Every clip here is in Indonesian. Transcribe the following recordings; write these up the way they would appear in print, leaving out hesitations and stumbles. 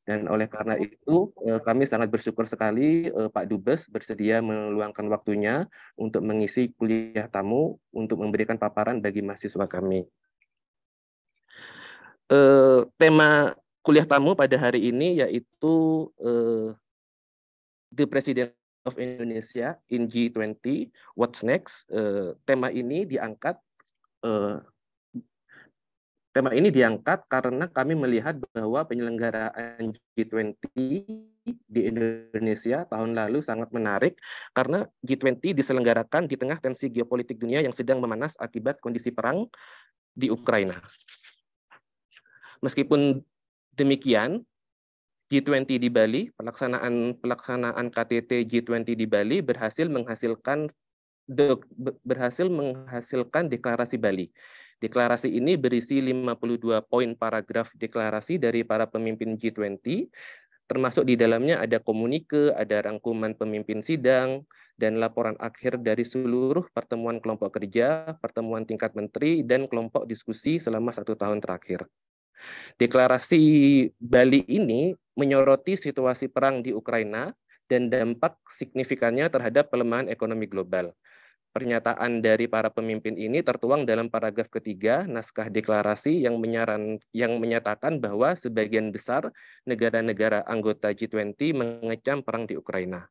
Dan oleh karena itu, kami sangat bersyukur sekali Pak Dubes bersedia meluangkan waktunya untuk mengisi kuliah tamu untuk memberikan paparan bagi mahasiswa kami. Tema kuliah tamu pada hari ini yaitu The President of Indonesia in G20, What's Next? Tema ini diangkat karena kami melihat bahwa penyelenggaraan G20 di Indonesia tahun lalu sangat menarik karena G20 diselenggarakan di tengah tensi geopolitik dunia yang sedang memanas akibat kondisi perang di Ukraina. Meskipun demikian, G20 di Bali, pelaksanaan KTT G20 di Bali berhasil menghasilkan deklarasi Bali. Deklarasi ini berisi 52 poin paragraf deklarasi dari para pemimpin G20, termasuk di dalamnya ada komunike, ada rangkuman pemimpin sidang, dan laporan akhir dari seluruh pertemuan kelompok kerja, pertemuan tingkat menteri, dan kelompok diskusi selama 1 tahun terakhir. Deklarasi Bali ini menyoroti situasi perang di Ukraina dan dampak signifikannya terhadap pelemahan ekonomi global. Pernyataan dari para pemimpin ini tertuang dalam paragraf ketiga naskah deklarasi yang menyatakan bahwa sebagian besar negara-negara anggota G20 mengecam perang di Ukraina.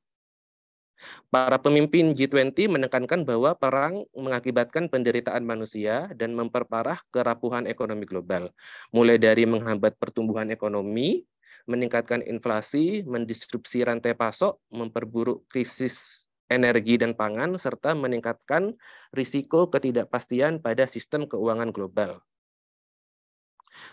Para pemimpin G20 menekankan bahwa perang mengakibatkan penderitaan manusia dan memperparah kerapuhan ekonomi global, mulai dari menghambat pertumbuhan ekonomi, meningkatkan inflasi, mendisrupsi rantai pasok, memperburuk krisis energi dan pangan, serta meningkatkan risiko ketidakpastian pada sistem keuangan global.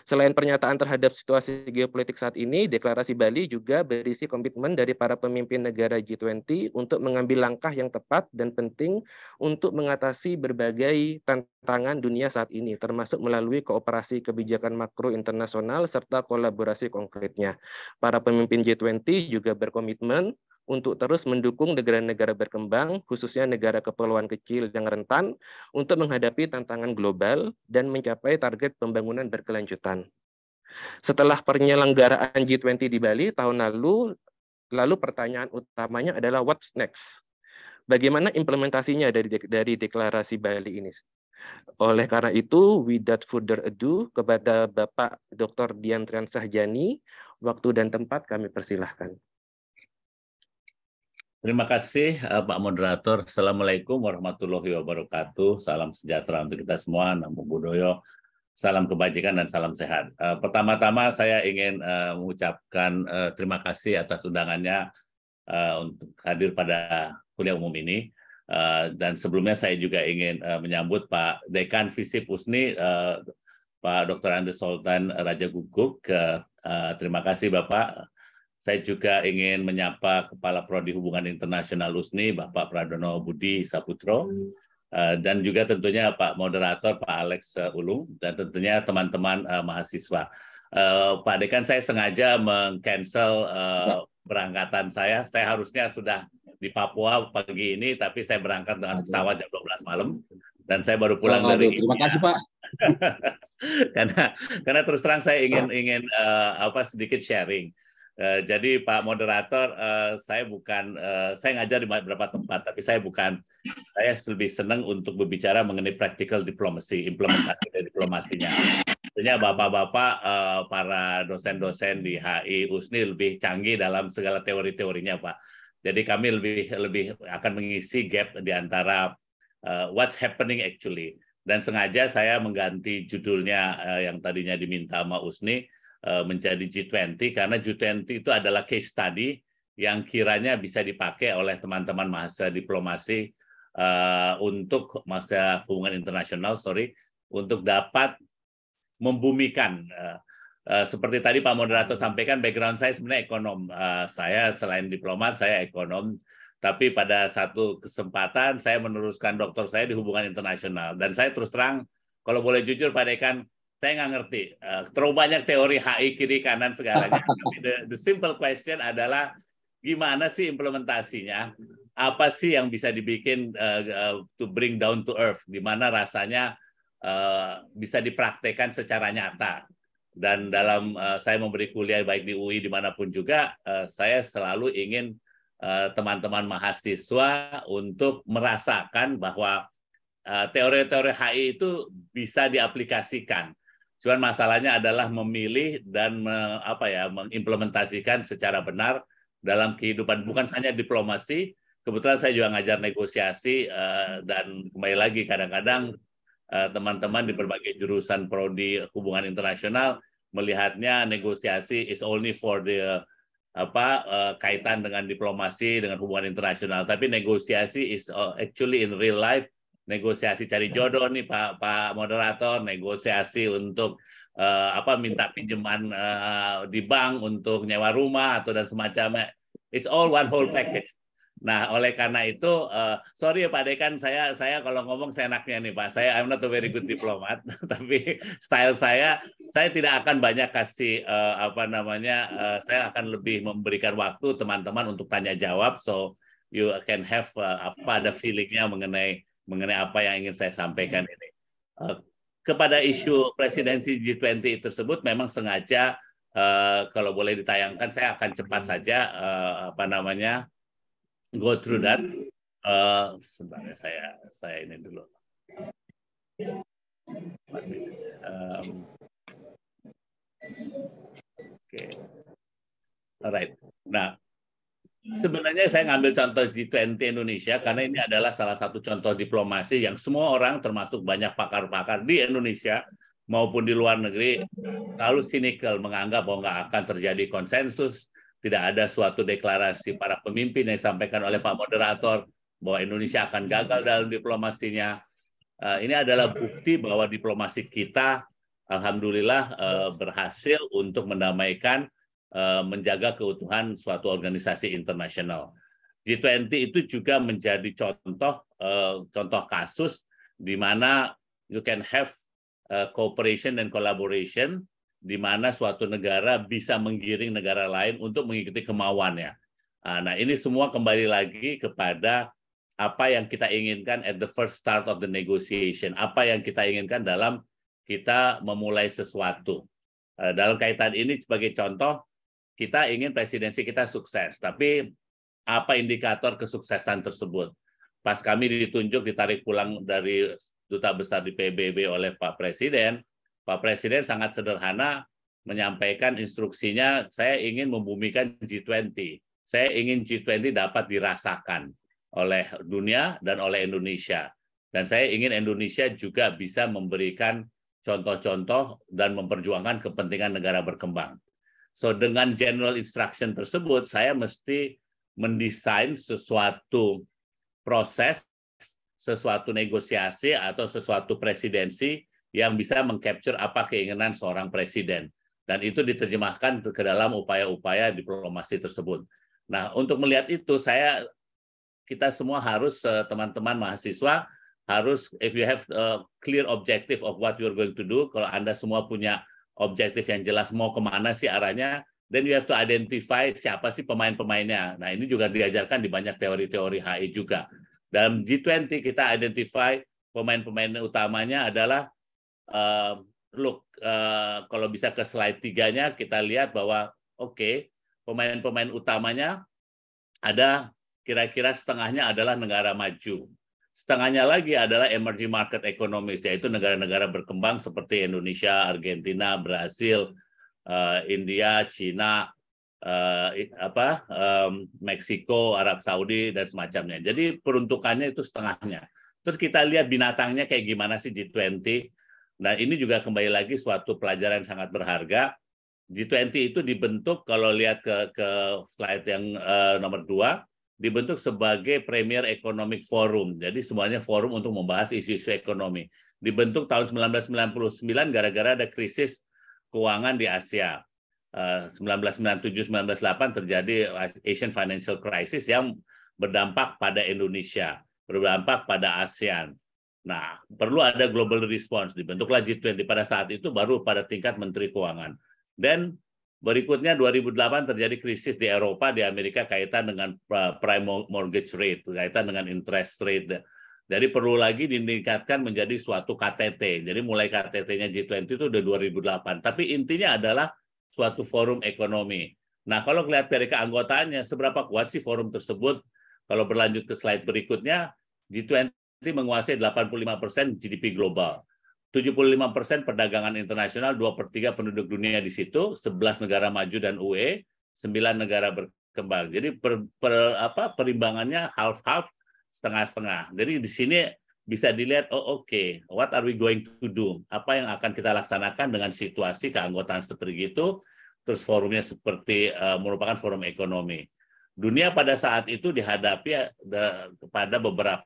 Selain pernyataan terhadap situasi geopolitik saat ini, deklarasi Bali juga berisi komitmen dari para pemimpin negara G20 untuk mengambil langkah yang tepat dan penting untuk mengatasi berbagai tantangan dunia saat ini, termasuk melalui kooperasi kebijakan makro internasional serta kolaborasi konkretnya. Para pemimpin G20 juga berkomitmen untuk terus mendukung negara-negara berkembang, khususnya negara kepulauan kecil yang rentan, untuk menghadapi tantangan global dan mencapai target pembangunan berkelanjutan. Setelah penyelenggaraan G20 di Bali tahun lalu pertanyaan utamanya adalah what's next? Bagaimana implementasinya dari deklarasi Bali ini? Oleh karena itu, without further ado, kepada Bapak Dr. Dian Triansahjani, waktu dan tempat kami persilahkan. Terima kasih Pak Moderator. Assalamualaikum warahmatullahi wabarakatuh. Salam sejahtera untuk kita semua. Namo Buddhaya. Salam kebajikan dan salam sehat. Pertama-tama saya ingin mengucapkan terima kasih atas undangannya untuk hadir pada kuliah umum ini. Dan sebelumnya saya juga ingin menyambut Pak Dekan Visip Usni, Pak Dr. Andes Sultan Raja Guguk. Terima kasih Bapak. Saya juga ingin menyapa Kepala Prodi Hubungan Internasional USNI, Bapak Pradono Budi Saputro, dan juga tentunya Pak Moderator, Pak Alex Ulung, dan tentunya teman-teman mahasiswa. Pak Dekan, saya sengaja meng-cancel berangkatan saya. Saya harusnya sudah di Papua pagi ini, tapi saya berangkat dengan pesawat jam 12 malam, dan saya baru pulang dari India. Terima kasih Pak. karena terus terang saya ingin sedikit sharing. Jadi Pak Moderator, saya ngajar di beberapa tempat, tapi saya lebih senang untuk berbicara mengenai practical diplomacy, implementasi dari diplomasinya. Tentunya Bapak-Bapak, para dosen-dosen di HI, USNI lebih canggih dalam segala teori-teorinya, Pak. Jadi kami lebih akan mengisi gap di antara what's happening actually. Dan sengaja saya mengganti judulnya yang tadinya diminta sama USNI, menjadi G20 karena G20 itu adalah case study yang kiranya bisa dipakai oleh teman-teman mahasiswa diplomasi untuk mahasiswa hubungan internasional, untuk dapat membumikan. Seperti tadi Pak Moderator sampaikan, background saya sebenarnya ekonom. Saya selain diplomat, saya ekonom. Tapi pada satu kesempatan saya meneruskan doktor saya di hubungan internasional. Dan saya terus terang, kalau boleh jujur Pak Dekan, saya nggak ngerti. Terlalu banyak teori HI kiri kanan segalanya. The simple question adalah gimana sih implementasinya? Apa sih yang bisa dibikin to bring down to earth? Gimana rasanya bisa dipraktekkan secara nyata? Dan dalam saya memberi kuliah baik di UI dimanapun juga, saya selalu ingin teman-teman mahasiswa untuk merasakan bahwa teori-teori HI itu bisa diaplikasikan. Cuman masalahnya adalah memilih dan mengimplementasikan secara benar dalam kehidupan. Bukan hanya diplomasi, kebetulan saya juga ngajar negosiasi dan kembali lagi kadang-kadang teman-teman di berbagai jurusan prodi hubungan internasional melihatnya negosiasi is only for the kaitan dengan diplomasi, dengan hubungan internasional. Tapi negosiasi is actually in real life. Negosiasi cari jodoh nih Pak Moderator, negosiasi untuk minta pinjaman di bank untuk nyewa rumah atau dan semacamnya. It's all one whole package. Nah, oleh karena itu, sorry ya Pak Dekan, saya kalau ngomong seenaknya nih Pak, I'm not a very good diplomat, tapi style saya tidak akan banyak kasih saya akan lebih memberikan waktu teman-teman untuk tanya jawab, so you can have ada feelingnya mengenai apa yang ingin saya sampaikan ini. Kepada isu presidensi G20 tersebut memang sengaja kalau boleh ditayangkan saya akan cepat saja go through that. Sebentar ya, saya ini dulu. Okay. Alright. Nah, sebenarnya saya ngambil contoh G20 Indonesia karena ini adalah salah satu contoh diplomasi yang semua orang termasuk banyak pakar-pakar di Indonesia maupun di luar negeri lalu sinikal menganggap bahwa nggak akan terjadi konsensus, tidak ada suatu deklarasi para pemimpin yang disampaikan oleh Pak Moderator bahwa Indonesia akan gagal dalam diplomasinya. Ini adalah bukti bahwa diplomasi kita alhamdulillah berhasil untuk mendamaikan, menjaga keutuhan suatu organisasi internasional. G20 itu juga menjadi contoh kasus di mana you can have cooperation dan collaboration, di mana suatu negara bisa menggiring negara lain untuk mengikuti kemauannya. Nah, ini semua kembali lagi kepada apa yang kita inginkan at the first start of the negotiation, apa yang kita inginkan dalam kita memulai sesuatu. Dalam kaitan ini sebagai contoh, kita ingin presidensi kita sukses, tapi apa indikator kesuksesan tersebut? Pas kami ditunjuk, ditarik pulang dari Duta Besar di PBB oleh Pak Presiden sangat sederhana menyampaikan instruksinya, saya ingin membumikan G20. Saya ingin G20 dapat dirasakan oleh dunia dan oleh Indonesia. Dan saya ingin Indonesia juga bisa memberikan contoh-contoh dan memperjuangkan kepentingan negara berkembang. So dengan general instruction tersebut, saya mesti mendesain sesuatu proses, sesuatu negosiasi atau sesuatu presidensi yang bisa mengcapture apa keinginan seorang presiden. Dan itu diterjemahkan ke dalam upaya-upaya diplomasi tersebut. Nah, untuk melihat itu, kita semua harus, teman-teman mahasiswa, harus, if you have a clear objective of what you're going to do, kalau Anda semua punya objektif yang jelas mau kemana sih arahnya, then you have to identify siapa sih pemain-pemainnya. Nah, ini juga diajarkan di banyak teori-teori HI juga. Dalam G20 kita identify pemain-pemain utamanya adalah kalau bisa ke slide 3-nya kita lihat bahwa pemain-pemain utamanya ada kira-kira setengahnya adalah negara maju. Setengahnya lagi adalah emerging market economies, yaitu negara-negara berkembang seperti Indonesia, Argentina, Brasil, India, Cina, Meksiko, Arab Saudi dan semacamnya. Jadi peruntukannya itu setengahnya. Terus kita lihat binatangnya kayak gimana sih G20. Nah, ini juga kembali lagi suatu pelajaran sangat berharga. G20 itu dibentuk, kalau lihat ke slide yang nomor 2, dibentuk sebagai Premier Economic Forum. Jadi semuanya forum untuk membahas isu-isu ekonomi. Dibentuk tahun 1999 gara-gara ada krisis keuangan di Asia. 1997-1998 terjadi Asian Financial Crisis yang berdampak pada Indonesia, berdampak pada ASEAN. Nah, perlu ada global response. Dibentuklah G20 pada saat itu baru pada tingkat Menteri Keuangan. Dan berikutnya 2008 terjadi krisis di Eropa, di Amerika kaitan dengan prime mortgage rate, kaitan dengan interest rate. Jadi perlu lagi ditingkatkan menjadi suatu KTT. Jadi mulai KTT-nya G20 itu udah 2008. Tapi intinya adalah suatu forum ekonomi. Nah, kalau lihat dari keanggotaannya, seberapa kuat sih forum tersebut? Kalau berlanjut ke slide berikutnya, G20 menguasai 85% GDP global. 75% perdagangan internasional, 2/3 penduduk dunia di situ, 11 negara maju dan UE, 9 negara berkembang. Jadi perimbangannya half-half, setengah-setengah. Jadi di sini bisa dilihat, oh oke, what are we going to do? Apa yang akan kita laksanakan dengan situasi keanggotaan seperti itu, terus forumnya seperti merupakan forum ekonomi. Dunia pada saat itu dihadapi pada beberapa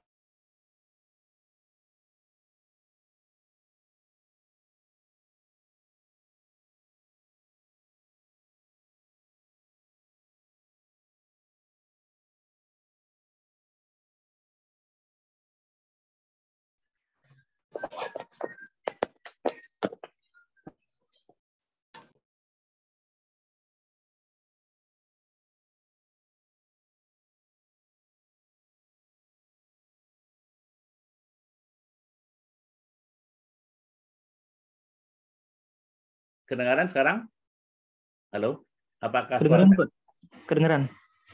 kedengaran sekarang? Halo? Apakah suara? Kedengaran.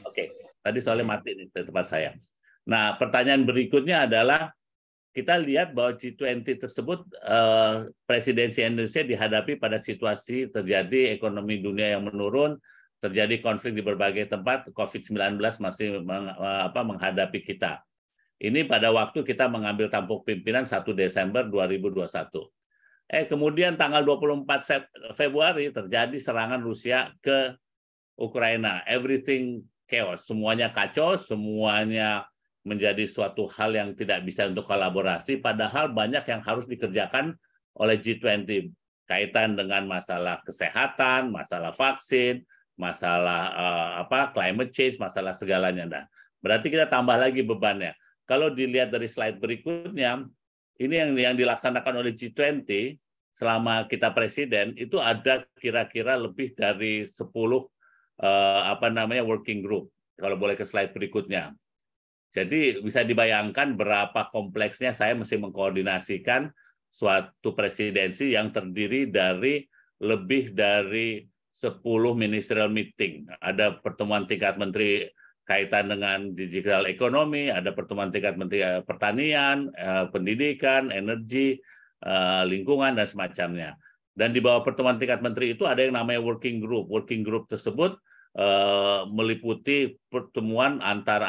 Oke, tadi soalnya mati di tempat saya. Nah, pertanyaan berikutnya adalah kita lihat bahwa G20 tersebut presidensi Indonesia dihadapi pada situasi terjadi ekonomi dunia yang menurun, terjadi konflik di berbagai tempat, COVID-19 masih menghadapi kita. Ini pada waktu kita mengambil tampuk pimpinan 1 Desember 2021. Kemudian tanggal 24 Februari terjadi serangan Rusia ke Ukraina. Everything chaos, semuanya kacau, semuanya menjadi suatu hal yang tidak bisa untuk kolaborasi, padahal banyak yang harus dikerjakan oleh G20 kaitan dengan masalah kesehatan, masalah vaksin, masalah climate change, masalah segalanya. Nah, berarti kita tambah lagi bebannya. Kalau dilihat dari slide berikutnya, ini yang dilaksanakan oleh G20 selama kita presiden itu ada kira-kira lebih dari 10 working group. Kalau boleh ke slide berikutnya. Jadi bisa dibayangkan berapa kompleksnya saya mesti mengkoordinasikan suatu presidensi yang terdiri dari lebih dari 10 ministerial meeting. Ada pertemuan tingkat menteri kaitan dengan digital ekonomi, ada pertemuan tingkat menteri pertanian, pendidikan, energi, lingkungan, dan semacamnya. Dan di bawah pertemuan tingkat menteri itu ada yang namanya working group. Working group tersebut meliputi pertemuan antar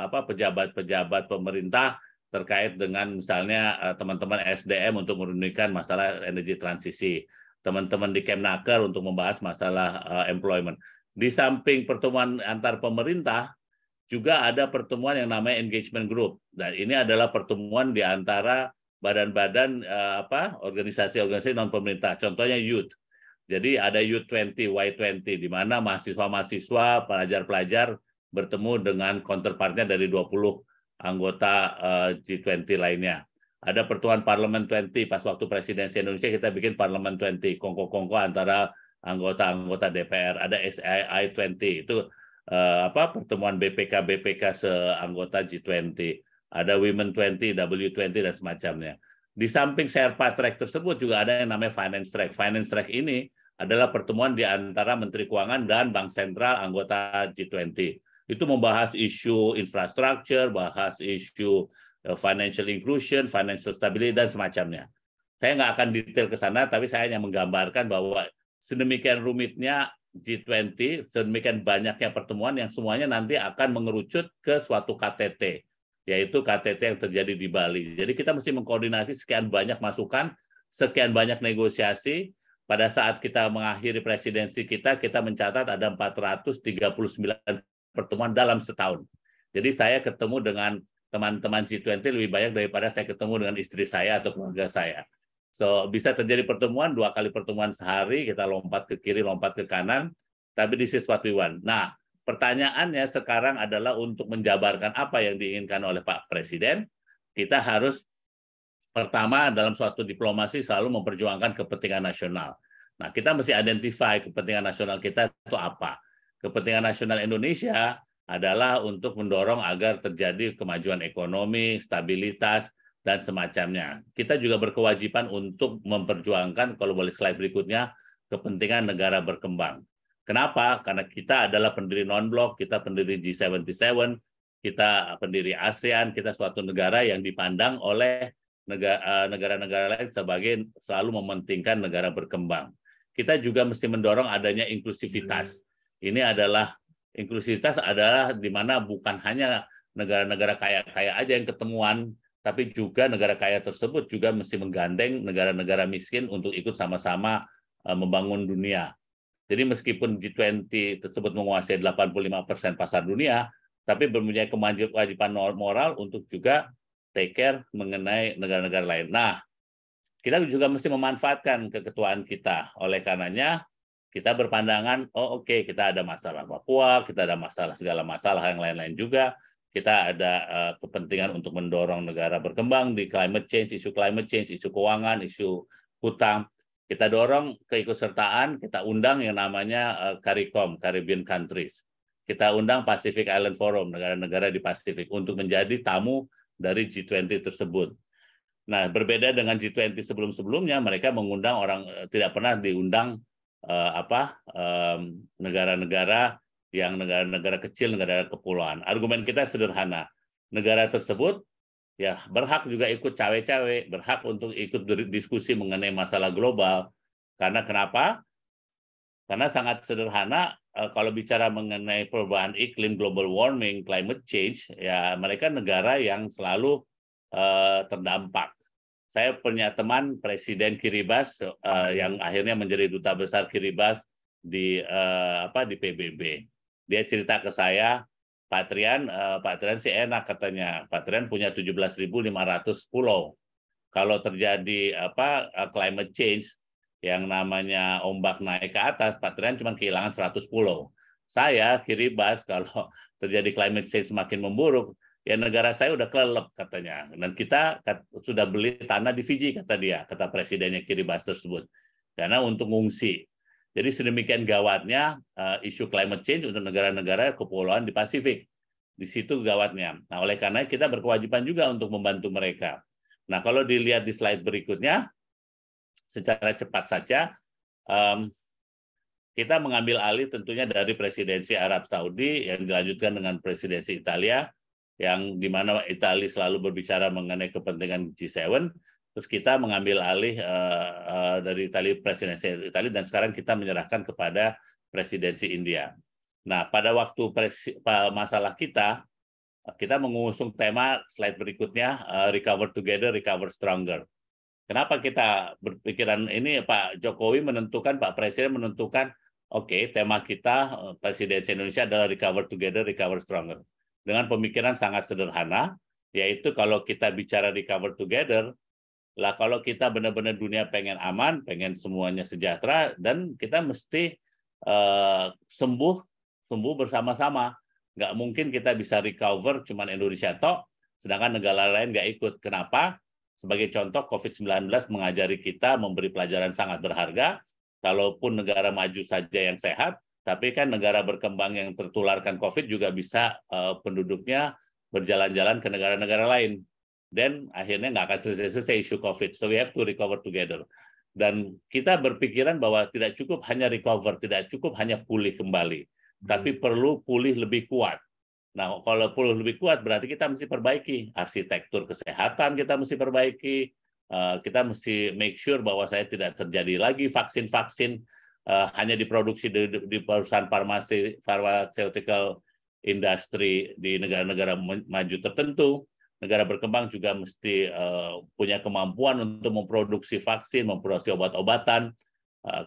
pejabat-pejabat pemerintah terkait dengan misalnya teman-teman SDM untuk menunjukkan masalah energi transisi, teman-teman di Kemnaker untuk membahas masalah employment. Di samping pertemuan antar pemerintah juga ada pertemuan yang namanya engagement group. Dan ini adalah pertemuan di antara badan-badan organisasi-organisasi non pemerintah, contohnya youth. Jadi ada U20, Y20, di mana mahasiswa-mahasiswa, pelajar-pelajar bertemu dengan counterpartnya dari 20 anggota G20 lainnya. Ada pertemuan Parlemen 20, pas waktu presidensi Indonesia kita bikin Parlemen 20, kongko-kongko antara anggota-anggota DPR. Ada SAI 20, itu pertemuan BPK seanggota G20. Ada Women 20, W20, dan semacamnya. Di samping Sherpa Track tersebut juga ada yang namanya Finance Track. Finance Track ini adalah pertemuan di antara Menteri Keuangan dan Bank Sentral anggota G20. Itu membahas isu infrastruktur, bahas isu financial inclusion, financial stability, dan semacamnya. Saya nggak akan detail ke sana, tapi saya hanya menggambarkan bahwa sedemikian rumitnya G20, sedemikian banyaknya pertemuan yang semuanya nanti akan mengerucut ke suatu KTT, yaitu KTT yang terjadi di Bali. Jadi kita mesti mengkoordinasi sekian banyak masukan, sekian banyak negosiasi. Pada saat kita mengakhiri presidensi kita mencatat ada 439 pertemuan dalam setahun. Jadi saya ketemu dengan teman-teman G20 lebih banyak daripada saya ketemu dengan istri saya atau keluarga saya. So, bisa terjadi pertemuan, 2 kali pertemuan sehari, kita lompat ke kiri, lompat ke kanan, tapi this is what we want. Nah, pertanyaannya sekarang adalah untuk menjabarkan apa yang diinginkan oleh Pak Presiden, kita harus pertama dalam suatu diplomasi selalu memperjuangkan kepentingan nasional. Nah, kita mesti identify kepentingan nasional kita itu apa. Kepentingan nasional Indonesia adalah untuk mendorong agar terjadi kemajuan ekonomi, stabilitas, dan semacamnya. Kita juga berkewajiban untuk memperjuangkan, kalau boleh slide berikutnya, kepentingan negara berkembang. Kenapa? Karena kita adalah pendiri non-blok, kita pendiri G77, kita pendiri ASEAN, kita suatu negara yang dipandang oleh negara-negara lain sebagai selalu mementingkan negara berkembang. Kita juga mesti mendorong adanya inklusivitas. Ini adalah inklusivitas adalah di mana bukan hanya negara-negara kaya-kaya aja yang ketemuan, tapi juga negara kaya tersebut juga mesti menggandeng negara-negara miskin untuk ikut sama-sama membangun dunia. Jadi meskipun G20 tersebut menguasai 85% pasar dunia, tapi mempunyai kewajiban moral untuk juga take care mengenai negara-negara lain. Nah, kita juga mesti memanfaatkan keketuaan kita. Oleh karenanya, kita berpandangan, oh oke, kita ada masalah Papua, kita ada masalah segala masalah yang lain-lain juga. Kita ada kepentingan untuk mendorong negara berkembang di climate change, isu keuangan, isu hutang. Kita dorong keikutsertaan, kita undang yang namanya CARICOM, Caribbean Countries. Kita undang Pacific Island Forum, negara-negara di Pasifik, untuk menjadi tamu dari G20 tersebut. Nah, berbeda dengan G20 sebelum-sebelumnya, mereka mengundang orang, tidak pernah diundang negara-negara yang negara-negara kecil, negara kepulauan. Argumen kita sederhana, negara tersebut ya berhak juga ikut cawe-cawe, berhak untuk ikut diskusi mengenai masalah global. Karena kenapa? Karena sangat sederhana, kalau bicara mengenai perubahan iklim, global warming, climate change, ya mereka negara yang selalu terdampak. Saya punya teman Presiden Kiribati yang akhirnya menjadi duta besar Kiribati di PBB. Dia cerita ke saya, Pak Trian sih enak katanya. Pak Trian punya 17.500 pulau. Kalau terjadi climate change yang namanya ombak naik ke atas, Pak Trian cuma kehilangan 100 pulau. Saya Kiribati kalau terjadi climate change semakin memburuk, ya negara saya udah kelelep katanya. Dan kita sudah beli tanah di Fiji kata dia, kata presidennya Kiribati tersebut. Karena untuk ngungsi. Jadi sedemikian gawatnya isu climate change untuk negara-negara kepulauan di Pasifik. Di situ gawatnya. Nah, oleh karena kita berkewajiban juga untuk membantu mereka. Nah, kalau dilihat di slide berikutnya, secara cepat saja, kita mengambil alih tentunya dari presidensi Arab Saudi yang dilanjutkan dengan presidensi Italia, yang di mana Italia selalu berbicara mengenai kepentingan G7. Terus kita mengambil alih dari presidensi Italia, dan sekarang kita menyerahkan kepada presidensi India. Nah, pada waktu masalah kita mengusung tema slide berikutnya, Recover Together, Recover Stronger. Kenapa kita berpikiran ini? Pak Jokowi menentukan, Pak Presiden menentukan, oke, tema kita presidensi Indonesia adalah Recover Together, Recover Stronger. Dengan pemikiran sangat sederhana, yaitu kalau kita bicara Recover Together, lah kalau kita benar-benar dunia pengen aman, pengen semuanya sejahtera, dan kita mesti sembuh bersama-sama. Nggak mungkin kita bisa recover cuman Indonesia tok, sedangkan negara lain nggak ikut. Kenapa? Sebagai contoh, COVID-19 mengajari kita, memberi pelajaran sangat berharga. Kalaupun negara maju saja yang sehat, tapi kan negara berkembang yang tertularkan COVID juga bisa penduduknya berjalan-jalan ke negara-negara lain. Dan akhirnya nggak akan selesai isu COVID. So we have to recover together. Dan kita berpikiran bahwa tidak cukup hanya recover, tidak cukup hanya pulih kembali, tapi perlu pulih lebih kuat. Nah, kalau pulih lebih kuat berarti kita mesti perbaiki arsitektur kesehatan, kita mesti perbaiki, kita mesti make sure bahwa saya tidak terjadi lagi vaksin-vaksin hanya diproduksi di perusahaan pharmaceutical industry di negara-negara maju tertentu. Negara berkembang juga mesti punya kemampuan untuk memproduksi vaksin, memproduksi obat-obatan.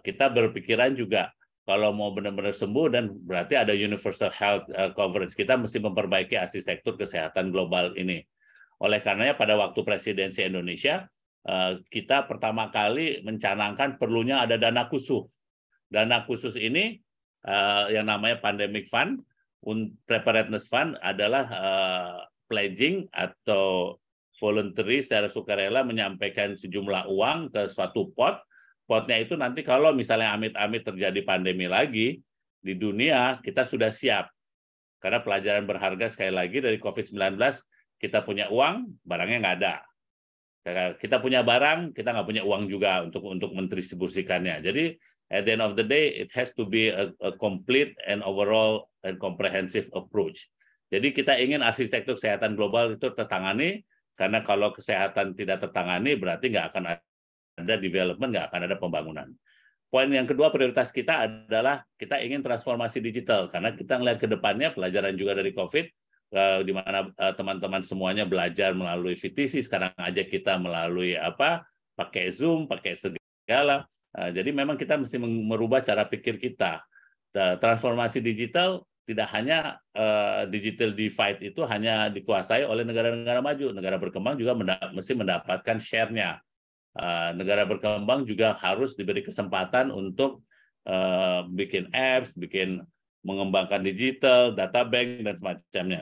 Kita berpikiran juga kalau mau benar-benar sembuh dan berarti ada universal health coverage, kita mesti memperbaiki arsitektur kesehatan global ini. Oleh karenanya pada waktu presidensi Indonesia, kita pertama kali mencanangkan perlunya ada dana khusus. Dana khusus ini yang namanya Pandemic Fund, Preparedness Fund adalah pledging atau voluntary secara sukarela menyampaikan sejumlah uang ke suatu pot. Potnya itu nanti kalau misalnya amit-amit terjadi pandemi lagi di dunia, kita sudah siap. Karena pelajaran berharga sekali lagi dari COVID-19, kita punya uang, barangnya nggak ada. Kita punya barang, kita nggak punya uang juga untuk mendistribusikannya. Jadi at the end of the day, it has to be a complete and overall and comprehensive approach. Jadi kita ingin arsitektur kesehatan global itu tertangani, karena kalau kesehatan tidak tertangani, berarti nggak akan ada development, nggak akan ada pembangunan. Poin yang kedua prioritas kita adalah kita ingin transformasi digital, karena kita melihat ke depannya pelajaran juga dari COVID, di mana teman-teman semuanya belajar melalui VTC, sekarang aja kita melalui pakai Zoom, pakai segala. Jadi memang kita mesti merubah cara pikir kita. Transformasi digital tidak hanya digital divide itu hanya dikuasai oleh negara-negara maju, negara berkembang juga mesti mendapatkan share-nya. Negara berkembang juga harus diberi kesempatan untuk bikin apps, mengembangkan digital, data bank, dan semacamnya.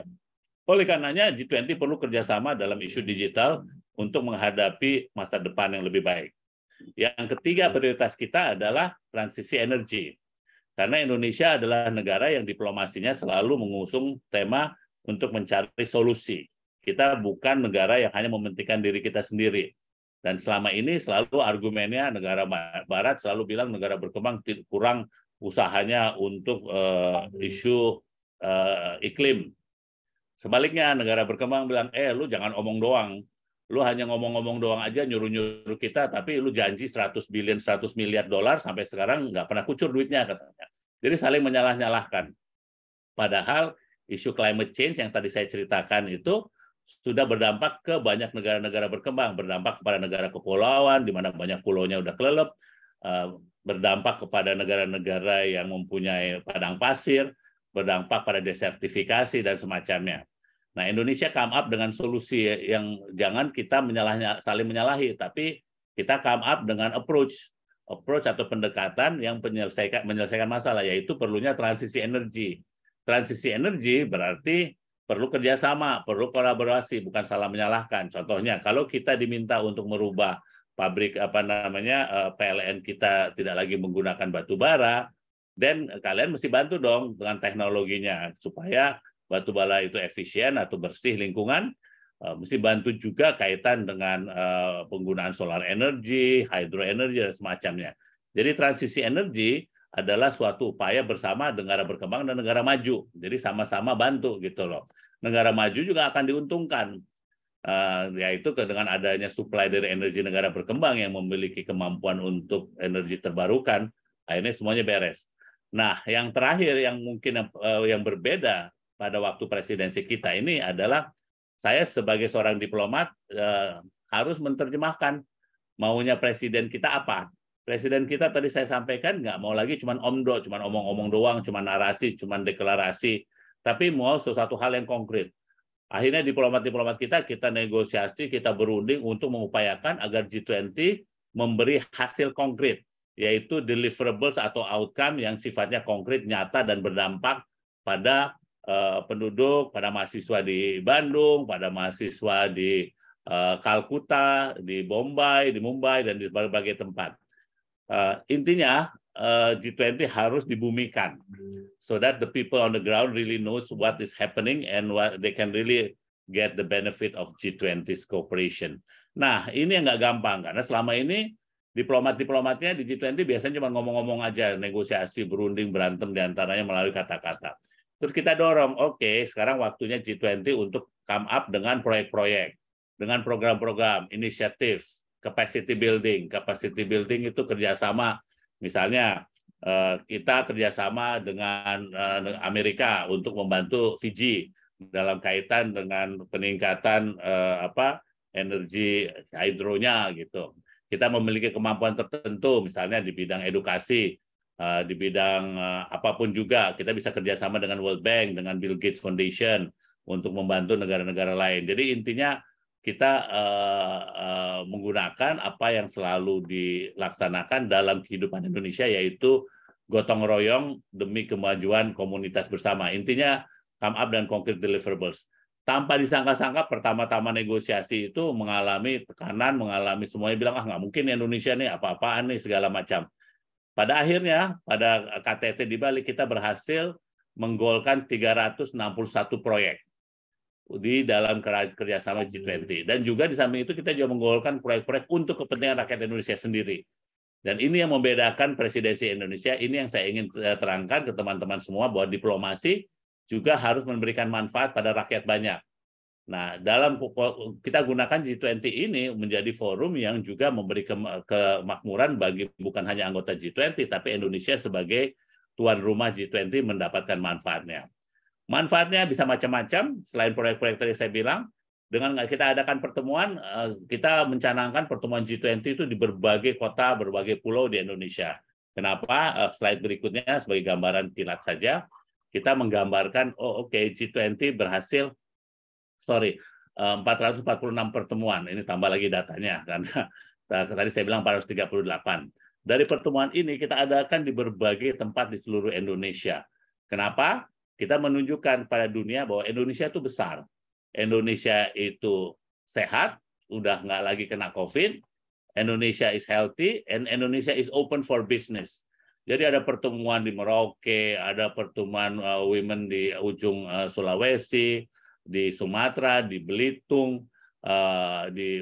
Oleh karenanya, G20 perlu kerjasama dalam isu digital untuk menghadapi masa depan yang lebih baik. Yang ketiga prioritas kita adalah transisi energi. Karena Indonesia adalah negara yang diplomasinya selalu mengusung tema untuk mencari solusi. Kita bukan negara yang hanya mementingkan diri kita sendiri. Dan selama ini selalu argumennya negara Barat selalu bilang negara berkembang kurang usahanya untuk isu iklim. Sebaliknya negara berkembang bilang, lu jangan omong doang. Lu hanya ngomong-ngomong doang aja, nyuruh-nyuruh kita, tapi lu janji 100 miliar dolar sampai sekarang nggak pernah kucur duitnya, katanya. Jadi saling menyalah-nyalahkan. Padahal isu climate change yang tadi saya ceritakan itu sudah berdampak ke banyak negara-negara berkembang, berdampak kepada negara kepulauan, di mana banyak pulaunya udah kelelep, berdampak kepada negara-negara yang mempunyai padang pasir, berdampak pada desertifikasi dan semacamnya. Nah, Indonesia come up dengan solusi yang jangan kita saling menyalahi, tapi kita come up dengan approach atau pendekatan yang menyelesaikan masalah, yaitu perlunya transisi energi. Transisi energi berarti perlu kerjasama, perlu kolaborasi, bukan salah menyalahkan. Contohnya, kalau kita diminta untuk merubah pabrik PLN kita tidak lagi menggunakan batu bara, dan kalian mesti bantu dong dengan teknologinya supaya batu bara itu efisien atau bersih lingkungan. Mesti bantu juga kaitan dengan penggunaan solar energy, hydro energy dan semacamnya. Jadi transisi energi adalah suatu upaya bersama negara berkembang dan negara maju. Jadi sama-sama bantu gitu loh. Negara maju juga akan diuntungkan, yaitu dengan adanya supply dari energi negara berkembang yang memiliki kemampuan untuk energi terbarukan, akhirnya semuanya beres. Nah, yang terakhir yang mungkin yang berbeda pada waktu presidensi kita ini adalah saya sebagai seorang diplomat harus menerjemahkan maunya presiden kita apa. Presiden kita tadi saya sampaikan nggak mau lagi cuman omdo, cuman omong-omong doang, cuman narasi, cuman deklarasi, tapi mau sesuatu hal yang konkret. Akhirnya diplomat-diplomat kita negosiasi, kita berunding untuk mengupayakan agar G20 memberi hasil konkret, yaitu deliverables atau outcome yang sifatnya konkret, nyata, dan berdampak pada penduduk, pada mahasiswa di Bandung, pada mahasiswa di Kalkuta, di Bombay, di Mumbai, dan di berbagai tempat. Intinya G20 harus dibumikan so that the people on the ground really knows what is happening and what they can really get the benefit of G20's cooperation. Nah, ini yang nggak gampang karena selama ini diplomat-diplomatnya di G20 biasanya cuma ngomong-ngomong aja, negosiasi, berunding, berantem diantaranya melalui kata-kata. Terus kita dorong, oke, sekarang waktunya G20 untuk come up dengan proyek-proyek, dengan program-program, inisiatif, capacity building. Capacity building itu kerjasama, misalnya kita kerjasama dengan Amerika untuk membantu Fiji dalam kaitan dengan peningkatan energi hidronya gitu. Kita memiliki kemampuan tertentu, misalnya di bidang edukasi, di bidang apapun juga. Kita bisa kerjasama dengan World Bank, dengan Bill Gates Foundation untuk membantu negara-negara lain. Jadi intinya kita menggunakan apa yang selalu dilaksanakan dalam kehidupan Indonesia, yaitu gotong royong demi kemajuan komunitas bersama. Intinya come up dan concrete deliverables. Tanpa disangka-sangka pertama-tama negosiasi itu mengalami tekanan, mengalami semuanya bilang, nggak mungkin Indonesia nih apa-apaan nih segala macam. Pada akhirnya, pada KTT di Bali kita berhasil menggolkan 361 proyek di dalam kerjasama G20. Dan juga di samping itu kita juga menggolkan proyek-proyek untuk kepentingan rakyat Indonesia sendiri. Dan ini yang membedakan presidensi Indonesia, ini yang saya ingin terangkan ke teman-teman semua, bahwa diplomasi juga harus memberikan manfaat pada rakyat banyak. Nah, dalam kita gunakan G20 ini menjadi forum yang juga memberi kemakmuran bagi bukan hanya anggota G20, tapi Indonesia sebagai tuan rumah G20 mendapatkan manfaatnya. Manfaatnya bisa macam-macam, selain proyek-proyek tadi saya bilang. Dengan kita adakan pertemuan, kita mencanangkan pertemuan G20 itu di berbagai kota, berbagai pulau di Indonesia. Kenapa? Slide berikutnya sebagai gambaran kilat saja, kita menggambarkan, G20 berhasil, 446 pertemuan, ini tambah lagi datanya, karena tadi saya bilang 438. Dari pertemuan ini kita adakan di berbagai tempat di seluruh Indonesia. Kenapa? Kita menunjukkan pada dunia bahwa Indonesia itu besar. Indonesia itu sehat, udah nggak lagi kena COVID, Indonesia is healthy, and Indonesia is open for business. Jadi ada pertemuan di Merauke, ada pertemuan women di ujung Sulawesi, di Sumatera, di Belitung,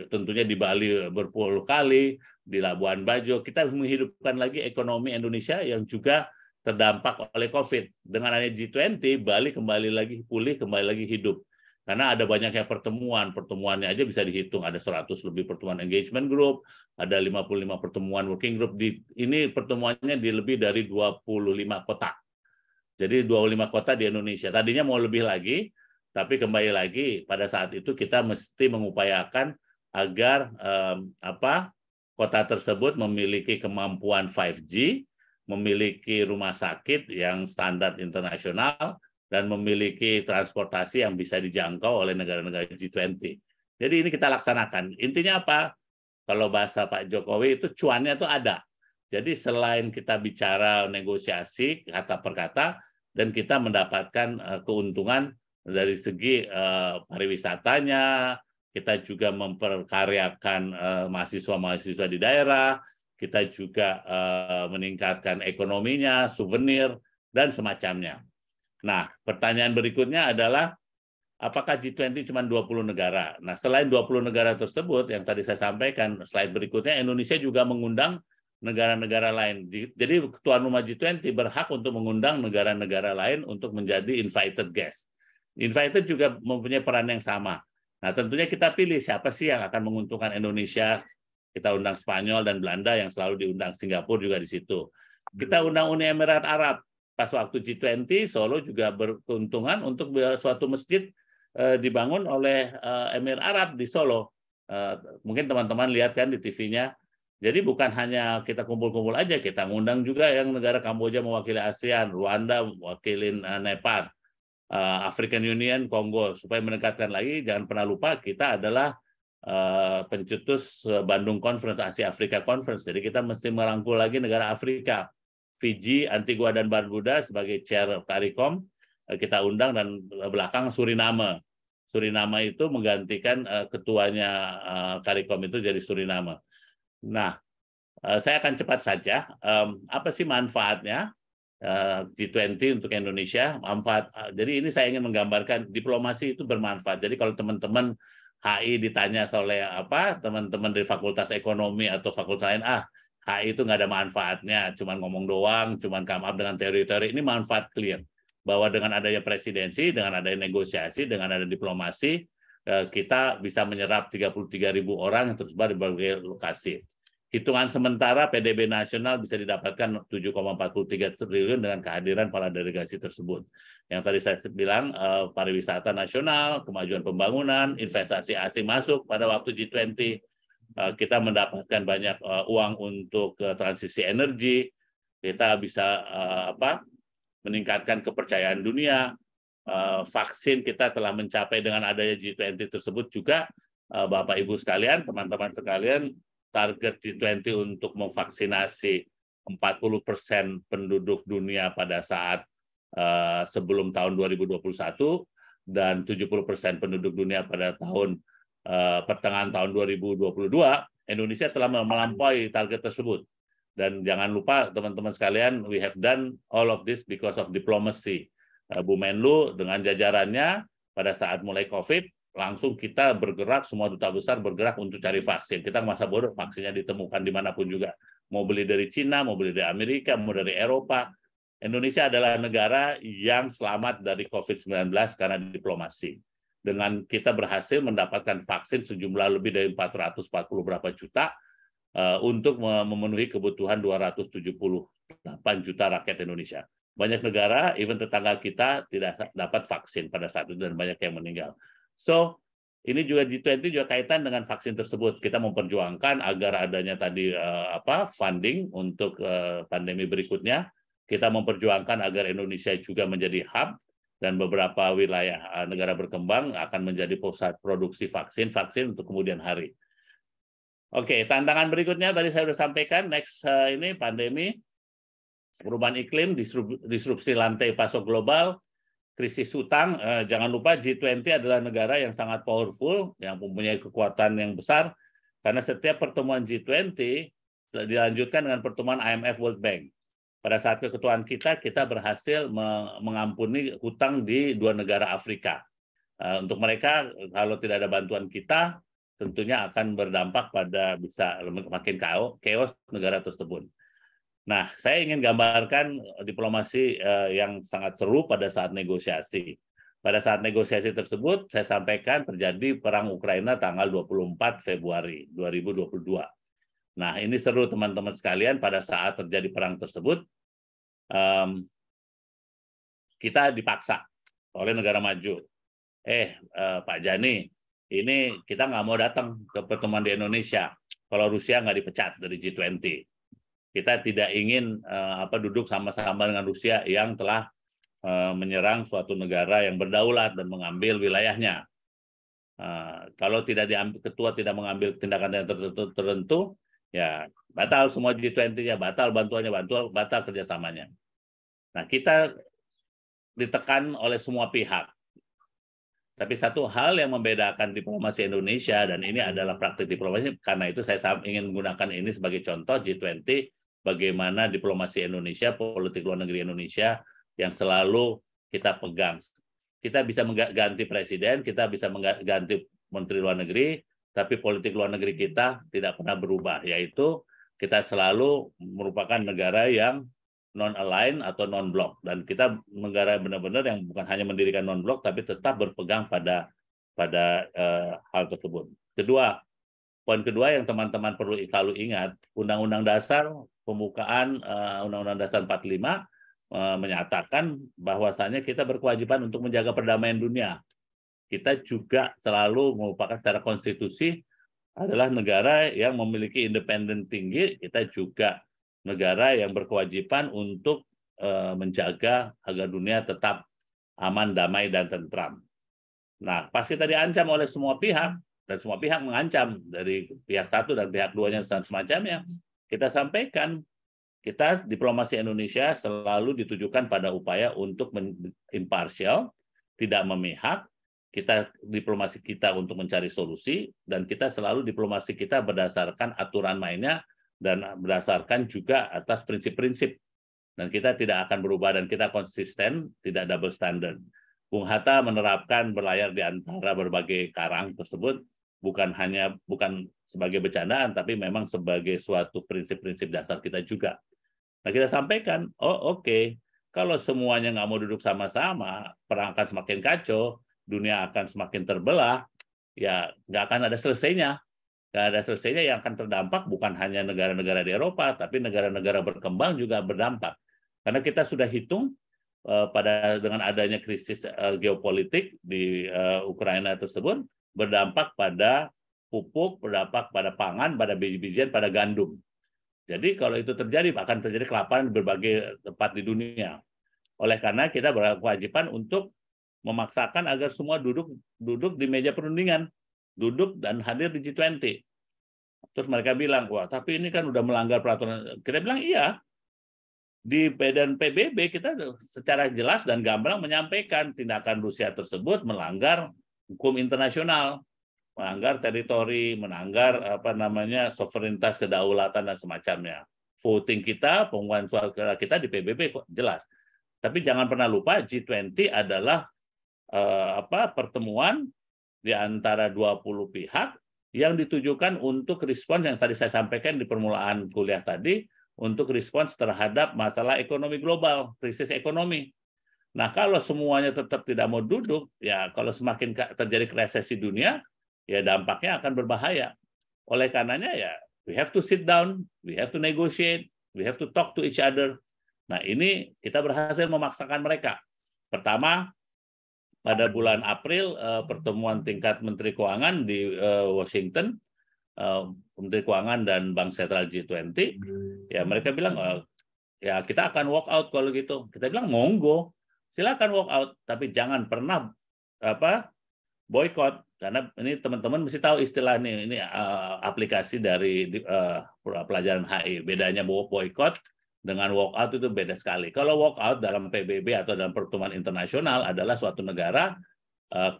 tentunya di Bali berpuluh kali, di Labuan Bajo. Kita menghidupkan lagi ekonomi Indonesia yang juga terdampak oleh COVID. Dengan adanya G20, Bali kembali lagi pulih, kembali lagi hidup. Karena ada banyaknya pertemuannya aja bisa dihitung, ada 100 lebih pertemuan engagement group, ada 55 pertemuan working group, ini pertemuannya di lebih dari 25 kota. Jadi 25 kota di Indonesia. Tadinya mau lebih lagi, tapi kembali lagi pada saat itu kita mesti mengupayakan agar kota tersebut memiliki kemampuan 5G, memiliki rumah sakit yang standar internasional, dan memiliki transportasi yang bisa dijangkau oleh negara-negara G20. Jadi ini kita laksanakan. Intinya apa? Kalau bahasa Pak Jokowi itu cuannya itu ada. Jadi selain kita bicara negosiasi kata per kata, dan kita mendapatkan keuntungan dari segi pariwisatanya, kita juga memperkaryakan mahasiswa-mahasiswa di daerah, kita juga meningkatkan ekonominya, souvenir, dan semacamnya. Nah, pertanyaan berikutnya adalah, apakah G20 cuma 20 negara? Nah, selain 20 negara tersebut, yang tadi saya sampaikan, slide berikutnya, Indonesia juga mengundang negara-negara lain. Jadi, tuan rumah G20 berhak untuk mengundang negara-negara lain untuk menjadi invited guest. Invited juga mempunyai peran yang sama. Nah, tentunya kita pilih siapa sih yang akan menguntungkan Indonesia. Kita undang Spanyol dan Belanda, yang selalu diundang, Singapura juga di situ. Kita undang Uni Emirat Arab. Pas waktu G20, Solo juga berkeuntungan untuk suatu masjid dibangun oleh Emir Arab di Solo. Mungkin teman-teman lihat kan di TV-nya. Jadi bukan hanya kita kumpul-kumpul aja, kita ngundang juga yang negara Kamboja mewakili ASEAN, Rwanda mewakili Nepal, African Union, Kongo. Supaya mendekatkan lagi, jangan pernah lupa kita adalah pencetus Bandung Conference, Asia Afrika Conference. Jadi kita mesti merangkul lagi negara Afrika. Fiji, Antigua dan Barbuda sebagai chair CARICOM kita undang, dan belakang Suriname. Suriname itu menggantikan ketuanya CARICOM itu jadi Suriname. Nah, saya akan cepat saja. Apa sih manfaatnya G20 untuk Indonesia? Jadi ini saya ingin menggambarkan diplomasi itu bermanfaat. Jadi kalau teman-teman HI ditanya oleh teman-teman dari Fakultas Ekonomi atau fakultas lain, HI itu nggak ada manfaatnya, cuman ngomong doang, cuman come up dengan teori-teori. Ini manfaat clear, bahwa dengan adanya presidensi, dengan adanya negosiasi, dengan ada diplomasi, kita bisa menyerap 33.000 orang yang tersebar di berbagai lokasi. Hitungan sementara PDB nasional bisa didapatkan 7,43 triliun dengan kehadiran para delegasi tersebut. Yang tadi saya bilang, pariwisata nasional, kemajuan pembangunan, investasi asing masuk pada waktu G20, kita mendapatkan banyak uang untuk transisi energi, kita bisa meningkatkan kepercayaan dunia, vaksin kita telah mencapai dengan adanya G20 tersebut juga, Bapak Ibu sekalian, teman-teman sekalian, target G20 untuk memvaksinasi 40% penduduk dunia pada saat sebelum tahun 2021 dan 70% penduduk dunia pada tahun pertengahan tahun 2022, Indonesia telah melampaui target tersebut. Dan jangan lupa teman-teman sekalian, we have done all of this because of diplomacy. Bu Menlu dengan jajarannya pada saat mulai COVID, langsung kita bergerak, semua duta besar bergerak untuk cari vaksin. Kita masa bodoh, vaksinnya ditemukan dimanapun juga. Mau beli dari Cina, mau beli dari Amerika, mau dari Eropa. Indonesia adalah negara yang selamat dari COVID-19 karena diplomasi. Dengan kita berhasil mendapatkan vaksin sejumlah lebih dari 440 berapa juta untuk memenuhi kebutuhan 278 juta rakyat Indonesia. Banyak negara, even tetangga kita tidak dapat vaksin pada saat itu dan banyak yang meninggal. So, ini juga G20 juga kaitan dengan vaksin tersebut. Kita memperjuangkan agar adanya tadi funding untuk pandemi berikutnya. Kita memperjuangkan agar Indonesia juga menjadi hub dan beberapa wilayah negara berkembang akan menjadi pusat produksi vaksin untuk kemudian hari. Oke, tantangan berikutnya tadi saya sudah sampaikan. Next ini pandemi, perubahan iklim, disrupsi lantai pasok global, krisis hutang. Jangan lupa G20 adalah negara yang sangat powerful, yang mempunyai kekuatan yang besar, karena setiap pertemuan G20 dilanjutkan dengan pertemuan IMF World Bank. Pada saat keketuaan kita berhasil mengampuni hutang di 2 negara Afrika. Untuk mereka, kalau tidak ada bantuan kita, tentunya akan berdampak pada bisa makin chaos negara tersebut. Nah, saya ingin gambarkan diplomasi yang sangat seru pada saat negosiasi. Pada saat negosiasi tersebut, saya sampaikan terjadi perang Ukraina tanggal 24 Februari 2022. Nah, ini seru teman-teman sekalian, pada saat terjadi perang tersebut, kita dipaksa oleh negara maju. Pak Jani, ini kita nggak mau datang ke pertemuan di Indonesia kalau Rusia nggak dipecat dari G20. Kita tidak ingin duduk sama-sama dengan Rusia yang telah menyerang suatu negara yang berdaulat dan mengambil wilayahnya. Kalau ketua tidak mengambil tindakan yang tertentu, ya batal semua G20-nya, batal bantuannya, batal kerjasamanya. Nah, kita ditekan oleh semua pihak. Tapi satu hal yang membedakan diplomasi Indonesia, dan ini adalah praktik diplomasi, karena itu saya ingin menggunakan ini sebagai contoh G20, bagaimana diplomasi Indonesia, politik luar negeri Indonesia yang selalu kita pegang. Kita bisa mengganti presiden, kita bisa mengganti menteri luar negeri, tapi politik luar negeri kita tidak pernah berubah, yaitu kita selalu merupakan negara yang non-align atau non-blok, dan kita negara benar-benar yang bukan hanya mendirikan non-blok, tapi tetap berpegang pada hal tersebut. Poin kedua yang teman-teman perlu selalu ingat, Undang-Undang Dasar pembukaan Undang-Undang Dasar 45 menyatakan bahwasanya kita berkewajiban untuk menjaga perdamaian dunia. Kita juga selalu merupakan secara konstitusi adalah negara yang memiliki independen tinggi, kita juga negara yang berkewajiban untuk menjaga agar dunia tetap aman, damai, dan tentram. Nah, pas kita diancam oleh semua pihak, dan semua pihak mengancam dari pihak satu dan pihak duanya dan semacamnya, kita sampaikan, kita diplomasi Indonesia selalu ditujukan pada upaya untuk imparsial, tidak memihak, kita diplomasi kita untuk mencari solusi, dan kita selalu diplomasi kita berdasarkan aturan mainnya, dan berdasarkan juga atas prinsip-prinsip. Dan kita tidak akan berubah, dan kita konsisten, tidak double standard. Bung Hatta menerapkan berlayar di antara berbagai karang tersebut, bukan sebagai bercandaan, tapi memang sebagai suatu prinsip-prinsip dasar kita juga. Nah, kita sampaikan, oke, kalau semuanya nggak mau duduk sama-sama, perang akan semakin kacau, dunia akan semakin terbelah, ya nggak akan ada selesainya. Nggak ada selesainya, yang akan terdampak bukan hanya negara-negara di Eropa, tapi negara-negara berkembang juga berdampak. Karena kita sudah hitung dengan adanya krisis geopolitik di Ukraina tersebut, berdampak pada pupuk, berdampak pada pangan, pada biji-bijian, pada gandum. Jadi kalau itu terjadi, akan terjadi kelaparan di berbagai tempat di dunia. Oleh karena kita berkewajiban untuk memaksakan agar semua duduk di meja perundingan, duduk dan hadir di G20. Terus mereka bilang, wah tapi ini kan udah melanggar peraturan. Kita bilang iya. Di Badan PBB kita secara jelas dan gamblang menyampaikan tindakan Rusia tersebut melanggar hukum internasional, melanggar teritori, melanggar sovereigntas, kedaulatan dan semacamnya. Voting kita, pengumuman suara kita di PBB kok jelas. Tapi jangan pernah lupa G20 adalah pertemuan di antara 20 pihak yang ditujukan untuk respons yang tadi saya sampaikan di permulaan kuliah tadi, untuk respons terhadap masalah ekonomi global, krisis ekonomi. Nah, kalau semuanya tetap tidak mau duduk, ya kalau semakin terjadi resesi dunia, ya dampaknya akan berbahaya. Oleh karenanya ya, we have to sit down, we have to negotiate, we have to talk to each other. Nah, ini kita berhasil memaksakan mereka. Pertama, pada bulan April, pertemuan tingkat Menteri Keuangan di Washington, Menteri Keuangan dan Bank Sentral G20, ya mereka bilang, ya kita akan walk out kalau gitu. Kita bilang, monggo, silakan walk out, tapi jangan pernah boykot, karena ini teman-teman mesti tahu istilah ini aplikasi dari pelajaran HI. Bedanya boykot dengan walk out itu beda sekali. Kalau walk out dalam PBB atau dalam pertemuan internasional adalah suatu negara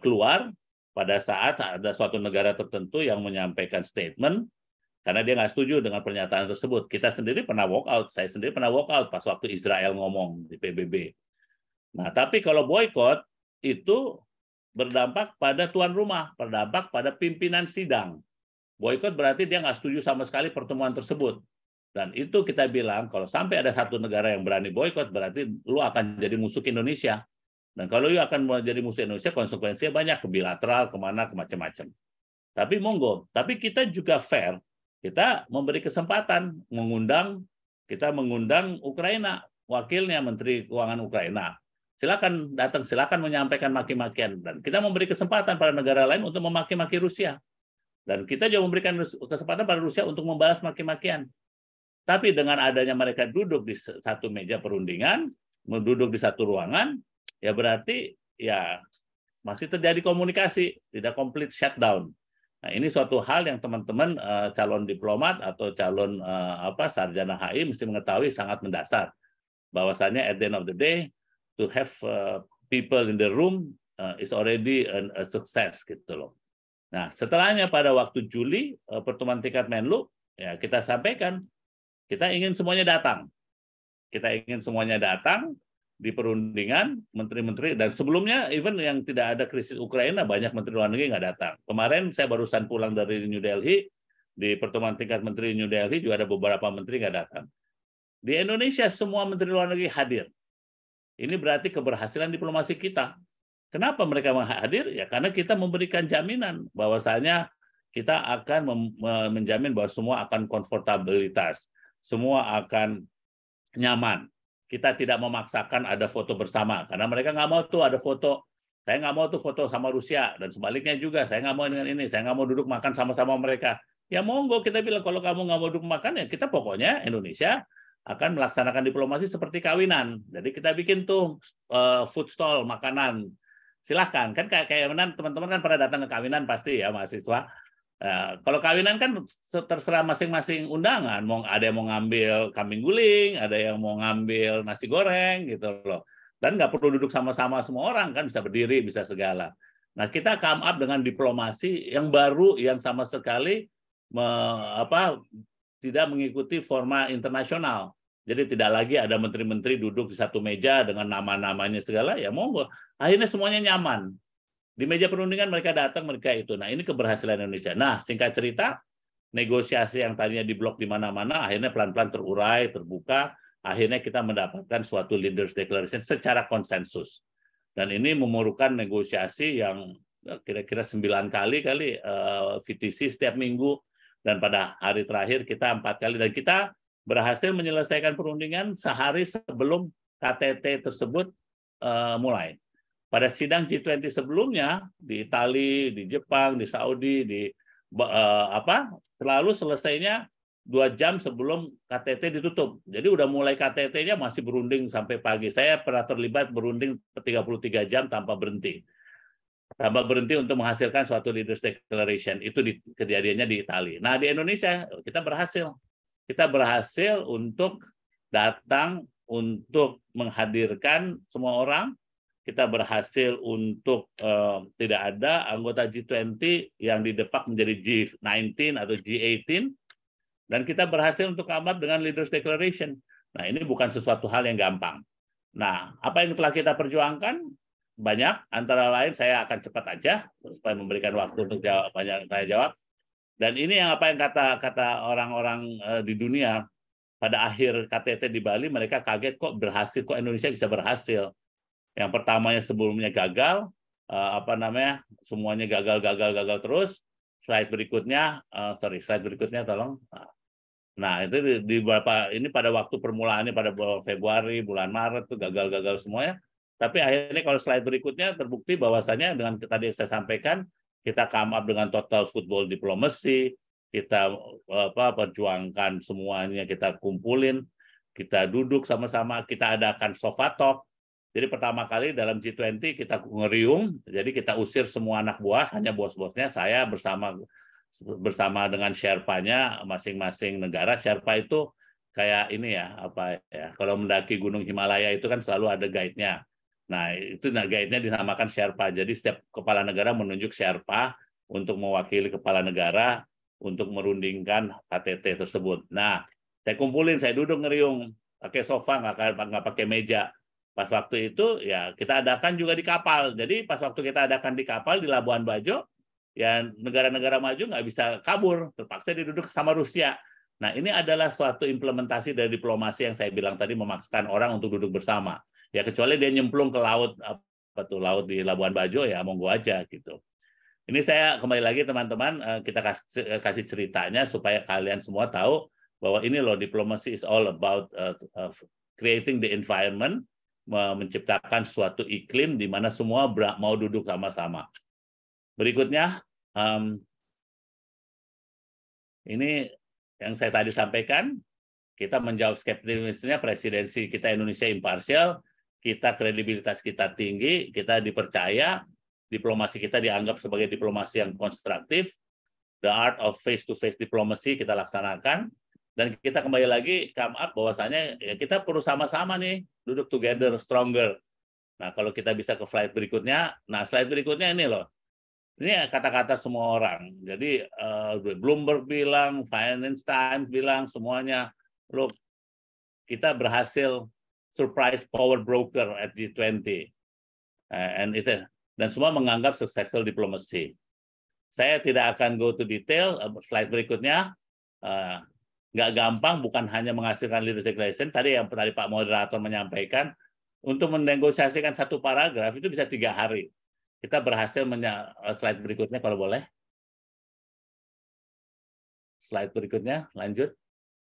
keluar pada saat ada suatu negara tertentu yang menyampaikan statement karena dia nggak setuju dengan pernyataan tersebut. Kita sendiri pernah walk out, saya sendiri pernah walk out pas waktu Israel ngomong di PBB. Nah, tapi kalau boykot itu berdampak pada tuan rumah, berdampak pada pimpinan sidang. Boykot berarti dia nggak setuju sama sekali pertemuan tersebut. Dan itu kita bilang, kalau sampai ada satu negara yang berani boykot, berarti lu akan jadi musuh Indonesia. Dan kalau lu akan menjadi musuh Indonesia, konsekuensinya banyak, ke bilateral, kemana, ke macam-macam. Tapi monggo, tapi kita juga fair. Kita memberi kesempatan, kita mengundang Ukraina, wakilnya Menteri Keuangan Ukraina. Silakan datang, silakan menyampaikan maki-makian. Dan kita memberi kesempatan pada negara lain untuk memaki-maki Rusia. Dan kita juga memberikan kesempatan pada Rusia untuk membalas maki-makian. Tapi dengan adanya mereka duduk di satu meja perundingan, duduk di satu ruangan, ya berarti ya masih terjadi komunikasi, tidak complete shutdown. Nah, ini suatu hal yang teman-teman calon diplomat atau calon sarjana HI mesti mengetahui sangat mendasar. Bahwasannya at the end of the day, to have people in the room is already a success gitu loh. Nah, setelahnya pada waktu Juli pertemuan tingkat Menlu, ya kita sampaikan kita ingin semuanya datang. Kita ingin semuanya datang di perundingan, menteri-menteri, dan sebelumnya even yang tidak ada krisis Ukraina, banyak menteri luar negeri nggak datang. Kemarin saya barusan pulang dari New Delhi, di pertemuan tingkat menteri New Delhi juga ada beberapa menteri nggak datang. Di Indonesia semua menteri luar negeri hadir. Ini berarti keberhasilan diplomasi kita. Kenapa mereka hadir? Ya karena kita memberikan jaminan bahwasanya kita akan menjamin bahwa semua akan komfortabilitas. Semua akan nyaman. Kita tidak memaksakan ada foto bersama. Karena mereka nggak mau tuh ada foto. Saya nggak mau tuh foto sama Rusia. Dan sebaliknya juga, saya nggak mau dengan ini. Saya nggak mau duduk makan sama-sama mereka. Ya monggo, kita bilang kalau kamu nggak mau duduk makan, ya kita pokoknya Indonesia akan melaksanakan diplomasi seperti kawinan. Jadi kita bikin tuh food stall, makanan. Silahkan. Kan kayak teman-teman kan pernah datang ke kawinan pasti ya mahasiswa. Kalau kawinan kan terserah masing-masing undangan, ada yang mau ngambil kambing guling, ada yang mau ngambil nasi goreng gitu loh. Dan nggak perlu duduk sama-sama semua orang kan, bisa berdiri, bisa segala. Nah, kita come up dengan diplomasi yang baru yang sama sekali tidak mengikuti forma internasional. Jadi tidak lagi ada menteri-menteri duduk di satu meja dengan nama-namanya segala, ya monggo. Akhirnya semuanya nyaman. Di meja perundingan mereka datang, mereka itu. Nah, ini keberhasilan Indonesia. Nah, singkat cerita, negosiasi yang tadinya diblok di mana-mana, akhirnya pelan-pelan terurai, terbuka. Akhirnya kita mendapatkan suatu leaders declaration secara konsensus. Dan ini memerlukan negosiasi yang kira-kira 9 kali VTC setiap minggu. Dan pada hari terakhir kita 4 kali. Dan kita berhasil menyelesaikan perundingan sehari sebelum KTT tersebut mulai. Pada sidang G20 sebelumnya di Italia, di Jepang, di Saudi, selalu selesainya 2 jam sebelum KTT ditutup. Jadi udah mulai KTT-nya masih berunding sampai pagi. Saya pernah terlibat berunding 33 jam tanpa berhenti. Tanpa berhenti untuk menghasilkan suatu leaders declaration. Itu kejadiannya di Italia. Nah, di Indonesia kita berhasil. Kita berhasil untuk datang untuk menghadirkan semua orang. Kita berhasil untuk tidak ada anggota G20 yang didepak menjadi G19 atau G18, dan kita berhasil untuk come up dengan Leaders Declaration. Nah, ini bukan sesuatu hal yang gampang. Nah, apa yang telah kita perjuangkan? Banyak, antara lain saya akan cepat aja supaya memberikan waktu untuk jawab, banyak saya jawab. Dan ini yang apa yang kata orang-orang di dunia pada akhir KTT di Bali, mereka kaget kok berhasil, kok Indonesia bisa berhasil. Yang pertamanya sebelumnya gagal, semuanya gagal terus. Slide berikutnya, slide berikutnya tolong. Nah, itu di beberapa ini pada waktu permulaannya pada bulan Februari, bulan Maret itu gagal semuanya. Tapi akhirnya kalau slide berikutnya terbukti bahwasannya dengan tadi yang saya sampaikan, kita come up dengan total football diplomacy, kita perjuangkan semuanya, kita kumpulin, kita duduk sama-sama, kita adakan sofa talk. Jadi pertama kali dalam G20 kita ngeriung, jadi kita usir semua anak buah, hanya bos-bosnya, saya bersama dengan Sherpa-nya masing-masing negara. Sherpa itu kayak ini ya, kalau mendaki Gunung Himalaya itu kan selalu ada guide-nya. Nah, itu guide-nya dinamakan Sherpa. Jadi setiap kepala negara menunjuk Sherpa untuk mewakili kepala negara untuk merundingkan KTT tersebut. Nah, saya kumpulin, saya duduk ngeriung, pakai sofa, nggak pakai meja. Pas waktu itu ya kita adakan juga di kapal. Jadi pas waktu kita adakan di kapal di Labuan Bajo, ya negara-negara maju nggak bisa kabur, terpaksa diduduk sama Rusia. Nah, ini adalah suatu implementasi dari diplomasi yang saya bilang tadi, memaksakan orang untuk duduk bersama. Ya kecuali dia nyemplung ke laut, laut di Labuan Bajo, ya monggo aja gitu. Ini saya kembali lagi teman-teman, kita kasih ceritanya supaya kalian semua tahu bahwa ini loh, diplomasi is all about creating the environment, menciptakan suatu iklim di mana semua mau duduk sama-sama. Berikutnya, ini yang saya tadi sampaikan, kita menjawab skeptisisme, presidensi kita Indonesia imparsial, kita kredibilitas kita tinggi, kita dipercaya, diplomasi kita dianggap sebagai diplomasi yang konstruktif, the art of face-to-face diplomacy kita laksanakan, dan kita kembali lagi come up bahwasanya ya kita perlu sama-sama nih, duduk together, stronger. Nah, kalau kita bisa ke slide berikutnya, nah slide berikutnya ini loh, ini kata-kata semua orang. Jadi Bloomberg bilang, Finance Times bilang, semuanya, look, kita berhasil surprise power broker at G20, dan semua menganggap successful diplomacy. Saya tidak akan go to detail. Slide berikutnya, nggak gampang, bukan hanya menghasilkan leadership declaration. Tadi yang tadi Pak Moderator menyampaikan, untuk menegosiasikan satu paragraf itu bisa 3 hari. Kita berhasil slide berikutnya kalau boleh. Slide berikutnya, lanjut.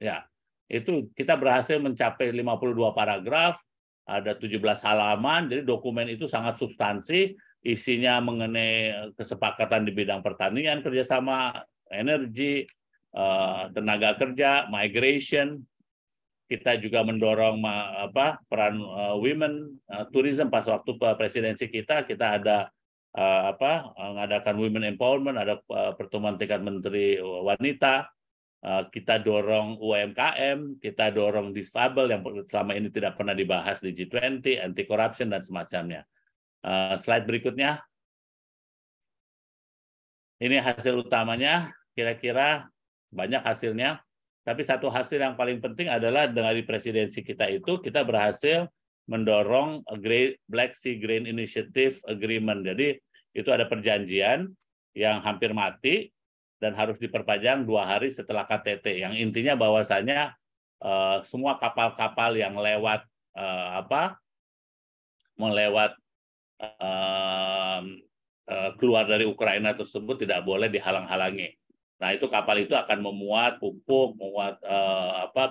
Ya, itu kita berhasil mencapai 52 paragraf, ada 17 halaman, jadi dokumen itu sangat substansi, isinya mengenai kesepakatan di bidang pertanian, kerjasama, energi, tenaga kerja, migration. Kita juga mendorong peran women, tourism. Pas waktu presidensi kita ada mengadakan women empowerment, ada pertemuan tingkat menteri wanita, kita dorong UMKM, kita dorong disable yang selama ini tidak pernah dibahas di G20, anti corruption dan semacamnya. Slide berikutnya. Ini hasil utamanya, kira-kira banyak hasilnya, tapi satu hasil yang paling penting adalah dari presidensi kita itu, kita berhasil mendorong Black Sea Grain Initiative Agreement. Jadi itu ada perjanjian yang hampir mati dan harus diperpanjang 2 hari setelah KTT. Yang intinya bahwasanya semua kapal-kapal yang keluar dari Ukraina tersebut tidak boleh dihalang-halangi. Nah, itu kapal itu akan memuat pupuk, memuat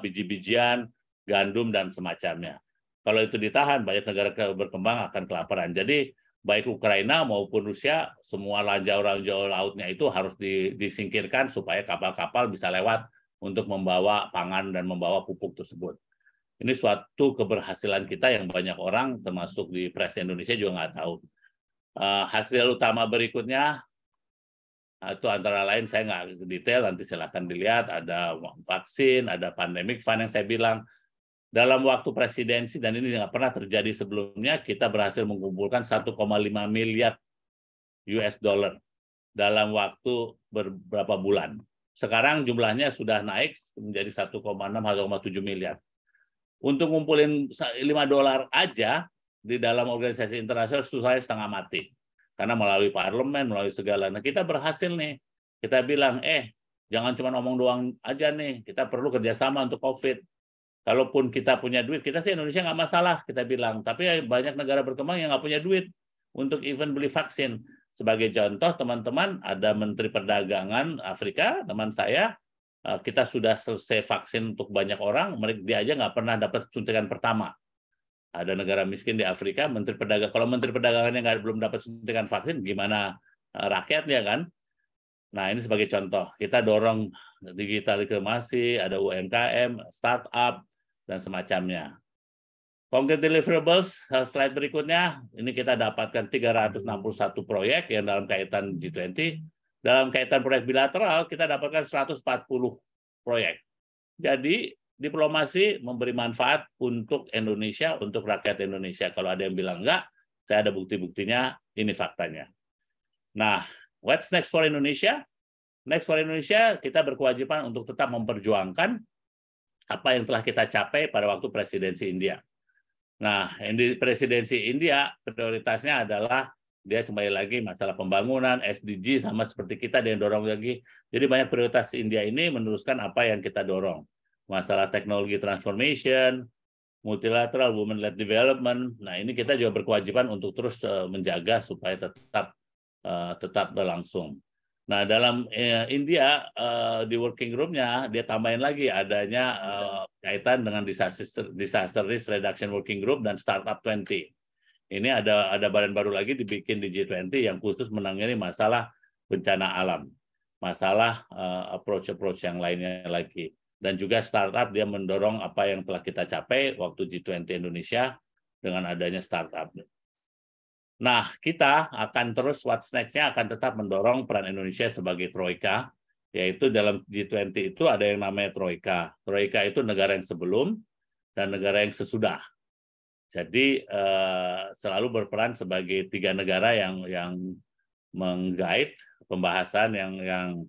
biji-bijian, gandum dan semacamnya. Kalau itu ditahan, banyak negara berkembang akan kelaparan. Jadi baik Ukraina maupun Rusia, semua ranjau-ranjau lautnya itu harus disingkirkan supaya kapal-kapal bisa lewat untuk membawa pangan dan membawa pupuk tersebut. Ini suatu keberhasilan kita yang banyak orang, termasuk di press Indonesia juga nggak tahu. Hasil utama berikutnya, itu antara lain saya nggak detail, nanti silakan dilihat, ada vaksin, ada pandemic fund yang saya bilang. Dalam waktu presidensi, dan ini nggak pernah terjadi sebelumnya, kita berhasil mengumpulkan 1,5 miliar US dollar dalam waktu beberapa bulan. Sekarang jumlahnya sudah naik menjadi 1,6 atau 1,7 miliar. Untuk ngumpulin $5 aja di dalam organisasi internasional susahnya setengah mati. Karena melalui parlemen, melalui segala. Nah, kita berhasil nih. Kita bilang, jangan cuma ngomong doang aja nih. Kita perlu kerjasama untuk COVID. Kalaupun kita punya duit, kita sih Indonesia nggak masalah, kita bilang. Tapi banyak negara berkembang yang nggak punya duit untuk even beli vaksin. Sebagai contoh, teman-teman, ada Menteri Perdagangan Afrika, teman saya, kita sudah selesai vaksin untuk banyak orang, dia aja nggak pernah dapat suntikan pertama. Ada negara miskin di Afrika, Menteri Perdagangan, kalau Menteri Perdagangannya belum dapat suntikan vaksin, gimana rakyatnya kan? Nah, ini sebagai contoh. Kita dorong digitalisasi, ada UMKM, startup, dan semacamnya. Concrete deliverables, slide berikutnya, ini kita dapatkan 361 proyek yang dalam kaitan G20. Dalam kaitan proyek bilateral, kita dapatkan 140 proyek. Jadi, diplomasi memberi manfaat untuk Indonesia, untuk rakyat Indonesia. Kalau ada yang bilang enggak, saya ada bukti-buktinya, ini faktanya. Nah, what's next for Indonesia? Next for Indonesia, kita berkewajiban untuk tetap memperjuangkan apa yang telah kita capai pada waktu presidensi India. Nah, presidensi India prioritasnya adalah dia kembali lagi masalah pembangunan, SDG sama seperti kita dia dorong lagi. Jadi banyak prioritas India ini meneruskan apa yang kita dorong. Masalah teknologi transformation, multilateral women-led development. Nah, ini kita juga berkewajiban untuk terus menjaga supaya tetap berlangsung. Nah, dalam India di working group-nya dia tambahin lagi adanya kaitan dengan disaster risk reduction working group dan startup 20. Ini ada badan baru lagi dibikin di G20 yang khusus menangani masalah bencana alam, masalah approach yang lainnya lagi. Dan juga startup dia mendorong apa yang telah kita capai waktu G20 Indonesia dengan adanya startup. Nah, kita akan terus what's next-nya akan tetap mendorong peran Indonesia sebagai troika, yaitu dalam G20 itu ada yang namanya troika. Troika itu negara yang sebelum dan negara yang sesudah. Jadi selalu berperan sebagai 3 negara yang meng-guide pembahasan yang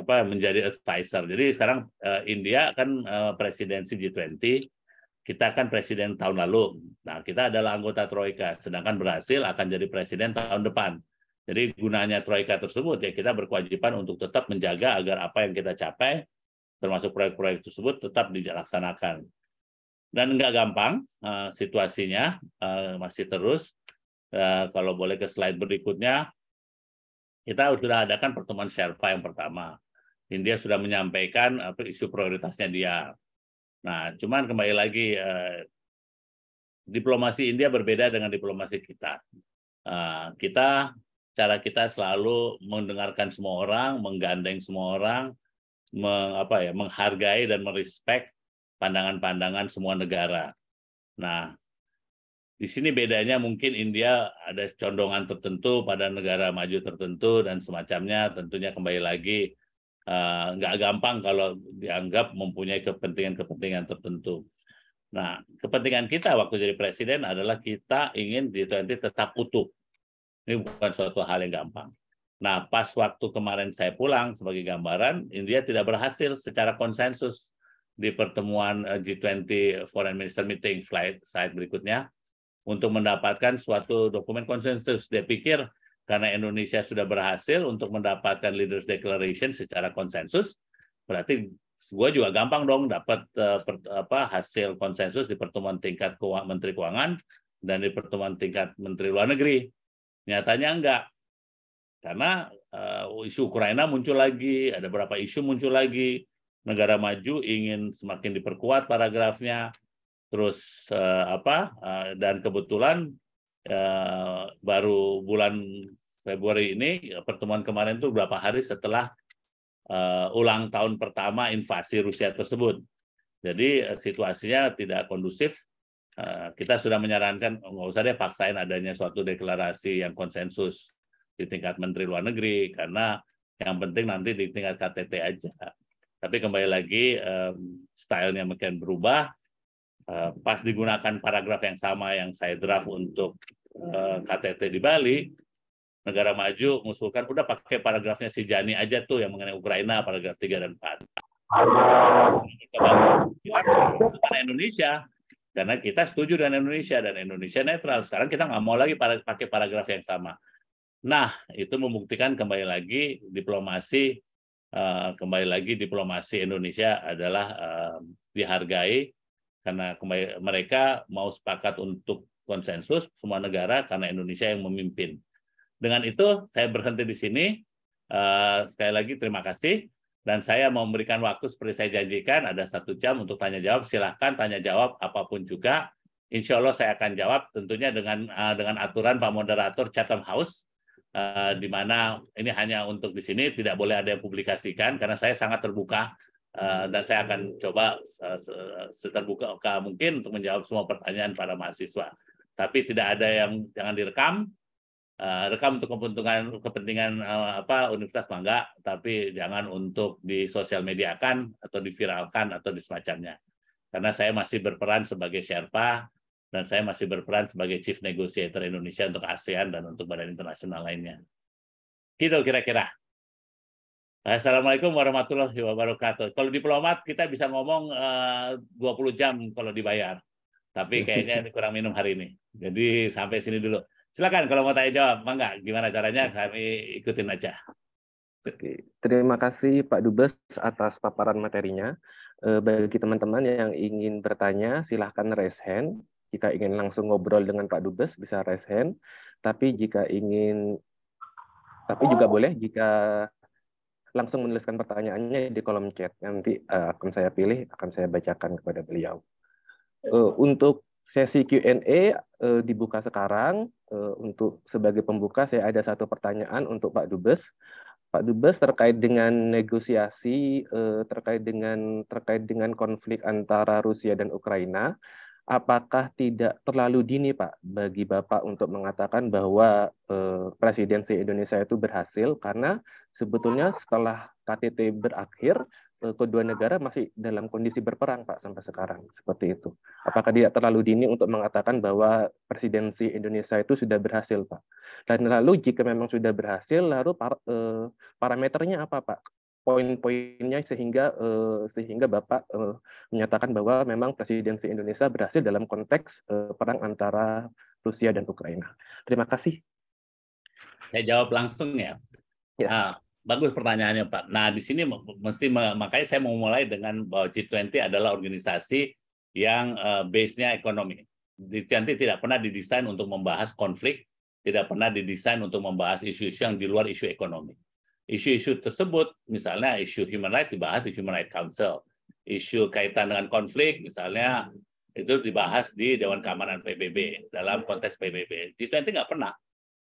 menjadi advisor. Jadi sekarang India kan presidensi G20. Kita kan presiden tahun lalu. Nah, kita adalah anggota Troika, sedangkan Brasil akan jadi presiden tahun depan. Jadi gunanya Troika tersebut ya kita berkewajiban untuk tetap menjaga agar apa yang kita capai, termasuk proyek-proyek tersebut tetap dilaksanakan. Dan nggak gampang situasinya, masih terus. Kalau boleh ke slide berikutnya, kita sudah adakan pertemuan Sherpa yang pertama. India sudah menyampaikan isu prioritasnya dia. Nah, cuman kembali lagi, diplomasi India berbeda dengan diplomasi kita. Cara kita selalu mendengarkan semua orang, menggandeng semua orang, menghargai dan merespek pandangan-pandangan semua negara. Nah, di sini bedanya mungkin India ada condongan tertentu pada negara maju tertentu dan semacamnya. Tentunya kembali lagi, nggak gampang kalau dianggap mempunyai kepentingan tertentu. Nah, kepentingan kita waktu jadi presiden adalah kita ingin G20 tetap utuh. Ini bukan suatu hal yang gampang. Nah, pas waktu kemarin saya pulang sebagai gambaran, India tidak berhasil secara konsensus di pertemuan G20 Foreign Minister Meeting slide berikutnya untuk mendapatkan suatu dokumen konsensus. Dia pikir karena Indonesia sudah berhasil untuk mendapatkan Leaders Declaration secara konsensus, berarti gue juga gampang dong dapat hasil konsensus di pertemuan tingkat Menteri Keuangan dan di pertemuan tingkat Menteri Luar Negeri. Nyatanya enggak, karena isu Ukraina muncul lagi, ada beberapa isu muncul lagi, negara maju ingin semakin diperkuat paragrafnya, terus dan kebetulan baru bulan Februari ini, pertemuan kemarin itu beberapa hari setelah ulang tahun pertama invasi Rusia tersebut. Jadi situasinya tidak kondusif. Kita sudah menyarankan nggak usah deh paksain adanya suatu deklarasi yang konsensus di tingkat Menteri Luar Negeri, karena yang penting nanti di tingkat KTT aja. Tapi kembali lagi stylenya makin berubah. Pas digunakan paragraf yang sama yang saya draft untuk KTT di Bali, negara maju mengusulkan udah pakai paragrafnya si Jani aja tuh yang mengenai Ukraina, paragraf 3 dan 4. Karena Indonesia, karena kita setuju dengan Indonesia dan Indonesia netral. Sekarang kita nggak mau lagi pakai paragraf yang sama. Nah, itu membuktikan kembali lagi diplomasi Indonesia adalah dihargai karena mereka mau sepakat untuk konsensus semua negara karena Indonesia yang memimpin. Dengan itu saya berhenti di sini. Sekali lagi terima kasih. Dan saya mau memberikan waktu seperti saya janjikan, ada 1 jam untuk tanya jawab. Silahkan tanya jawab apapun juga. Insya Allah saya akan jawab tentunya dengan aturan Pak Moderator Chatham House, di mana ini hanya untuk di sini, tidak boleh ada yang publikasikan karena saya sangat terbuka dan saya akan coba seterbuka mungkin untuk menjawab semua pertanyaan para mahasiswa. Tapi tidak ada yang jangan direkam. Rekam untuk kepentingan universitas enggak, tapi jangan untuk di sosial mediakan atau diviralkan atau di semacamnya. Karena saya masih berperan sebagai Sherpa dan saya masih berperan sebagai Chief Negotiator Indonesia untuk ASEAN dan untuk badan internasional lainnya. Gitu kira-kira. Assalamualaikum warahmatullahi wabarakatuh. Kalau diplomat kita bisa ngomong 20 jam kalau dibayar. Tapi kayaknya ini kurang minum hari ini. Jadi sampai sini dulu. Silakan kalau mau tanya jawab, enggak gimana caranya kami ikutin aja. Oke, terima kasih Pak Dubes atas paparan materinya. Bagi teman-teman yang ingin bertanya, silahkan raise hand. Jika ingin langsung ngobrol dengan Pak Dubes, bisa raise hand. Tapi juga boleh jika langsung menuliskan pertanyaannya di kolom chat. Nanti akan saya pilih, akan saya bacakan kepada beliau. Untuk sesi Q&A dibuka sekarang. Untuk sebagai pembuka, saya ada 1 pertanyaan untuk Pak Dubes. Pak Dubes, terkait dengan negosiasi, terkait dengan konflik antara Rusia dan Ukraina, apakah tidak terlalu dini, Pak, bagi Bapak untuk mengatakan bahwa presidensi Indonesia itu berhasil? Karena sebetulnya setelah KTT berakhir, kedua negara masih dalam kondisi berperang, Pak, sampai sekarang. Seperti itu. Apakah tidak terlalu dini untuk mengatakan bahwa presidensi Indonesia itu sudah berhasil, Pak? Dan lalu jika memang sudah berhasil, lalu parameternya apa, Pak? Poin-poinnya sehingga Bapak menyatakan bahwa memang presidensi Indonesia berhasil dalam konteks perang antara Rusia dan Ukraina. Terima kasih. Saya jawab langsung ya. Ya. Bagus pertanyaannya Pak. Nah di sini makanya saya mau mulai dengan bahwa G20 adalah organisasi yang base-nya ekonomi. G20 tidak pernah didesain untuk membahas konflik, tidak pernah didesain untuk membahas isu-isu yang di luar isu ekonomi. Isu-isu tersebut, misalnya isu human rights dibahas di Human Rights Council. Isu kaitan dengan konflik, misalnya itu dibahas di Dewan Keamanan PBB, dalam konteks PBB. G20 nggak pernah.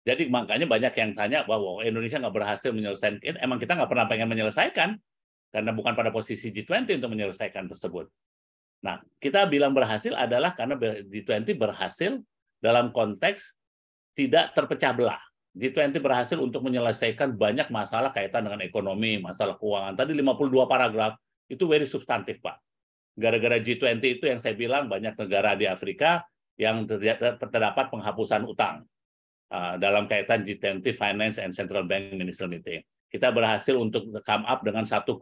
Jadi makanya banyak yang tanya bahwa Indonesia nggak berhasil menyelesaikan. Emang kita nggak pernah pengen menyelesaikan, karena bukan pada posisi G20 untuk menyelesaikan tersebut. Nah, kita bilang berhasil adalah karena G20 berhasil dalam konteks tidak terpecah belah. G20 berhasil untuk menyelesaikan banyak masalah kaitan dengan ekonomi, masalah keuangan. Tadi 52 paragraf, itu very substantif, Pak. Gara-gara G20 itu yang saya bilang banyak negara di Afrika yang terdapat penghapusan utang. Dalam kaitan G20 Finance and Central Bank Minister Meeting. Kita berhasil untuk come up dengan 1,5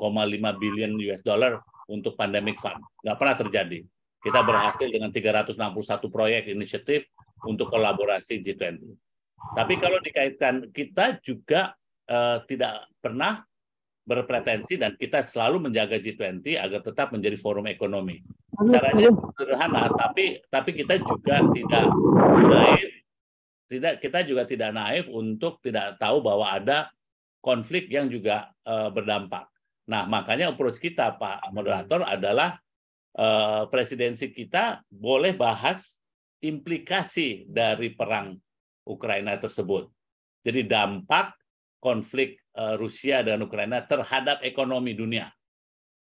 billion US dollar untuk pandemic fund. Nggak pernah terjadi. Kita berhasil dengan 361 proyek inisiatif untuk kolaborasi G20. Tapi kalau dikaitkan, kita juga tidak pernah berpretensi dan kita selalu menjaga G20 agar tetap menjadi forum ekonomi. Caranya sederhana, tapi kita juga tidak naif. Kita juga tidak naif untuk tidak tahu bahwa ada konflik yang juga berdampak. Nah, makanya approach kita, Pak Moderator, adalah presidensi kita boleh bahas implikasi dari perang Ukraina tersebut. Jadi dampak konflik Rusia dan Ukraina terhadap ekonomi dunia.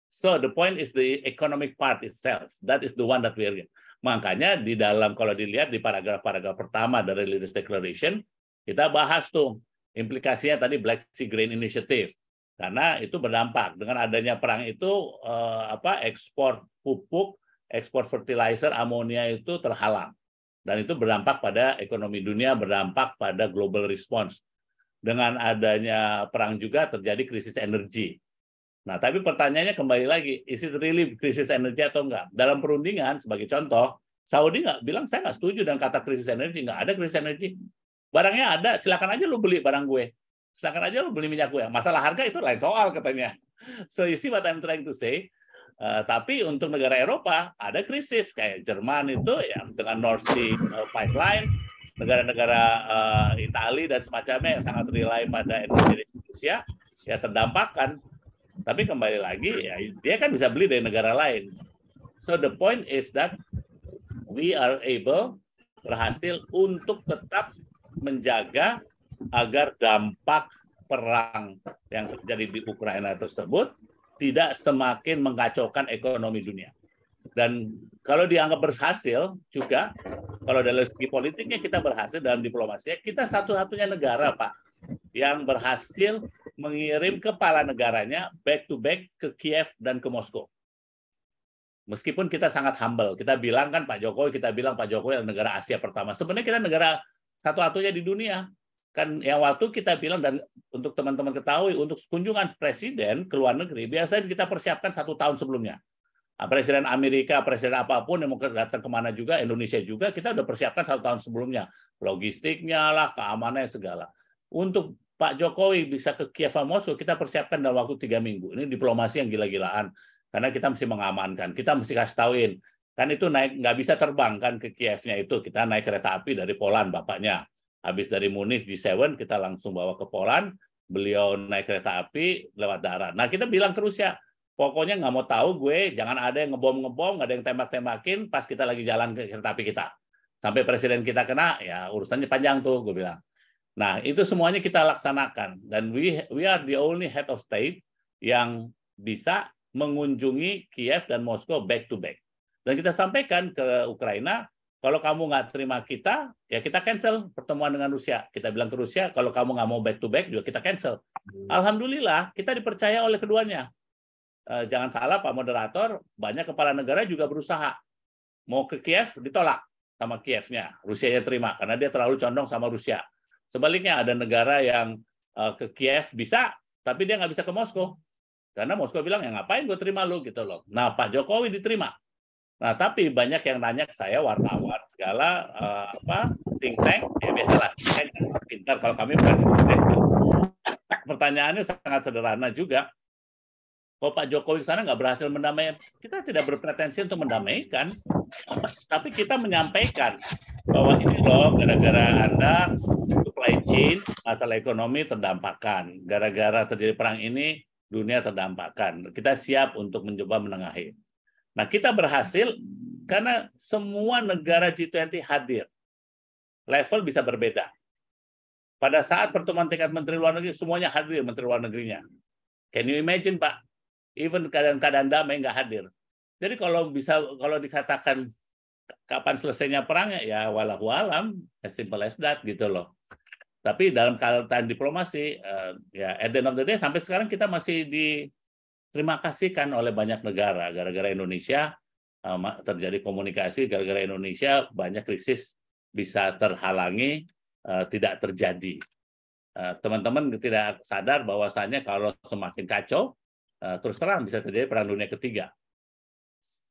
So the point is the economic part itself. That is the one that we are. Makanya di dalam kalau dilihat di paragraf-paragraf pertama dari Leaders Declaration, kita bahas tuh implikasinya tadi Black Sea Grain Initiative. Karena itu berdampak dengan adanya perang itu ekspor pupuk, ekspor fertilizer, amonia itu terhalang. Dan itu berdampak pada ekonomi dunia, berdampak pada global response. Dengan adanya perang juga terjadi krisis energi. Nah, tapi pertanyaannya kembali lagi, is it really krisis energi atau enggak? Dalam perundingan, sebagai contoh, Saudi nggak bilang, saya nggak setuju dengan kata krisis energi. Nggak ada krisis energi. Barangnya ada, silakan aja lu beli barang gue. Silakan aja lu beli minyak gue. Masalah harga itu lain soal katanya. So you see what I'm trying to say? Tapi untuk negara Eropa ada krisis kayak Jerman itu ya dengan North Sea pipeline, negara-negara Italia dan semacamnya yang sangat rely pada energi dari Rusia ya terdampak kan. Tapi kembali lagi ya dia kan bisa beli dari negara lain. So the point is that we are able berhasil untuk tetap menjaga agar dampak perang yang terjadi di Ukraina tersebut tidak semakin mengacaukan ekonomi dunia. Dan kalau dianggap berhasil juga, kalau dari segi politiknya kita berhasil dalam diplomasi, kita satu-satunya negara, Pak, yang berhasil mengirim kepala negaranya back to back ke Kiev dan ke Moskow. Meskipun kita sangat humble, kita bilang kan Pak Jokowi adalah negara Asia pertama. Sebenarnya kita negara satu-satunya di dunia. Kan yang waktu kita bilang, dan untuk teman-teman ketahui, untuk kunjungan presiden ke luar negeri, biasanya kita persiapkan 1 tahun sebelumnya. Presiden Amerika, presiden apapun yang mau datang kemana juga, Indonesia juga, kita udah persiapkan 1 tahun sebelumnya. Logistiknya lah, keamanannya segala. Untuk Pak Jokowi bisa ke Kiev dan Moskow, kita persiapkan dalam waktu 3 minggu. Ini diplomasi yang gila-gilaan. Karena kita mesti mengamankan, kita mesti kasih tauin. Kan itu naik nggak bisa terbang kan ke Kievnya itu, kita naik kereta api dari Poland bapaknya. Habis dari Munich G7 kita langsung bawa ke Poland, beliau naik kereta api lewat darat. Nah kita bilang ke Rusia, pokoknya nggak mau tahu gue, jangan ada yang ngebom-ngebom, nggak ada yang tembak-tembakin pas kita lagi jalan ke kereta api kita. Sampai presiden kita kena, ya urusannya panjang tuh, gue bilang. Nah itu semuanya kita laksanakan, dan we are the only head of state yang bisa mengunjungi Kiev dan Moskow back to back. Dan kita sampaikan ke Ukraina, kalau kamu nggak terima kita, ya kita cancel pertemuan dengan Rusia. Kita bilang ke Rusia, kalau kamu nggak mau back to back, juga kita cancel. Alhamdulillah, kita dipercaya oleh keduanya. Jangan salah Pak Moderator, banyak kepala negara juga berusaha. Mau ke Kiev, ditolak sama Kievnya. Rusianya terima, karena dia terlalu condong sama Rusia. Sebaliknya, ada negara yang ke Kiev bisa, tapi dia nggak bisa ke Moskow. Karena Moskow bilang, ya ngapain gue terima lu gitu loh. Nah, Pak Jokowi diterima. Nah, tapi banyak yang nanya ke saya, wartawan segala, think tank, ya biasalah, pintar kalau kami bukan think tank. Pertanyaannya sangat sederhana juga. Kalau Pak Jokowi ke sana nggak berhasil mendamaikan, kita tidak berpretensi untuk mendamaikan, tapi kita menyampaikan bahwa ini loh, gara-gara Anda supply chain, masalah ekonomi terdampakkan. Gara-gara terjadi perang ini, dunia terdampakkan. Kita siap untuk mencoba menengahi. Nah, kita berhasil karena semua negara G20 hadir. Level bisa berbeda. Pada saat pertemuan tingkat Menteri Luar Negeri, semuanya hadir Menteri Luar Negerinya. Can you imagine, Pak? Even keadaan damai nggak hadir. Jadi kalau dikatakan kapan selesainya perangnya, ya walau alam, as simple as that gitu loh. Tapi dalam keadaan diplomasi, ya at the end of the day, sampai sekarang kita masih diterima kasihkan oleh banyak negara. Gara-gara Indonesia terjadi komunikasi, gara-gara Indonesia banyak krisis bisa terhalangi, tidak terjadi. Teman-teman tidak sadar bahwasannya kalau semakin kacau, terus terang bisa terjadi perang dunia ketiga.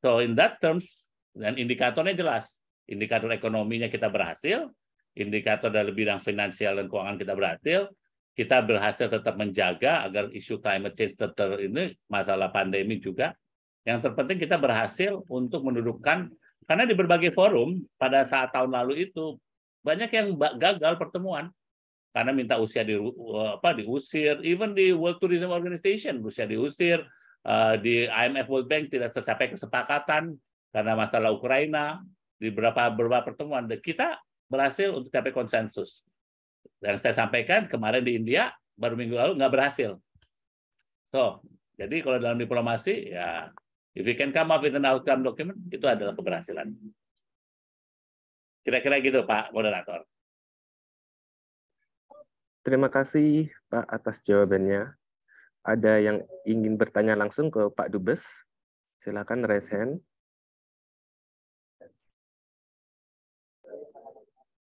So in that terms, dan indikatornya jelas. Indikator ekonominya kita berhasil, indikator dari bidang finansial dan keuangan kita berhasil tetap menjaga agar isu climate change ini, masalah pandemi juga. Yang terpenting kita berhasil untuk mendudukkan, karena di berbagai forum pada saat tahun lalu itu, banyak yang gagal pertemuan. Karena minta Rusia diusir, even di World Tourism Organization Rusia diusir, di IMF World Bank tidak tercapai kesepakatan karena masalah Ukraina, di beberapa pertemuan kita berhasil untuk capai konsensus. Yang saya sampaikan kemarin di India baru minggu lalu nggak berhasil. So, jadi kalau dalam diplomasi ya, if you can come up with an outcome document, itu adalah keberhasilan. Kira-kira gitu Pak Moderator. Terima kasih Pak atas jawabannya. Ada yang ingin bertanya langsung ke Pak Dubes? Silakan raise hand.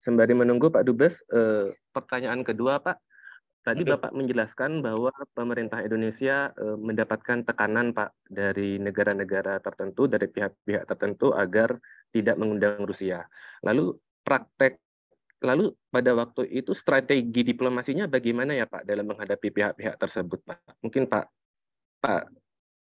Sembari menunggu Pak Dubes, pertanyaan kedua Pak, Tadi Aduh. Bapak menjelaskan bahwa pemerintah Indonesia mendapatkan tekanan, Pak, dari negara-negara tertentu, dari pihak-pihak tertentu agar tidak mengundang Rusia. Lalu lalu pada waktu itu strategi diplomasinya bagaimana ya, Pak, dalam menghadapi pihak-pihak tersebut, Pak? Mungkin Pak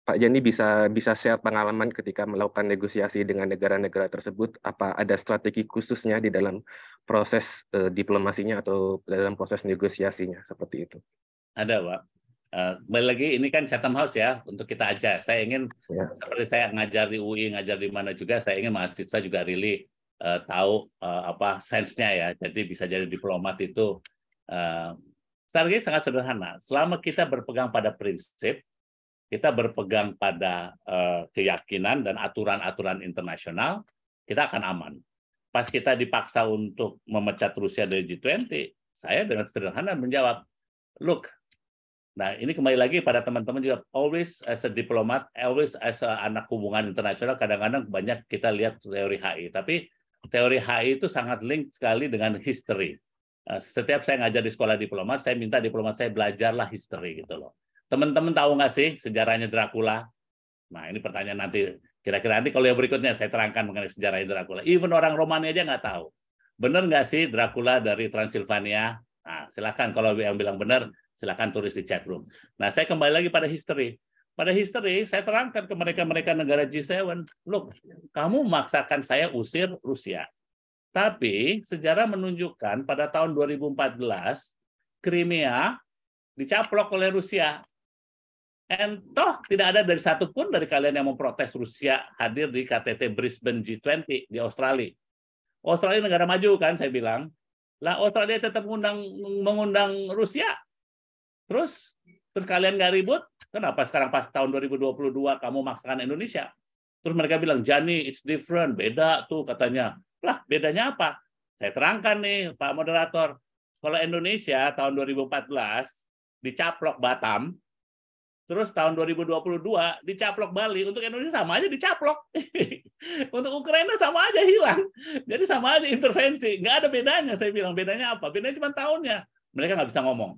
Pak Jani bisa share pengalaman ketika melakukan negosiasi dengan negara-negara tersebut. Apa ada strategi khususnya di dalam proses diplomasinya atau dalam proses negosiasinya seperti itu? Ada, Pak. Kembali lagi, ini kan Chatham House ya, untuk kita aja. Saya ingin, Ya. seperti saya ngajar di UI, ngajar di mana juga, saya ingin mahasiswa juga really tahu apa sense-nya ya. Jadi bisa jadi diplomat itu strategi sangat sederhana. Selama kita berpegang pada prinsip, kita berpegang pada keyakinan dan aturan-aturan internasional, kita akan aman. Pas kita dipaksa untuk memecat Rusia dari G20, saya dengan sederhana menjawab, look, nah ini kembali lagi pada teman-teman juga, always as a diplomat, always as a anak hubungan internasional, kadang-kadang banyak kita lihat teori HI, tapi teori HI itu sangat link sekali dengan history. Setiap saya ngajar di sekolah diplomat, saya minta diplomat saya belajarlah history gitu loh. Teman-teman tahu nggak sih sejarahnya Dracula? Nah, ini pertanyaan nanti. Kira-kira nanti kalau yang berikutnya saya terangkan mengenai sejarahnya Dracula. Even orang Romani aja nggak tahu. Benar nggak sih Dracula dari Transilvania? Nah, silakan kalau yang bilang benar, silakan tulis di chat room. Nah, saya kembali lagi pada history. Pada history, saya terangkan ke mereka negara G7, look, kamu memaksakan saya usir Rusia. Tapi sejarah menunjukkan pada tahun 2014, Crimea dicaplok oleh Rusia. Toh tidak ada dari satu pun dari kalian yang memprotes Rusia hadir di KTT Brisbane G20 di Australia. Australia negara maju kan, saya bilang. Lah Australia tetap mengundang Rusia. Terus kalian nggak ribut, kenapa sekarang pas tahun 2022 kamu maksakan Indonesia? Terus mereka bilang, Jani, it's different, beda tuh katanya. Lah bedanya apa? Saya terangkan nih Pak Moderator. Kalau Indonesia tahun 2014 dicaplok Batam, terus tahun 2022 dicaplok Bali, untuk Indonesia sama aja dicaplok. Untuk Ukraina sama aja hilang. Jadi sama aja intervensi. Nggak ada bedanya, saya bilang. Bedanya apa? Bedanya cuma tahunnya. Mereka nggak bisa ngomong.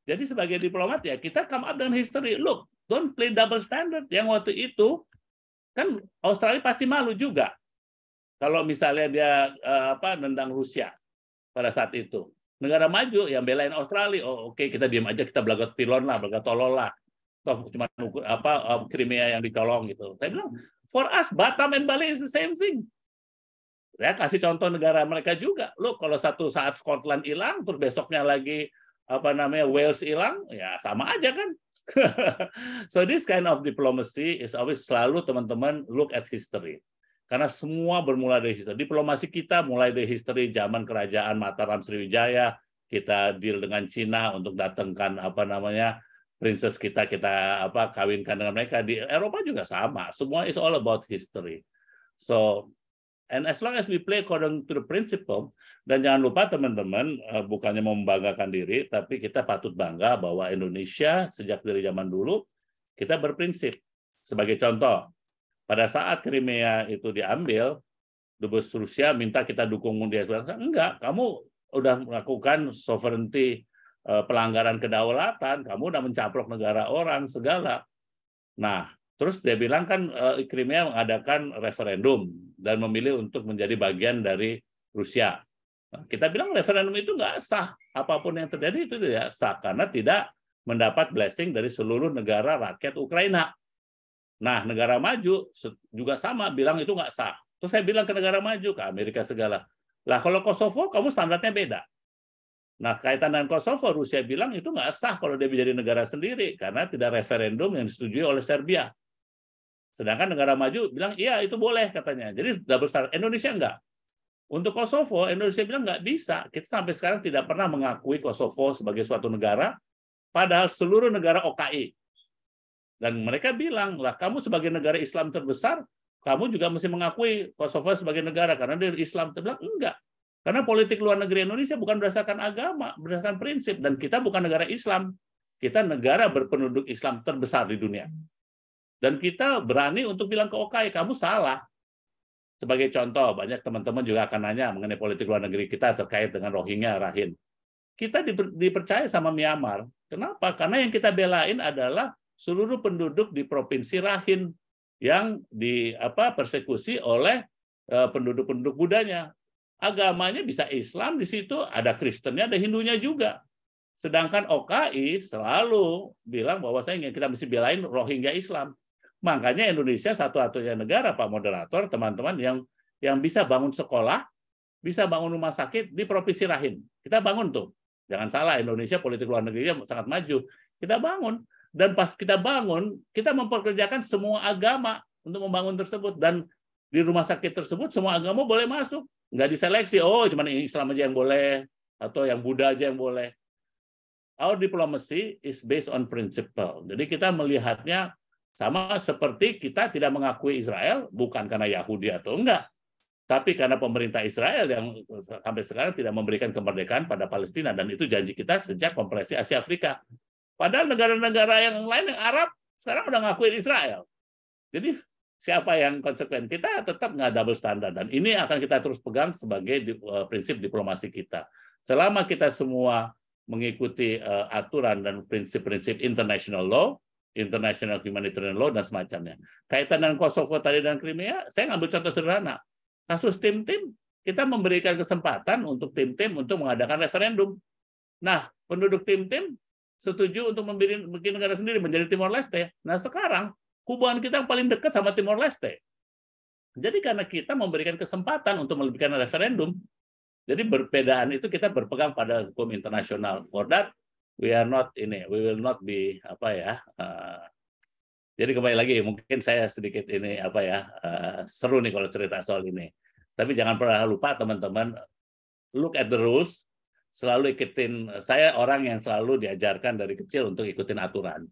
Jadi sebagai diplomat ya, kita come up dengan history. Look, don't play double standard. Yang waktu itu, kan Australia pasti malu juga. Kalau misalnya dia nendang Rusia pada saat itu. Negara maju yang belain Australia, oh oke, kita diam aja, kita belagat pilon lah, belagat tolol lah. Toh cuma Crimea yang dicolong gitu. Saya bilang, for us Batam and Bali is the same thing. Saya kasih contoh negara mereka juga. Loh, kalau satu saat Scotland hilang, terus besoknya lagi Wales hilang, ya sama aja kan. So this kind of diplomacy is always selalu teman-teman look at history. Karena semua bermula dari history. Diplomasi kita mulai dari history zaman kerajaan Mataram Sriwijaya, kita deal dengan Cina untuk datangkan princess kita kawinkan dengan mereka. Di Eropa juga sama. Semua is all about history. So, and as long as we play according to the principle, dan jangan lupa teman-teman, bukannya membanggakan diri, tapi kita patut bangga bahwa Indonesia sejak dari zaman dulu, kita berprinsip. Sebagai contoh, pada saat Crimea itu diambil, dubes Rusia minta kita dukung dia. Enggak, kamu udah melakukan sovereignty, pelanggaran kedaulatan, kamu udah mencaplok negara orang segala. Nah, terus dia bilang kan Crimea mengadakan referendum dan memilih untuk menjadi bagian dari Rusia. Nah, kita bilang referendum itu nggak sah, apapun yang terjadi itu tidak sah karena tidak mendapat blessing dari seluruh negara rakyat Ukraina. Nah, negara maju juga sama bilang itu nggak sah. Terus saya bilang ke negara maju, ke Amerika segala. Lah kalau Kosovo kamu standarnya beda. Nah, kaitan dengan Kosovo, Rusia bilang itu nggak sah kalau dia menjadi negara sendiri karena tidak referendum yang disetujui oleh Serbia. Sedangkan negara maju bilang iya itu boleh katanya. Jadi double standard. Indonesia enggak. Untuk Kosovo, Indonesia bilang nggak bisa. Kita sampai sekarang tidak pernah mengakui Kosovo sebagai suatu negara, padahal seluruh negara OKI. Dan mereka bilang, lah kamu sebagai negara Islam terbesar, kamu juga mesti mengakui Kosovo sebagai negara karena dia Islam. Dia bilang enggak. Karena politik luar negeri Indonesia bukan berdasarkan agama, berdasarkan prinsip. Dan kita bukan negara Islam. Kita negara berpenduduk Islam terbesar di dunia. Dan kita berani untuk bilang ke OKI, kamu salah. Sebagai contoh, banyak teman-teman juga akan nanya mengenai politik luar negeri kita terkait dengan Rohingya, Rakhine. kita dipercaya sama Myanmar. Kenapa? Karena yang kita belain adalah seluruh penduduk di Provinsi Rakhine yang persekusi oleh penduduk-penduduk Budanya. Agamanya bisa Islam di situ, ada Kristennya, ada Hindunya juga. Sedangkan OKI selalu bilang bahwa kita mesti belain Rohingya Islam. Makanya Indonesia satu-satunya negara, Pak Moderator, teman-teman, yang bisa bangun sekolah, bisa bangun rumah sakit di Provinsi Rakhine. Kita bangun tuh. Jangan salah, Indonesia politik luar negerinya sangat maju. Kita bangun. Dan pas kita bangun, kita memperkerjakan semua agama untuk membangun tersebut. Dan di rumah sakit tersebut, semua agama boleh masuk. Nggak diseleksi, oh cuma Islam aja yang boleh, atau yang Buddha aja yang boleh. Our diplomacy is based on principle. Jadi kita melihatnya sama seperti kita tidak mengakui Israel, bukan karena Yahudi atau enggak, tapi karena pemerintah Israel yang sampai sekarang tidak memberikan kemerdekaan pada Palestina, dan itu janji kita sejak konferensi Asia Afrika. Padahal negara-negara yang lain, yang Arab, sekarang udah ngakuin Israel. Jadi siapa yang konsekuen? Kita tetap nggak double standard, dan ini akan kita terus pegang sebagai prinsip diplomasi kita. Selama kita semua mengikuti aturan dan prinsip-prinsip international law, international humanitarian law, dan semacamnya. Kaitan dengan Kosovo tadi dan Crimea, saya ngambil contoh sederhana. Kasus tim-tim, kita memberikan kesempatan untuk tim-tim untuk mengadakan referendum. Nah, penduduk tim-tim setuju untuk bikin negara sendiri, menjadi Timor Leste. Nah, sekarang hubungan kita yang paling dekat sama Timor Leste. Jadi karena kita memberikan kesempatan untuk melakukan referendum, jadi perbedaan itu kita berpegang pada hukum internasional. For that, we will not be jadi kembali lagi, mungkin saya sedikit seru nih kalau cerita soal ini. Tapi jangan pernah lupa teman-teman, look at the rules, selalu ikutin. Saya orang yang selalu diajarkan dari kecil untuk ikutin aturan.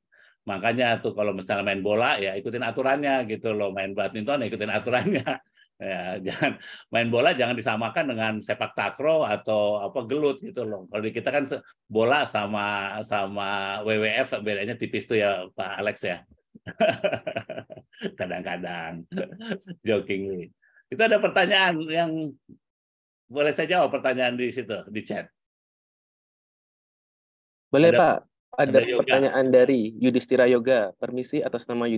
Makanya tuh kalau misalnya main bola ya ikutin aturannya gitu loh, main badminton ya ikutin aturannya. Ya, jangan main bola jangan disamakan dengan sepak takraw atau gelut gitu loh. Kalau di kita kan bola sama WWF bedanya tipis tuh ya Pak Alex ya. Kadang-kadang jokingly. Itu ada pertanyaan yang boleh saya jawab, pertanyaan di situ di chat. Boleh Pak, ada pertanyaan dari Yudhistira Yoga. Permisi atas nama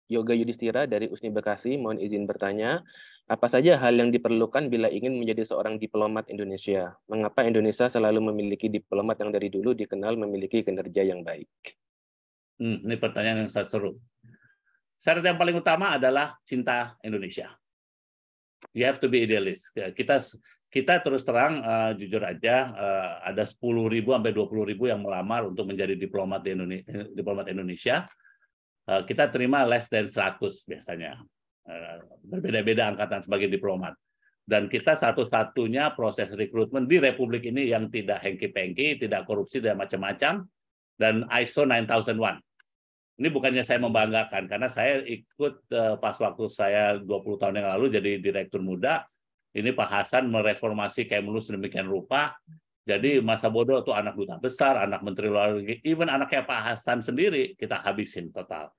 Yoga Yudhistira dari USNI Bekasi, mohon izin bertanya, apa saja hal yang diperlukan bila ingin menjadi seorang diplomat Indonesia? Mengapa Indonesia selalu memiliki diplomat yang dari dulu dikenal memiliki kinerja yang baik? Ini pertanyaan yang sangat seru. Syarat yang paling utama adalah cinta Indonesia. You have to be idealist. Kita terus terang, jujur aja, ada 10.000 sampai 20.000 yang melamar untuk menjadi diplomat Indonesia. Kita terima less than 100 biasanya. Berbeda-beda angkatan sebagai diplomat. Dan kita satu-satunya proses rekrutmen di Republik ini yang tidak hengki-pengki, tidak korupsi, tidak macam-macam, dan ISO 9001. Ini bukannya saya membanggakan, karena saya ikut pas waktu saya 20 tahun yang lalu jadi direktur muda, ini Pak Hasan mereformasi Kemlu sedemikian rupa, jadi masa bodoh itu anak duta besar, anak menteri luar negeri, even anaknya Pak Hasan sendiri kita habisin total.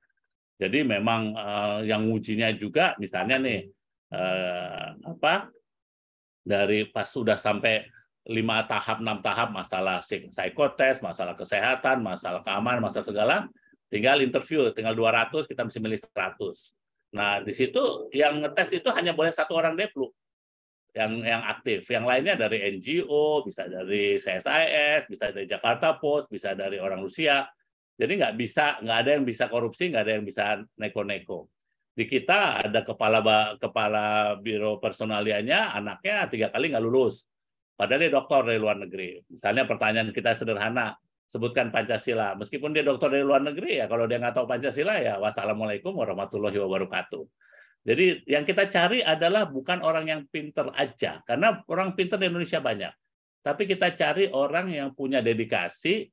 Jadi memang yang ngujinya juga, misalnya nih, dari pas sudah sampai 5 tahap, 6 tahap, masalah psikotes, masalah kesehatan, masalah keamanan, masalah segala, tinggal interview, tinggal 200, kita mesti milih 100. Nah, di situ yang ngetes itu hanya boleh 1 orang Deplu yang aktif. Yang lainnya dari NGO, bisa dari CSIS, bisa dari Jakarta Post, bisa dari orang Rusia. Jadi nggak ada yang bisa korupsi, nggak ada yang bisa neko-neko. Di kita ada kepala biro personalianya, anaknya 3 kali nggak lulus. Padahal dia doktor dari luar negeri. Misalnya pertanyaan kita sederhana, sebutkan Pancasila. Meskipun dia doktor dari luar negeri, ya kalau dia nggak tahu Pancasila, ya wassalamualaikum warahmatullahi wabarakatuh. Jadi yang kita cari adalah bukan orang yang pinter aja, karena orang pinter di Indonesia banyak. Tapi kita cari orang yang punya dedikasi,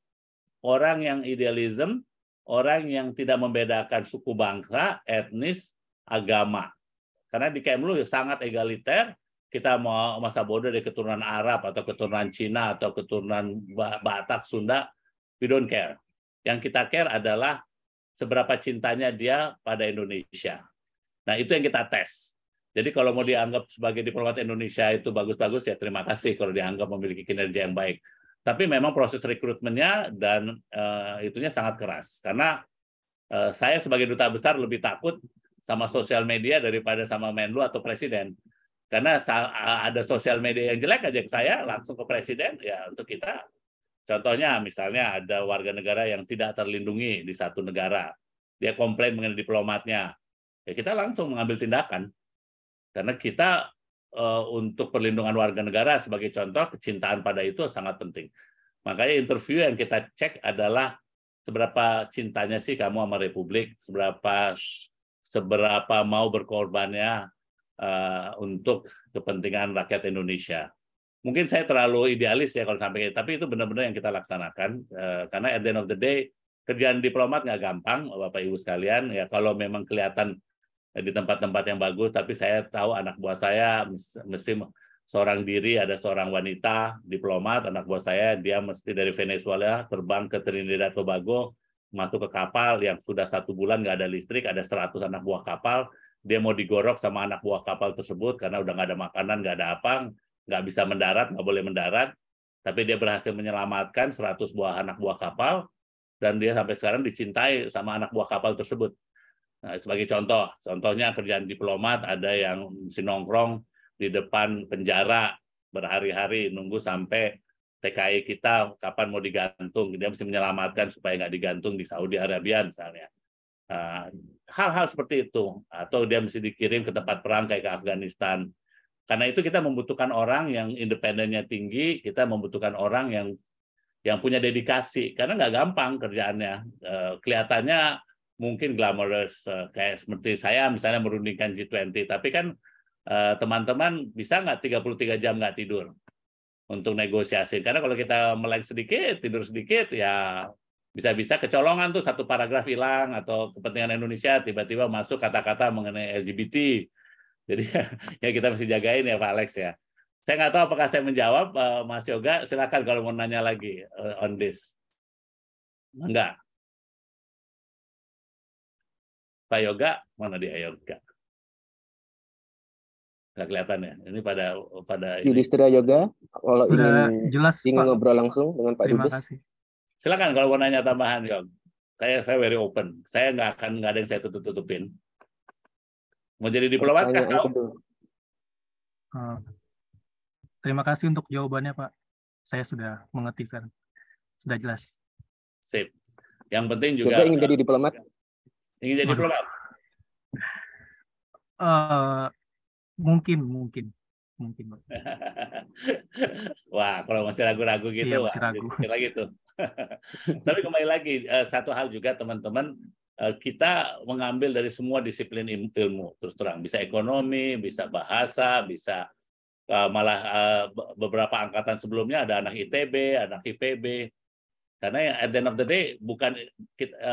orang yang idealisme, orang yang tidak membedakan suku bangsa, etnis, agama. Karena di Kemlu sangat egaliter, kita mau masa bodoh dari keturunan Arab atau keturunan Cina atau keturunan Batak, Sunda, we don't care. Yang kita care adalah seberapa cintanya dia pada Indonesia. Nah, itu yang kita tes. Jadi kalau mau dianggap sebagai diplomat Indonesia itu bagus-bagus ya terima kasih kalau dianggap memiliki kinerja yang baik. Tapi memang proses rekrutmennya dan itunya sangat keras. Karena saya sebagai duta besar lebih takut sama sosial media daripada sama Menlu atau Presiden. Karena ada sosial media yang jelek aja ke saya, langsung ke Presiden, ya untuk kita. Contohnya misalnya ada warga negara yang tidak terlindungi di satu negara. Dia komplain mengenai diplomatnya. Ya kita langsung mengambil tindakan. Karena kita untuk perlindungan warga negara sebagai contoh kecintaan pada itu sangat penting. Makanya interview yang kita cek adalah seberapa cintanya sih kamu sama Republik, seberapa mau berkorbannya untuk kepentingan rakyat Indonesia. Mungkin saya terlalu idealis ya kalau sampai, tapi itu benar-benar yang kita laksanakan karena at the end of the day kerjaan diplomat nggak gampang, Bapak Ibu sekalian. Ya kalau memang kelihatan di tempat-tempat yang bagus, tapi saya tahu anak buah saya mesti seorang diri, ada seorang wanita diplomat, anak buah saya, dia mesti dari Venezuela terbang ke Trinidad dan Tobago, masuk ke kapal yang sudah 1 bulan nggak ada listrik, ada 100 anak buah kapal, dia mau digorok sama anak buah kapal tersebut karena udah nggak ada makanan, nggak ada apa, nggak bisa mendarat, nggak boleh mendarat, tapi dia berhasil menyelamatkan 100 buah anak buah kapal, dan dia sampai sekarang dicintai sama anak buah kapal tersebut. Nah, sebagai contohnya kerjaan diplomat ada yang mesti nongkrong di depan penjara berhari-hari nunggu sampai TKI kita kapan mau digantung, dia mesti menyelamatkan supaya nggak digantung di Saudi Arabia misalnya. Hal-hal seperti itu, atau dia mesti dikirim ke tempat perang kayak ke Afghanistan. Karena itu kita membutuhkan orang yang independennya tinggi, kita membutuhkan orang yang punya dedikasi, karena nggak gampang kerjaannya. Kelihatannya mungkin glamorous, kayak seperti saya misalnya merundingkan G20, tapi kan teman-teman bisa nggak 33 jam nggak tidur untuk negosiasi? Karena kalau kita melek sedikit, tidur sedikit, ya bisa-bisa kecolongan tuh satu paragraf hilang, atau kepentingan Indonesia tiba-tiba masuk kata-kata mengenai LGBT. Jadi ya kita mesti jagain ya Pak Alex ya. Saya nggak tahu apakah saya menjawab, Mas Yoga, silakan kalau mau nanya lagi on this. Enggak. Pak Yoga, mana dia Yoga? Nggak kelihatan ya. Ini pada Yudhistira Yoga, kalau Sudah ingin jelas, Pak. ngobrol langsung dengan Pak Terima Dubes. kasih. Silakan kalau mau nanya tambahan, Yog. Saya very open. Saya nggak ada yang saya tutup-tutupin. Mau jadi diplomat kah Pertanyaan kau? kedua. Terima kasih untuk jawabannya, Pak. Saya sudah mengerti sekarang. Sudah jelas. Sip. Yang penting juga Yoga ingin jadi diplomat. Ingin jadi diplomat? Mungkin. Wah, kalau masih ragu-ragu gitu, Iya, masih ragu. lagi tuh. Tapi kembali lagi, satu hal juga teman-teman, kita mengambil dari semua disiplin ilmu, terus terang. Bisa ekonomi, bisa bahasa, bisa malah beberapa angkatan sebelumnya ada anak ITB, anak IPB. Karena at the end of the day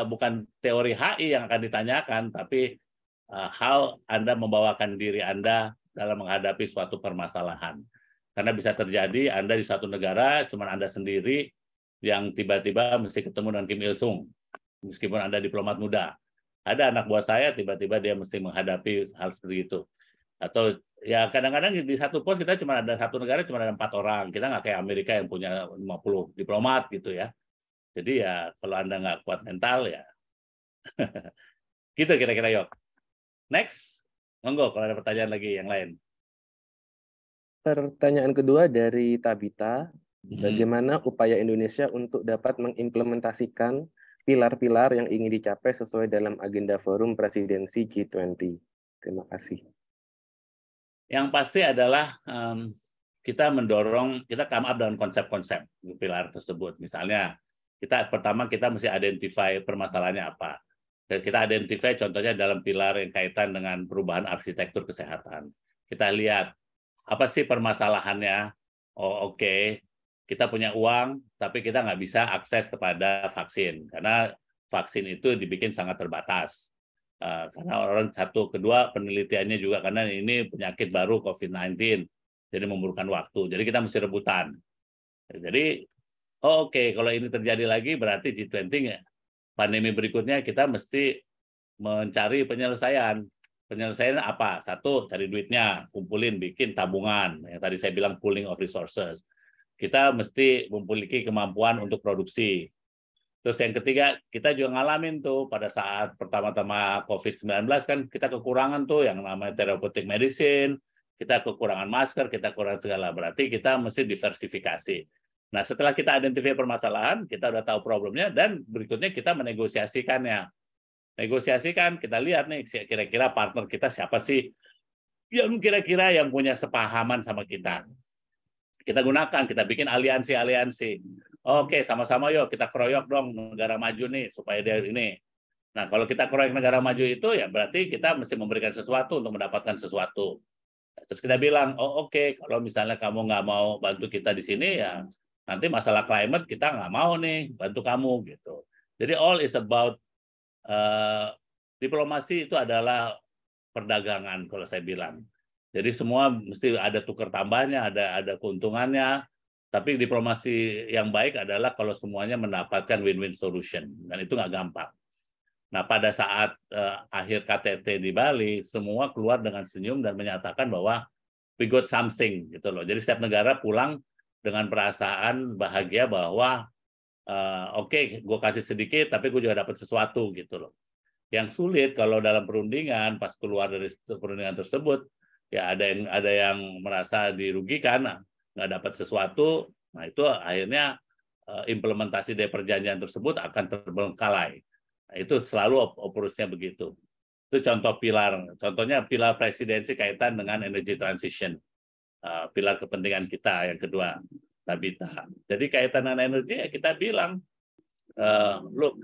bukan teori HI yang akan ditanyakan, tapi how Anda membawakan diri Anda dalam menghadapi suatu permasalahan. Karena bisa terjadi Anda di satu negara cuma Anda sendiri yang tiba-tiba mesti ketemu dengan Kim Il Sung, meskipun Anda diplomat muda. Ada anak buah saya tiba-tiba dia mesti menghadapi hal seperti itu. Atau ya kadang-kadang di satu pos kita cuma ada satu negara cuma ada 4 orang. Kita nggak kayak Amerika yang punya 50 diplomat gitu ya. Jadi ya kalau Anda nggak kuat mental ya gitu kira-kira Yok. Next, monggo kalau ada pertanyaan lagi yang lain. Pertanyaan kedua dari Tabita, bagaimana upaya Indonesia untuk dapat mengimplementasikan pilar-pilar yang ingin dicapai sesuai dalam agenda forum presidensi G20? Terima kasih. Yang pasti adalah kita mendorong, kita come up dengan konsep-konsep pilar tersebut. Misalnya, pertama kita mesti identify permasalahannya apa. Dan kita identify contohnya dalam pilar yang kaitan dengan perubahan arsitektur kesehatan. Kita lihat, apa sih permasalahannya? Oh oke, kita punya uang, tapi kita nggak bisa akses kepada vaksin. Karena vaksin itu dibikin sangat terbatas. Karena kedua penelitiannya juga karena ini penyakit baru COVID-19, jadi memerlukan waktu. Jadi kita mesti rebutan. Jadi, oke, kalau ini terjadi lagi berarti G20 pandemi berikutnya kita mesti mencari penyelesaian. Penyelesaiannya apa? Satu, cari duitnya, kumpulin, bikin tabungan. Yang tadi saya bilang pooling of resources. Kita mesti memiliki kemampuan untuk produksi. Terus yang ketiga, kita juga ngalamin tuh pada saat pertama-tama COVID-19 kan kita kekurangan tuh yang namanya therapeutic medicine, kita kekurangan masker, kita kekurangan segala. Berarti kita mesti diversifikasi. Nah, setelah kita identifikasi permasalahan, kita udah tahu problemnya, dan berikutnya kita menegosiasikannya. Negosiasikan, kita lihat nih kira-kira partner kita siapa sih yang kira-kira yang punya sepahaman sama kita. Kita gunakan, kita bikin aliansi-aliansi. Oke, sama-sama yuk kita keroyok dong negara maju nih supaya dia ini. Nah, kalau kita keroyok negara maju itu ya berarti kita mesti memberikan sesuatu untuk mendapatkan sesuatu. Terus kita bilang, oh oke, kalau misalnya kamu nggak mau bantu kita di sini ya nanti masalah climate kita nggak mau nih bantu kamu gitu. Jadi all is about diplomasi itu adalah perdagangan kalau saya bilang. Jadi semua mesti ada tukar tambahnya, ada keuntungannya. Tapi diplomasi yang baik adalah kalau semuanya mendapatkan win-win solution, dan itu nggak gampang. Nah, pada saat akhir KTT di Bali, semua keluar dengan senyum dan menyatakan bahwa we got something gitu loh. Jadi setiap negara pulang dengan perasaan bahagia bahwa oke, gue kasih sedikit, tapi gue juga dapat sesuatu gitu loh. Yang sulit kalau dalam perundingan, pas keluar dari perundingan tersebut, ya ada yang merasa dirugikan, nggak dapat sesuatu. Nah itu akhirnya implementasi dari perjanjian tersebut akan terbengkalai. Nah, itu selalu approach-nya begitu. Itu contoh pilar. Contohnya pilar presidensi kaitan dengan energy transition. Pilar kepentingan kita yang kedua. Tabita. Jadi kaitan dengan energi ya kita bilang, look,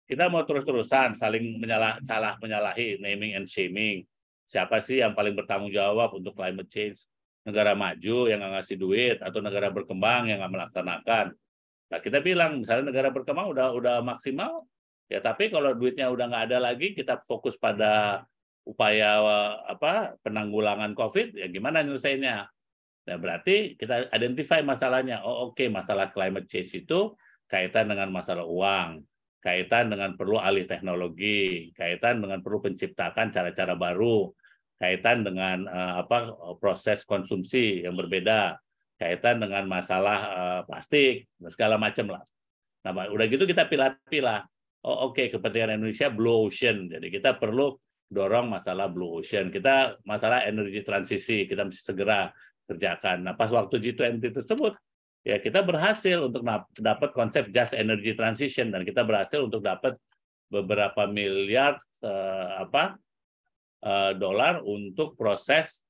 kita mau terus-terusan saling salah menyalahi, naming and shaming. Siapa sih yang paling bertanggung jawab untuk climate change? Negara maju yang nggak ngasih duit atau negara berkembang yang nggak melaksanakan? Nah kita bilang misalnya negara berkembang udah maksimal, ya tapi kalau duitnya udah nggak ada lagi, kita fokus pada upaya penanggulangan COVID, ya gimana nyelesainnya? Nah, berarti kita identify masalahnya. Oh, oke, masalah climate change itu kaitan dengan masalah uang, kaitan dengan perlu alih teknologi, kaitan dengan perlu penciptakan cara-cara baru, kaitan dengan proses konsumsi yang berbeda, kaitan dengan masalah plastik, dan segala macam lah. Nah, udah gitu kita pilah-pilah. Oh, oke, kepentingan Indonesia blue ocean. Jadi kita perlu dorong masalah blue ocean. Kita masalah energi transisi, kita mesti segera kerjakan. Nah, pas waktu G20 tersebut, ya kita berhasil untuk dapat konsep just energy transition, dan kita berhasil untuk dapat beberapa miliar dolar untuk proses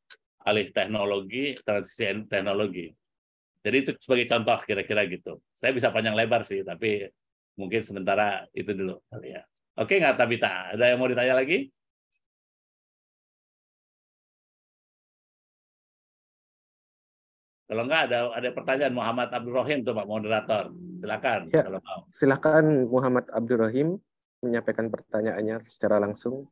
alih teknologi, transisi teknologi. Jadi itu sebagai contoh kira-kira gitu. Saya bisa panjang lebar sih, tapi mungkin sementara itu dulu kali ya. Oke nggak Tabita? Ada yang mau ditanya lagi? Kalau nggak ada pertanyaan, Muhammad Abdul Rahim tuh Pak Moderator. Silakan Ya, kalau mau. silakan Muhammad Abdul Rahim menyampaikan pertanyaannya secara langsung.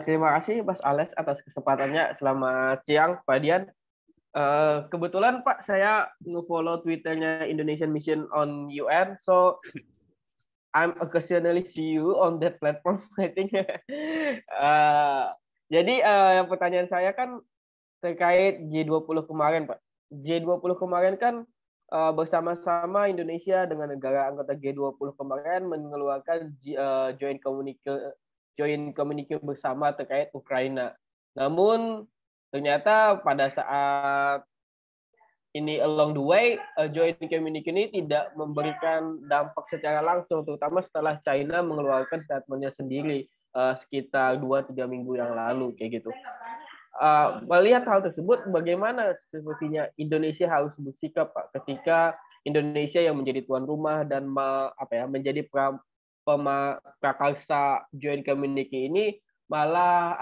Terima kasih Mas Alex atas kesempatannya. Selamat siang Pak Dian. Kebetulan Pak saya nge-follow Twitternya Indonesian Mission on UN, so I'm occasionally see you on that platform, I think. Jadi yang pertanyaan saya kan terkait G20 kemarin, Pak. G20 kemarin kan bersama-sama Indonesia dengan negara anggota G20 kemarin mengeluarkan joint communique bersama terkait Ukraina. Namun ternyata pada saat ini along the way, joint communique ini tidak memberikan dampak secara langsung, terutama setelah China mengeluarkan statementnya sendiri sekitar 2-3 minggu yang lalu, kayak gitu. Melihat hal tersebut, bagaimana sepertinya Indonesia harus bersikap, Pak, ketika Indonesia yang menjadi tuan rumah dan menjadi prakarsa joint communique ini malah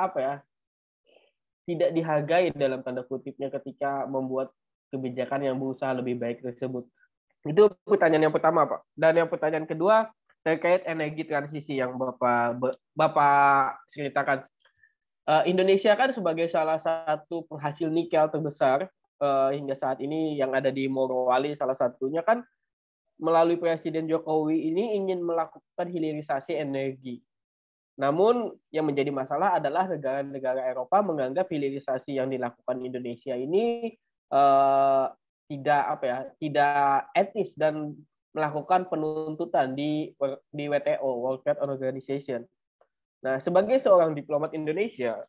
tidak dihargai dalam tanda kutipnya ketika membuat kebijakan yang berusaha lebih baik tersebut. Itu pertanyaan yang pertama, Pak. Dan yang pertanyaan kedua terkait energi transisi yang Bapak ceritakan. Indonesia kan sebagai salah satu penghasil nikel terbesar hingga saat ini yang ada di Morowali, salah satunya kan melalui Presiden Jokowi ini ingin melakukan hilirisasi energi. Namun yang menjadi masalah adalah negara-negara Eropa menganggap hilirisasi yang dilakukan Indonesia ini tidak etis dan melakukan penuntutan di WTO, World Trade Organization. Nah, sebagai seorang diplomat Indonesia,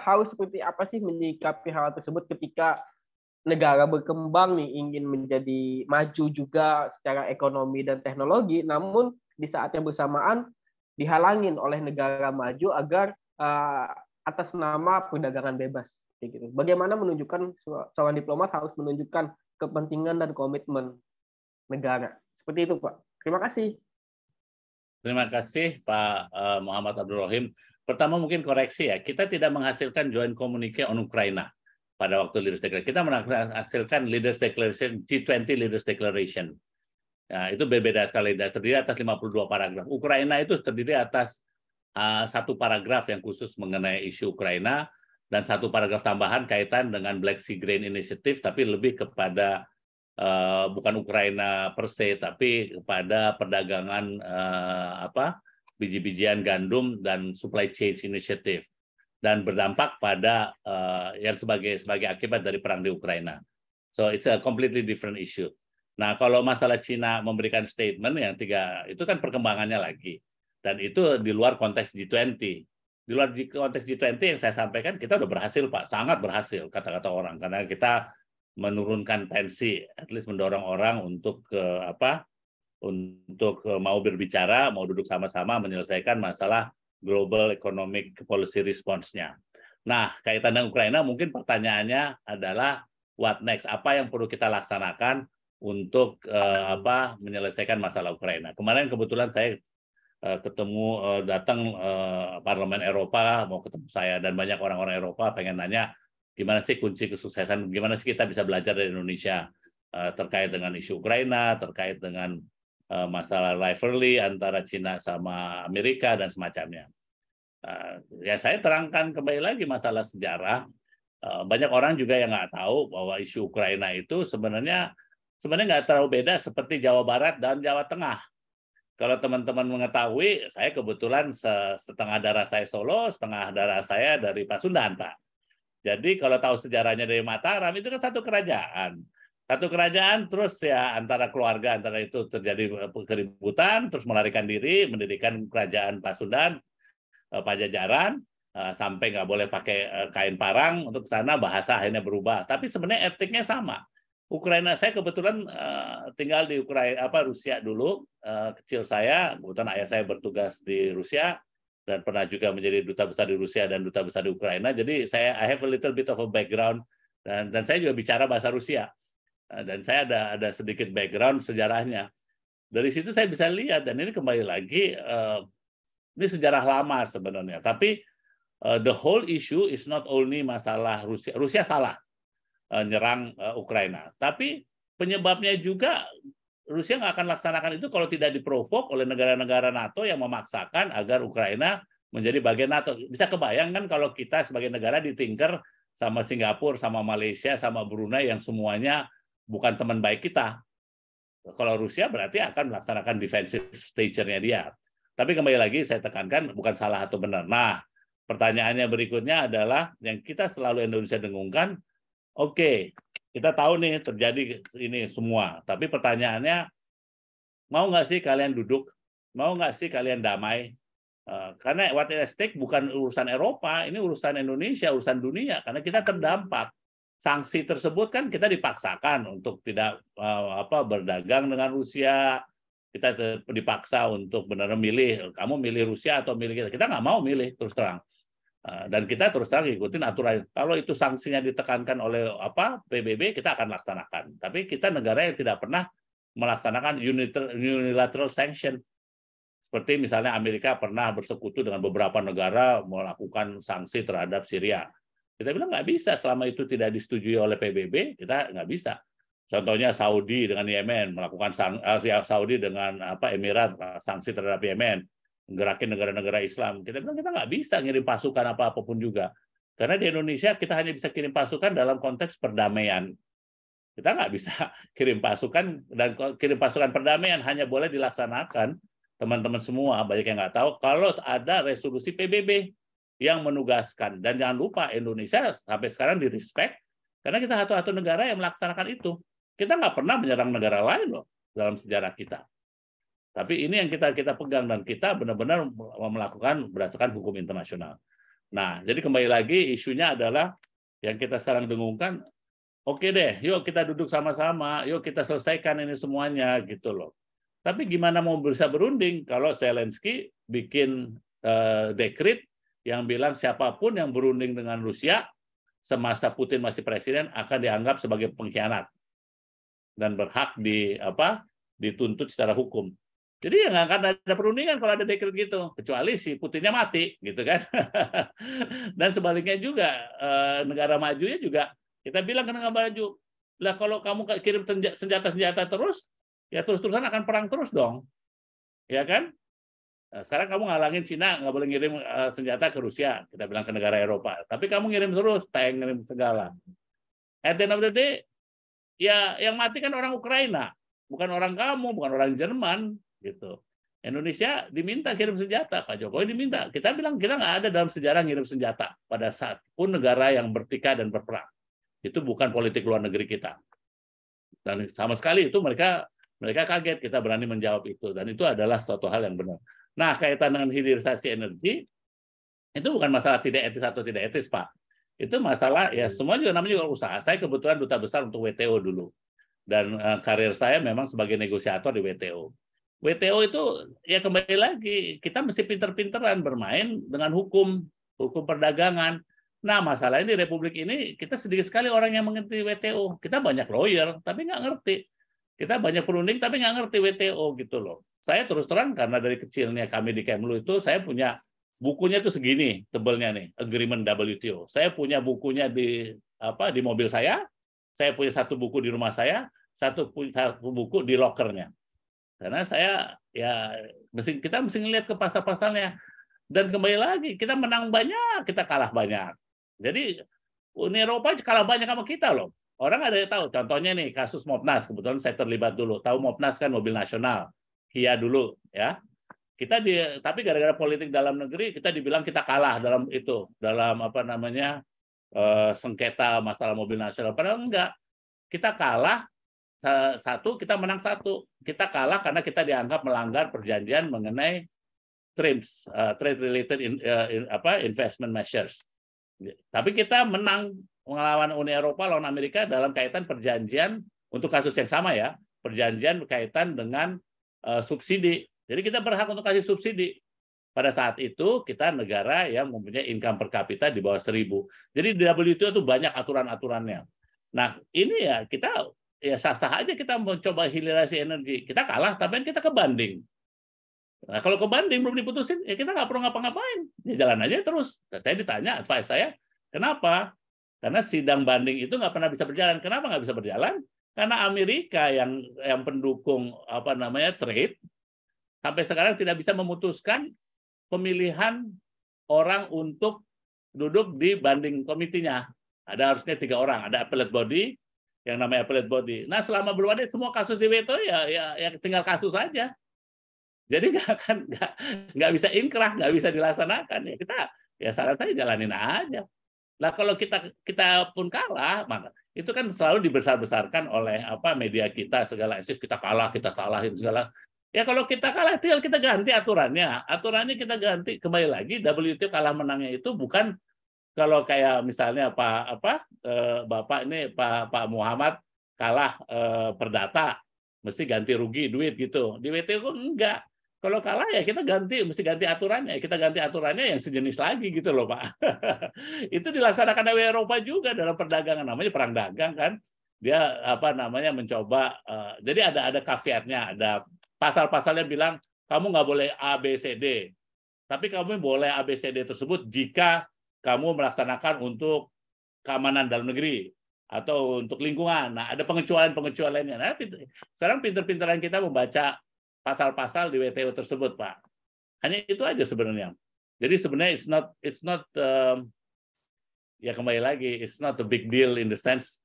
harus seperti apa sih menyikapi hal tersebut ketika negara berkembang nih ingin menjadi maju juga secara ekonomi dan teknologi, namun di saat yang bersamaan dihalangin oleh negara maju agar atas nama perdagangan bebas. Gitu. Bagaimana menunjukkan seorang diplomat harus menunjukkan kepentingan dan komitmen negara. Seperti itu, Pak. Terima kasih. Terima kasih, Pak Muhammad Abdul Rohim. Pertama mungkin koreksi ya, kita tidak menghasilkan joint communique on Ukraina pada waktu Leaders Declaration. Kita menghasilkan Leaders Declaration, G20 Leaders Declaration. Nah, itu berbeda sekali, terdiri atas 52 paragraf. Ukraina itu terdiri atas satu paragraf yang khusus mengenai isu Ukraina, dan satu paragraf tambahan kaitan dengan Black Sea Grain Initiative, tapi lebih kepada bukan Ukraina per se, tapi kepada perdagangan biji-bijian gandum dan supply chain initiative, dan berdampak pada yang sebagai akibat dari perang di Ukraina. So it's a completely different issue. Nah, kalau masalah Cina memberikan statement yang 3 itu kan perkembangannya lagi, dan itu di luar konteks G20. Di luar konteks G20 yang saya sampaikan, kita udah berhasil, Pak, sangat berhasil kata-kata orang, karena kita menurunkan tensi, at least mendorong orang untuk mau berbicara, mau duduk sama-sama menyelesaikan masalah global economic policy response-nya. Nah, kaitan dengan Ukraina, mungkin pertanyaannya adalah what next? Apa yang perlu kita laksanakan untuk menyelesaikan masalah Ukraina? Kemarin kebetulan saya datang Parlemen Eropa, mau ketemu saya, dan banyak orang-orang Eropa pengen nanya gimana sih kunci kesuksesan, gimana sih kita bisa belajar dari Indonesia terkait dengan isu Ukraina, terkait dengan masalah rivalry antara Cina sama Amerika dan semacamnya. Ya saya terangkan kembali lagi masalah sejarah. Banyak orang juga yang nggak tahu bahwa isu Ukraina itu sebenarnya nggak terlalu beda seperti Jawa Barat dan Jawa Tengah. Kalau teman-teman mengetahui, saya kebetulan setengah darah saya Solo, setengah darah saya dari Pasundan, Pak. Jadi kalau tahu sejarahnya dari Mataram, itu kan satu kerajaan. Satu kerajaan, terus ya antara keluarga, antara itu terjadi keributan, terus melarikan diri, mendirikan kerajaan Pasundan, Pajajaran, sampai nggak boleh pakai kain parang untuk ke sana, bahasa akhirnya berubah. Tapi sebenarnya etiknya sama. Ukraina, saya kebetulan tinggal di Rusia dulu, kecil saya, kebetulan ayah saya bertugas di Rusia, dan pernah juga menjadi duta besar di Rusia dan duta besar di Ukraina. Jadi I have a little bit of a background, dan saya juga bicara bahasa Rusia. Dan saya ada sedikit background sejarahnya. Dari situ saya bisa lihat, dan ini kembali lagi, ini sejarah lama sebenarnya. Tapi the whole issue is not only masalah Rusia. Rusia salah nyerang Ukraina. Tapi penyebabnya juga Rusia nggak akan laksanakan itu kalau tidak diprovok oleh negara-negara NATO yang memaksakan agar Ukraina menjadi bagian NATO. Bisa kebayangkan kalau kita sebagai negara ditingker sama Singapura, sama Malaysia, sama Brunei yang semuanya bukan teman baik kita. Kalau Rusia berarti akan melaksanakan defensive stature-nya dia. Tapi kembali lagi saya tekankan bukan salah atau benar. Nah, pertanyaannya berikutnya adalah yang kita selalu Indonesia dengungkan, oke, kita tahu nih terjadi ini semua, tapi pertanyaannya, mau nggak sih kalian duduk? Mau nggak sih kalian damai? Karena what at stake bukan urusan Eropa, ini urusan Indonesia, urusan dunia, karena kita terdampak. Sanksi tersebut kan kita dipaksakan untuk tidak berdagang dengan Rusia, kita dipaksa untuk benar-benar milih, kamu milih Rusia atau milih kita. Kita nggak mau milih, terus terang. Dan kita terus terang ikutin aturan. Kalau itu sanksinya ditekankan oleh PBB, kita akan laksanakan. Tapi kita negara yang tidak pernah melaksanakan unilateral sanction. Seperti misalnya Amerika pernah bersekutu dengan beberapa negara melakukan sanksi terhadap Syria. Kita bilang nggak bisa selama itu tidak disetujui oleh PBB, kita nggak bisa. Contohnya Saudi dengan Yemen melakukan Saudi dengan Emirat sanksi terhadap Yemen. Gerakin negara-negara Islam. Kita bilang kita nggak bisa ngirim pasukan apapun juga. Karena di Indonesia kita hanya bisa kirim pasukan dalam konteks perdamaian. Kita nggak bisa kirim pasukan, dan kirim pasukan perdamaian hanya boleh dilaksanakan teman-teman semua banyak yang nggak tahu kalau ada resolusi PBB yang menugaskan. Dan jangan lupa Indonesia sampai sekarang di-respect karena kita satu-satu negara yang melaksanakan itu. Kita nggak pernah menyerang negara lain loh dalam sejarah kita. Tapi ini yang kita pegang dan kita benar-benar melakukan berdasarkan hukum internasional. Nah, jadi kembali lagi isunya adalah yang kita sekarang dengungkan, oke deh, yuk kita duduk sama-sama, yuk kita selesaikan ini semuanya gitu loh. Tapi gimana mau bisa berunding kalau Zelensky bikin dekret yang bilang siapapun yang berunding dengan Rusia semasa Putin masih presiden akan dianggap sebagai pengkhianat dan berhak dituntut secara hukum. Jadi ya nggak akan ada perundingan kalau ada dekret gitu, kecuali si Putinnya mati, gitu kan. Dan sebaliknya juga negara majunya juga kita bilang ke negara maju, lah kalau kamu kirim senjata-senjata terus, ya terus-terusan akan perang terus dong, ya kan? Nah, sekarang kamu ngalangin Cina nggak boleh ngirim senjata ke Rusia, kita bilang ke negara Eropa, tapi kamu ngirim terus, tank ngirim segala. At the end of the day, ya yang mati kan orang Ukraina, bukan orang kamu, bukan orang Jerman, gitu. Indonesia diminta kirim senjata, Pak Jokowi diminta. Kita bilang kita nggak ada dalam sejarah ngirim senjata pada saat pun negara yang bertikai dan berperang. Itu bukan politik luar negeri kita. Dan sama sekali itu mereka kaget kita berani menjawab itu. Dan itu adalah suatu hal yang benar. Nah, kaitan dengan hilirisasi energi, itu bukan masalah tidak etis atau tidak etis, Pak. Itu masalah, ya semua juga namanya juga usaha. Saya kebetulan duta besar untuk WTO dulu. Dan karir saya memang sebagai negosiator di WTO. WTO itu, ya kembali lagi, kita mesti pinter-pinteran bermain dengan hukum perdagangan. Nah, masalahnya di Republik ini, kita sedikit sekali orang yang mengerti WTO. Kita banyak lawyer, tapi nggak ngerti. Kita banyak perunding, tapi nggak ngerti WTO gitu loh. Saya terus terang, karena dari kecilnya kami di Kemlu itu, saya punya bukunya tuh segini tebelnya nih, Agreement WTO. Saya punya bukunya di mobil saya punya satu buku di rumah saya, satu buku di lokernya. Karena saya kita mesti ngelihat ke pasal-pasalnya. Dan kembali lagi, kita menang banyak, kita kalah banyak. Jadi Uni Eropa kalah banyak sama kita loh. Orang ada yang tahu. Contohnya nih kasus Mopnas, kebetulan saya terlibat dulu. Tahu Mopnas kan mobil nasional, Kia dulu ya. Tapi gara-gara politik dalam negeri kita dibilang kita kalah dalam sengketa masalah mobil nasional. Padahal enggak. Kita kalah satu, kita menang satu. Kita kalah karena kita dianggap melanggar perjanjian mengenai TRIPS, Trade Related Investment Measures. Tapi kita menang melawan Uni Eropa, lawan Amerika dalam kaitan perjanjian untuk kasus yang sama ya, perjanjian berkaitan dengan subsidi. Jadi kita berhak untuk kasih subsidi. Pada saat itu kita negara yang mempunyai income per kapita di bawah 1.000. Jadi di WTO itu banyak aturan-aturannya. Nah ini ya kita sah-sah aja kita mencoba hilirisasi energi. Kita kalah, tapi kita kebanding. Nah kalau kebanding belum diputusin, ya kita nggak perlu ngapa-ngapain. Ya jalan aja terus. Saya ditanya, advice saya, kenapa? Karena sidang banding itu nggak pernah bisa berjalan. Kenapa nggak bisa berjalan? Karena Amerika yang pendukung trade sampai sekarang tidak bisa memutuskan pemilihan orang untuk duduk di banding komitinya. Ada harusnya 3 orang. Ada appellate body, yang namanya appellate body. Nah selama belum ada semua kasus di WTO ya tinggal kasus saja. Jadi nggak bisa inkrah, nggak bisa dilaksanakan. Ya kita saran saya jalanin aja. Nah kalau kita pun kalah, maka itu kan selalu dibesar-besarkan oleh media kita, segala isu kita kalah, kita salahin segala. Ya kalau kita kalah, tinggal kita ganti aturannya. Aturannya kita ganti. Kembali lagi, WTO kalah menangnya itu bukan kalau kayak misalnya Bapak ini Pak Muhammad kalah perdata, mesti ganti rugi duit gitu. Di WTO enggak. Kalau kalah ya kita mesti ganti aturannya. Kita ganti aturannya yang sejenis lagi gitu loh Pak. Itu dilaksanakan oleh Eropa juga dalam perdagangan, namanya perang dagang kan. Dia mencoba. Jadi ada caveatnya, ada pasal-pasalnya bilang kamu nggak boleh A, B, C, D. Tapi kamu boleh A, B, C, D tersebut jika kamu melaksanakan untuk keamanan dalam negeri atau untuk lingkungan. Nah, ada pengecualian-pengecualiannya. Nah, sekarang pinter-pinteran kita membaca pasal-pasal di WTO tersebut, Pak. Hanya itu aja sebenarnya. Jadi sebenarnya it's not ya kembali lagi, it's not a big deal in the sense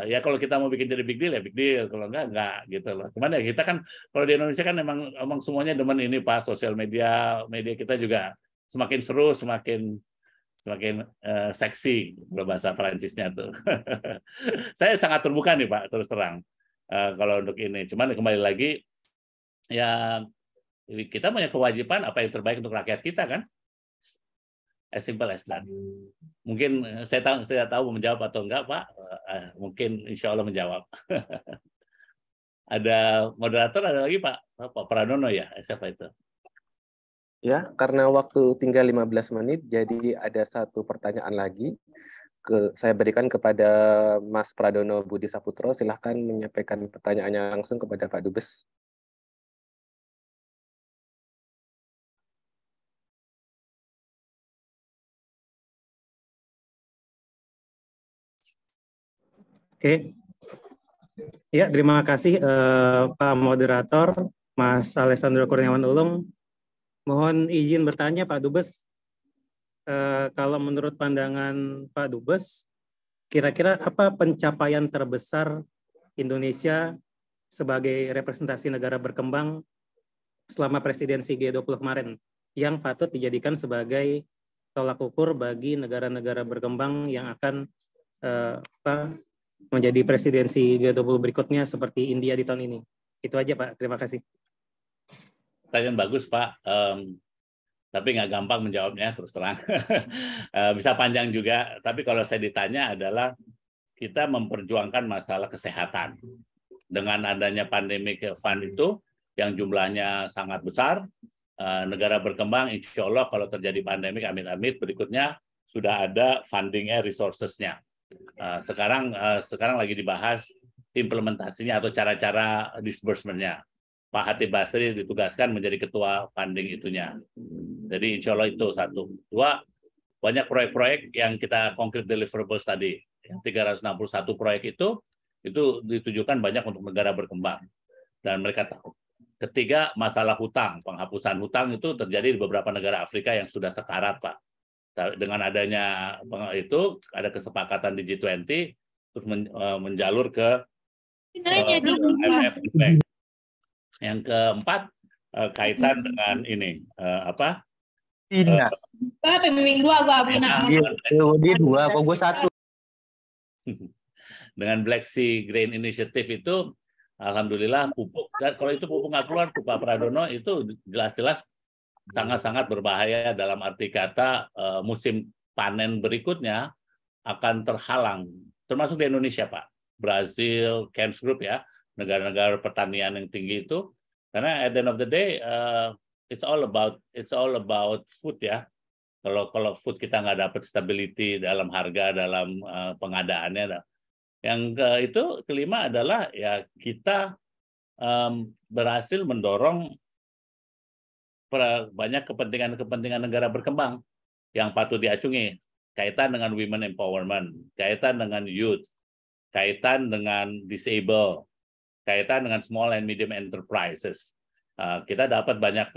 Ya kalau kita mau bikin jadi big deal ya big deal, kalau enggak gitu loh. Cuman ya kita kan kalau di Indonesia kan emang semuanya demen ini Pak, sosial media kita juga semakin seru, semakin seksi kalau bahasa Prancisnya tuh. Saya sangat terbuka nih Pak, terus terang kalau untuk ini. Cuman kembali lagi ya kita punya kewajiban apa yang terbaik untuk rakyat kita kan. As simple as that. Mungkin saya tahu menjawab atau enggak, Pak. Mungkin insya Allah menjawab. Ada moderator, ada lagi Pak Pradono ya? Siapa itu? Ya, karena waktu tinggal 15 menit, jadi ada satu pertanyaan lagi. Saya berikan kepada Mas Pradono Budi Saputro. Silahkan menyampaikan pertanyaannya langsung kepada Pak Dubes. Oke, ya terima kasih Pak Moderator, Mas Alessandro Kurniawan Ulung. Mohon izin bertanya Pak Dubes, kalau menurut pandangan Pak Dubes, kira-kira apa pencapaian terbesar Indonesia sebagai representasi negara berkembang selama presidensi G20 kemarin yang patut dijadikan sebagai tolak ukur bagi negara-negara berkembang yang akan menjadi presidensi G20 berikutnya seperti India di tahun ini. Itu aja Pak, terima kasih. Pertanyaan bagus Pak, tapi nggak gampang menjawabnya terus terang. Bisa panjang juga, tapi kalau saya ditanya adalah kita memperjuangkan masalah kesehatan. Dengan adanya pandemi fund itu yang jumlahnya sangat besar, negara berkembang insya Allah kalau terjadi pandemi amit-amit berikutnya sudah ada fundingnya, resourcesnya. Sekarang lagi dibahas implementasinya atau cara-cara disbursement-nya. Pak Hatip Basri ditugaskan menjadi ketua funding itunya. Jadi insya Allah itu satu. Dua, banyak proyek-proyek yang kita concrete deliverables tadi. 361 proyek itu ditujukan banyak untuk negara berkembang. Dan mereka tahu. Ketiga, masalah hutang. Penghapusan hutang itu terjadi di beberapa negara Afrika yang sudah sekarat, Pak. Dengan adanya itu ada kesepakatan di G20 terus menjalur ke IMF. Yang keempat kaitan dengan ini apa? Pembimbing 2 gua dia 2 kok gue 1. Dengan Black Sea Grain Initiative itu alhamdulillah pupuk, kalau itu pupuk nggak keluar tuh Pak Pradono itu jelas-jelas sangat-sangat berbahaya dalam arti kata musim panen berikutnya akan terhalang, termasuk di Indonesia Pak, Brazil, Cairns Group ya, negara-negara pertanian yang tinggi itu, karena at the end of the day it's all about food ya. Kalau food kita nggak dapat stability dalam harga, dalam pengadaannya. Yang kelima adalah ya kita berhasil mendorong banyak kepentingan negara berkembang yang patut diacungi, kaitan dengan women empowerment, kaitan dengan youth, kaitan dengan disable, kaitan dengan small and medium enterprises. Kita dapat banyak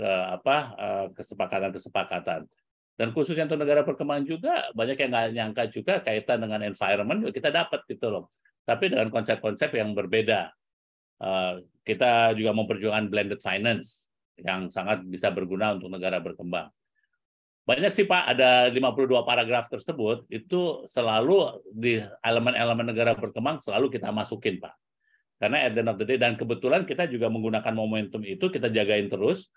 kesepakatan. Dan khusus untuk negara berkembang juga banyak yang nggak nyangka juga kaitan dengan environment juga kita dapat gitu loh. Tapi dengan konsep-konsep yang berbeda. Kita juga memperjuangkan blended finance yang sangat bisa berguna untuk negara berkembang. Banyak sih Pak, ada 52 paragraf tersebut itu selalu di elemen-elemen negara berkembang selalu kita masukin Pak. Karena at the end of the day, dan kebetulan kita juga menggunakan momentum itu, kita jagain terus,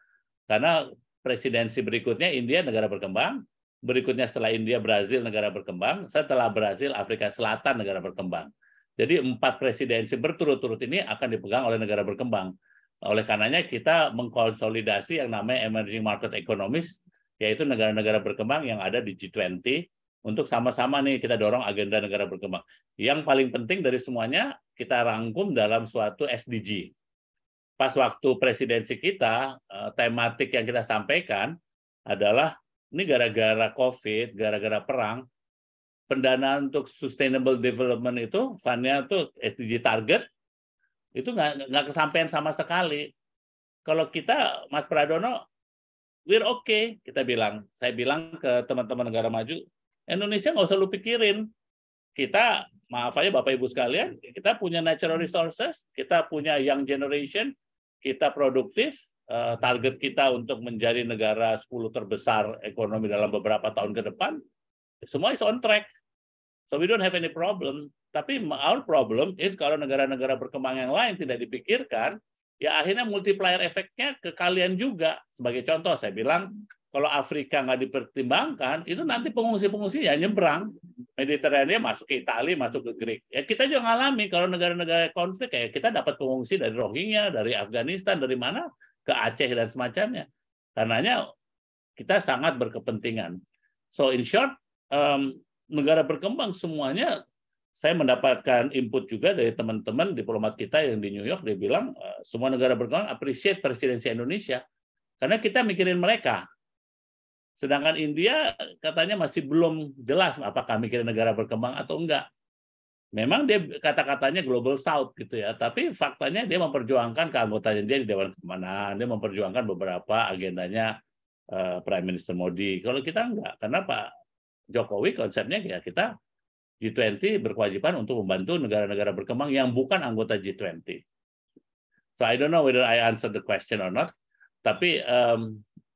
karena presidensi berikutnya India negara berkembang, berikutnya setelah India Brazil negara berkembang, setelah Brazil Afrika Selatan negara berkembang. Jadi 4 presidensi berturut-turut ini akan dipegang oleh negara berkembang. Oleh karenanya kita mengkonsolidasi yang namanya emerging market economies, yaitu negara-negara berkembang yang ada di G20, untuk sama-sama nih kita dorong agenda negara berkembang. Yang paling penting dari semuanya, kita rangkum dalam suatu SDG. Pas waktu presidensi kita, tematik yang kita sampaikan adalah, ini gara-gara COVID, gara-gara perang, pendanaan untuk sustainable development itu, fundnya tuh SDG target, itu nggak kesampaian sama sekali. Kalau kita, Mas Pradono, we're okay, kita bilang. Saya bilang ke teman-teman negara maju, Indonesia nggak usah lu pikirin. Kita maaf aja Bapak Ibu sekalian, kita punya natural resources, kita punya young generation, kita produktif, target kita untuk menjadi negara 10 terbesar ekonomi dalam beberapa tahun ke depan, semua is on track. So we don't have any problem. Tapi our problem is kalau negara-negara berkembang yang lain tidak dipikirkan, ya akhirnya multiplier efeknya ke kalian juga. Sebagai contoh, saya bilang, kalau Afrika nggak dipertimbangkan, itu nanti pengungsi-pengungsi ya nyebrang. Mediterania masuk ke Italia, masuk ke Greek. Ya kita juga ngalami kalau negara-negara konflik, ya kita dapat pengungsi dari Rohingya, dari Afghanistan, dari mana, ke Aceh dan semacamnya. Karenanya kita sangat berkepentingan. So in short, negara berkembang semuanya, saya mendapatkan input juga dari teman-teman diplomat kita yang di New York, dia bilang semua negara berkembang appreciate presidensi Indonesia karena kita mikirin mereka. Sedangkan India katanya masih belum jelas apakah mikirin negara berkembang atau enggak. Memang dia kata-katanya Global South gitu ya, tapi faktanya dia memperjuangkan keanggotaan dia di Dewan Keamanan, dia memperjuangkan beberapa agendanya Prime Minister Modi. Kalau kita enggak, karena Pak Jokowi konsepnya ya kita G20 berkewajiban untuk membantu negara-negara berkembang yang bukan anggota G20. So I don't know whether I answered the question or not, tapi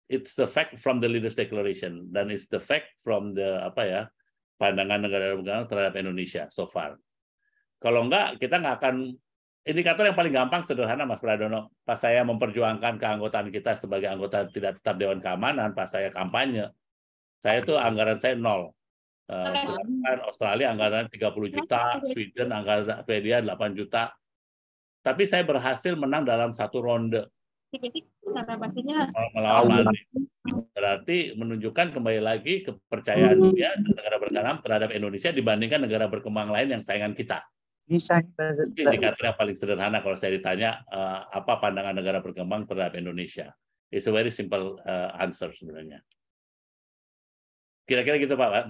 it's the fact from the leaders declaration dan it's the fact from the pandangan negara berkembang terhadap Indonesia so far. Kalau enggak, kita nggak akan, indikator yang paling gampang sederhana Mas Pradono, pas saya memperjuangkan keanggotaan kita sebagai anggota tidak tetap Dewan Keamanan, pas saya kampanye, saya tuh anggaran saya 0. Sedangkan Australia anggaran 30 juta, Sweden anggaran Swedia 8 juta. Tapi saya berhasil menang dalam satu ronde. Melawan Maldives. Berarti menunjukkan kembali lagi kepercayaan dunia dan negara berkembang terhadap Indonesia dibandingkan negara berkembang lain yang saingan kita. Indikator yang paling sederhana kalau saya ditanya apa pandangan negara berkembang terhadap Indonesia. It's a very simple answer sebenarnya. Kira-kira gitu Pak.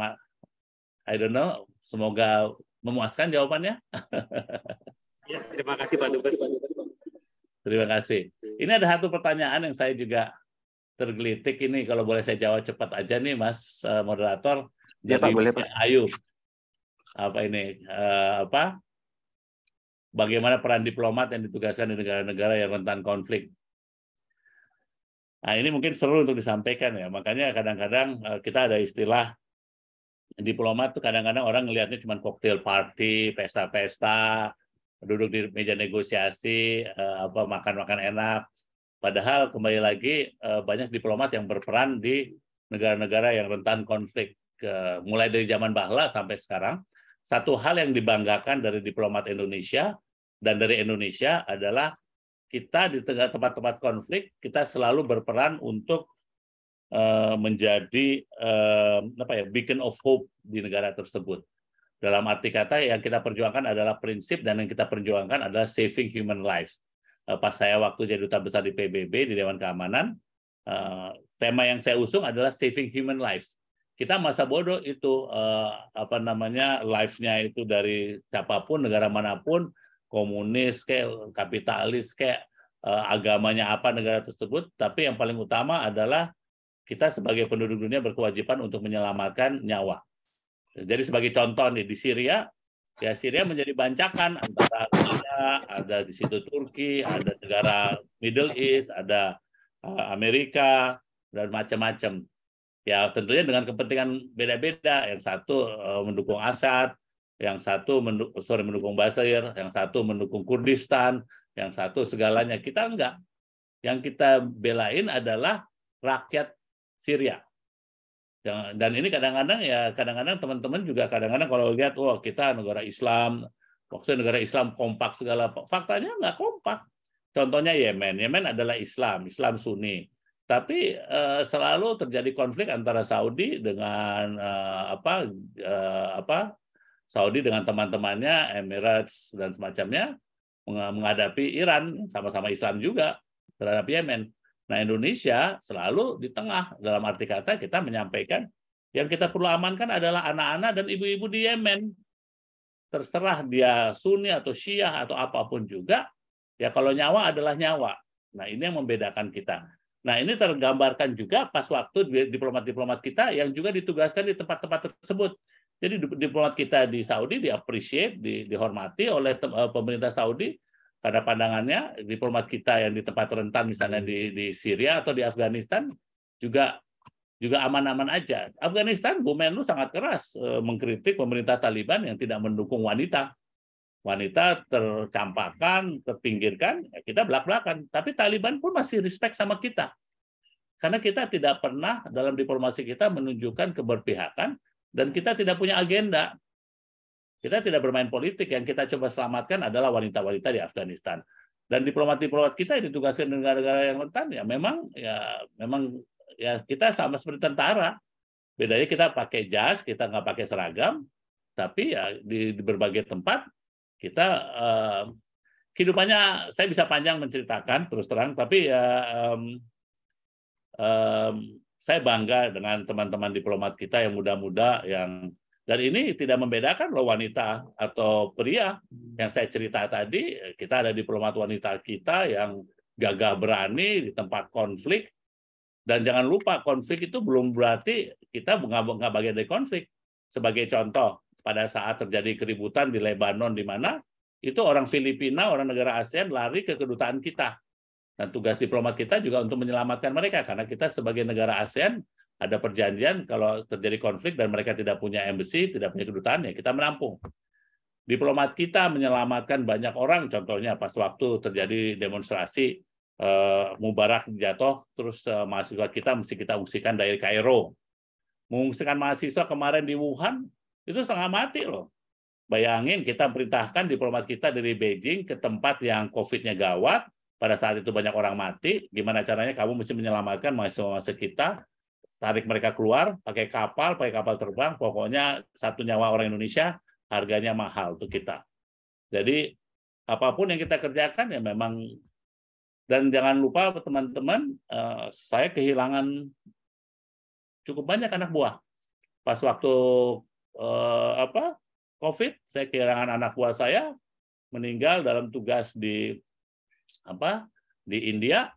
I don't know. Semoga memuaskan jawabannya. Ya, terima kasih Pak Dubes. Terima kasih. Ini ada satu pertanyaan yang saya juga tergelitik ini, kalau boleh saya jawab cepat aja nih Mas moderator. Ya Pak, boleh Pak. Ayu. Bagaimana peran diplomat yang ditugaskan di negara-negara yang rentan konflik? Nah, ini mungkin seru untuk disampaikan ya. Makanya kadang-kadang kita ada istilah diplomat tuh kadang-kadang orang ngelihatnya cuma cocktail party, pesta-pesta, duduk di meja negosiasi, makan-makan enak. Padahal kembali lagi banyak diplomat yang berperan di negara-negara yang rentan konflik. Mulai dari zaman Bahla sampai sekarang, satu hal yang dibanggakan dari diplomat Indonesia dan dari Indonesia adalah kita di tengah tempat-tempat konflik, kita selalu berperan untuk menjadi beacon of hope di negara tersebut. Dalam arti kata yang kita perjuangkan adalah prinsip dan yang kita perjuangkan adalah saving human lives. Pas saya waktu jadi duta besar di PBB di Dewan Keamanan, tema yang saya usung adalah saving human lives. Kita masa bodoh itu life-nya itu dari siapapun, negara manapun, komunis kayak kapitalis kayak agamanya apa negara tersebut, tapi yang paling utama adalah kita sebagai penduduk dunia berkewajiban untuk menyelamatkan nyawa. Jadi sebagai contoh nih di Syria, ya Syria menjadi bancakan antara ada di situ Turki, ada negara Middle East, ada Amerika dan macam-macam. Ya tentunya dengan kepentingan beda-beda. Yang satu mendukung Assad, yang satu mendukung Bashir, yang satu mendukung Kurdistan, yang satu segalanya. Kita enggak. Yang kita belain adalah rakyat Syria. Dan ini kadang-kadang teman-teman juga kadang-kadang kalau lihat kita negara Islam, maksudnya negara Islam kompak segala, faktanya nggak kompak. Contohnya Yemen adalah Islam Sunni, tapi selalu terjadi konflik antara Saudi dengan Saudi dengan teman-temannya Emirates dan semacamnya menghadapi Iran sama-sama Islam juga terhadap Yemen. Nah, Indonesia selalu di tengah, dalam arti kata kita menyampaikan yang kita perlu amankan adalah anak-anak dan ibu-ibu di Yemen. Terserah dia Sunni atau Syiah atau apapun juga, ya kalau nyawa adalah nyawa. Nah, ini yang membedakan kita. Nah, ini tergambarkan juga pas waktu diplomat-diplomat kita yang juga ditugaskan di tempat-tempat tersebut. Jadi diplomat kita di Saudi di-appreciate, dihormati oleh pemerintah Saudi karena pandangannya diplomat kita yang di tempat rentan misalnya di Syria atau di Afghanistan juga aman-aman aja. Afghanistan, Bu Menlu sangat keras mengkritik pemerintah Taliban yang tidak mendukung wanita. Wanita tercampakkan, terpinggirkan, ya kita belak-belakan. Tapi Taliban pun masih respect sama kita. Karena kita tidak pernah dalam diplomasi kita menunjukkan keberpihakan dan kita tidak punya agenda. Kita tidak bermain politik, yang kita coba selamatkan adalah wanita-wanita di Afghanistan. Dan diplomat-diplomat kita yang ditugaskan di negara-negara yang rentan ya memang kita sama seperti tentara. Bedanya kita pakai jas, kita nggak pakai seragam, tapi ya di berbagai tempat kita kehidupannya saya bisa panjang menceritakan terus terang, tapi ya saya bangga dengan teman-teman diplomat kita yang muda-muda dan ini tidak membedakan loh wanita atau pria. Yang saya cerita tadi, kita ada diplomat wanita kita yang gagah berani di tempat konflik. Dan jangan lupa, konflik itu belum berarti kita nggak bagian dari konflik. Sebagai contoh, pada saat terjadi keributan di Lebanon, di mana itu orang Filipina, orang negara ASEAN lari ke kedutaan kita. Dan tugas diplomat kita juga untuk menyelamatkan mereka, karena kita sebagai negara ASEAN ada perjanjian kalau terjadi konflik dan mereka tidak punya embassy, tidak punya kedutaan, ya kita menampung. Diplomat kita menyelamatkan banyak orang, contohnya pas waktu terjadi demonstrasi Mubarak jatuh, terus mahasiswa kita mesti kita ungsikan dari Kairo. Mengungsikan mahasiswa kemarin di Wuhan, itu setengah mati loh. Bayangin kita perintahkan diplomat kita dari Beijing ke tempat yang COVID-nya gawat, pada saat itu banyak orang mati, gimana caranya kamu mesti menyelamatkan mahasiswa-mahasiswa kita, tarik mereka keluar, pakai kapal terbang, pokoknya satu nyawa orang Indonesia harganya mahal untuk kita. Jadi apapun yang kita kerjakan ya memang, dan jangan lupa teman-teman, saya kehilangan cukup banyak anak buah. Pas waktu COVID, saya kehilangan anak buah saya meninggal dalam tugas di India.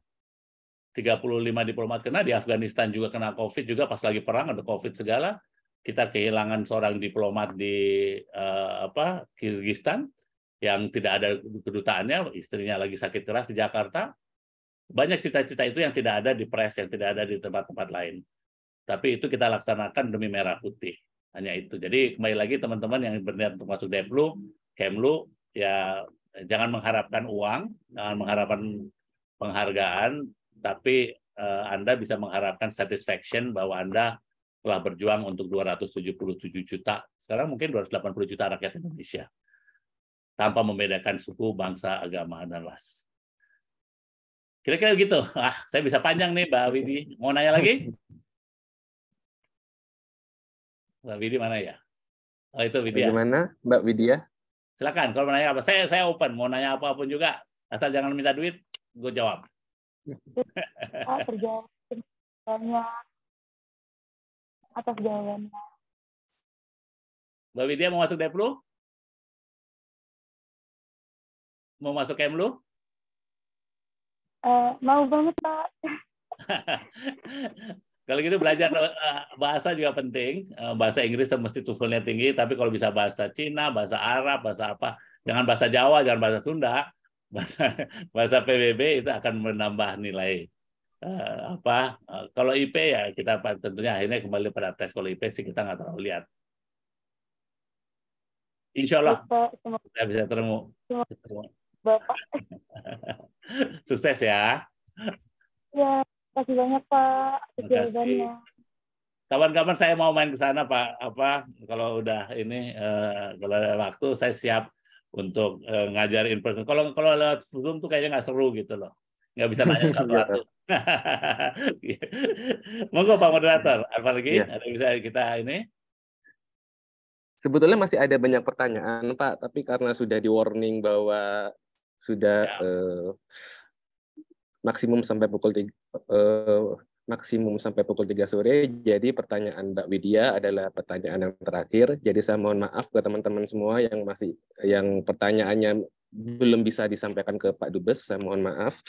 35 diplomat kena, di Afghanistan juga kena COVID juga, pas lagi perang ada COVID segala. Kita kehilangan seorang diplomat di Kyrgyzstan yang tidak ada kedutaannya, istrinya lagi sakit keras di Jakarta. Banyak cita-cita itu yang tidak ada di press, yang tidak ada di tempat-tempat lain. Tapi itu kita laksanakan demi merah putih. Hanya itu. Jadi kembali lagi teman-teman yang berniat untuk masuk Deplu, Kemlu, ya jangan mengharapkan uang, jangan mengharapkan penghargaan, tapi Anda bisa mengharapkan satisfaction bahwa Anda telah berjuang untuk 277 juta, sekarang mungkin 280 juta rakyat Indonesia, tanpa membedakan suku, bangsa, agama, dan ras. Kira-kira gitu. Saya bisa panjang nih, Mbak Widi. Mau nanya lagi? Mbak Widi mana ya? Oh, itu Widya. Bagaimana, Mbak Widya? Silakan, kalau mau nanya apa. Saya open, mau nanya apapun juga. Asal jangan minta duit, gue jawab. Terjawab banyak atas jawabannya. Mbak Widya mau masuk Deplu? Mau masuk Kemlu? Mau banget, Pak. Kalau gitu belajar bahasa juga penting. Bahasa Inggris mesti TOEFL-nya tinggi, tapi kalau bisa bahasa Cina, bahasa Arab, bahasa apa, jangan bahasa Jawa, jangan bahasa Sunda, bahasa PBB itu akan menambah nilai kalau IP ya kita tentunya akhirnya kembali pada tes. Kalau IP sih kita nggak terlalu lihat. Insya Allah kita bisa ketemu. Bapak. Sukses ya. Ya, terima kasih banyak Pak. Terima kasih. Kawan-kawan saya mau main ke sana Pak. Kalau udah ini kalau ada waktu saya siap untuk ngajar in person. Kalau lewat Zoom tuh kayaknya nggak seru gitu loh. Nggak bisa nanya satu-satu. Monggo Pak Moderator. Apa lagi? Ada yang bisa kita ini? Sebetulnya masih ada banyak pertanyaan Pak, tapi karena sudah di warning bahwa sudah maksimum sampai pukul 3 sore. Jadi pertanyaan Mbak Widya adalah pertanyaan yang terakhir. Jadi saya mohon maaf ke teman-teman semua yang pertanyaannya belum bisa disampaikan ke Pak Dubes. Saya mohon maaf.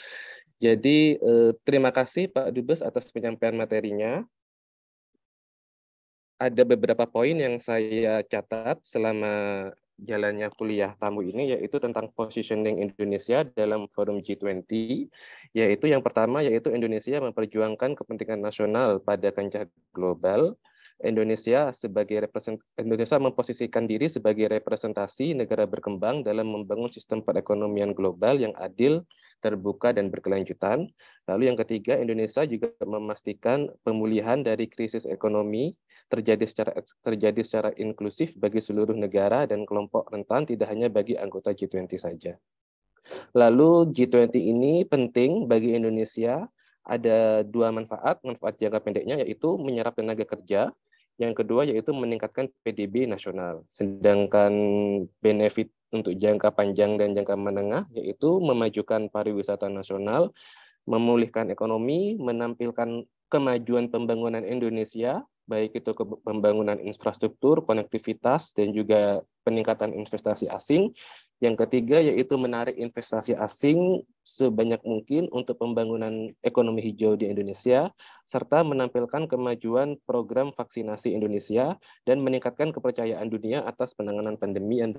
Jadi terima kasih Pak Dubes atas penyampaian materinya. ada beberapa poin yang saya catat selama jalannya kuliah tamu ini, yaitu tentang positioning Indonesia dalam forum G20, yaitu yang pertama, yaitu Indonesia memperjuangkan kepentingan nasional pada kancah global. Indonesia memposisikan diri sebagai representasi negara berkembang dalam membangun sistem perekonomian global yang adil, terbuka, dan berkelanjutan. Lalu yang ketiga, Indonesia juga memastikan pemulihan dari krisis ekonomi terjadi secara inklusif bagi seluruh negara dan kelompok rentan, tidak hanya bagi anggota G20 saja. Lalu G20 ini penting bagi Indonesia, ada dua manfaat jangka pendeknya, yaitu menyerap tenaga kerja, yang kedua yaitu meningkatkan PDB nasional. Sedangkan benefit untuk jangka panjang dan jangka menengah yaitu memajukan pariwisata nasional, memulihkan ekonomi, menampilkan kemajuan pembangunan Indonesia, baik itu pembangunan infrastruktur, konektivitas, dan juga peningkatan investasi asing. Yang ketiga yaitu menarik investasi asing sebanyak mungkin untuk pembangunan ekonomi hijau di Indonesia, serta menampilkan kemajuan program vaksinasi Indonesia dan meningkatkan kepercayaan dunia atas penanganan pandemi yang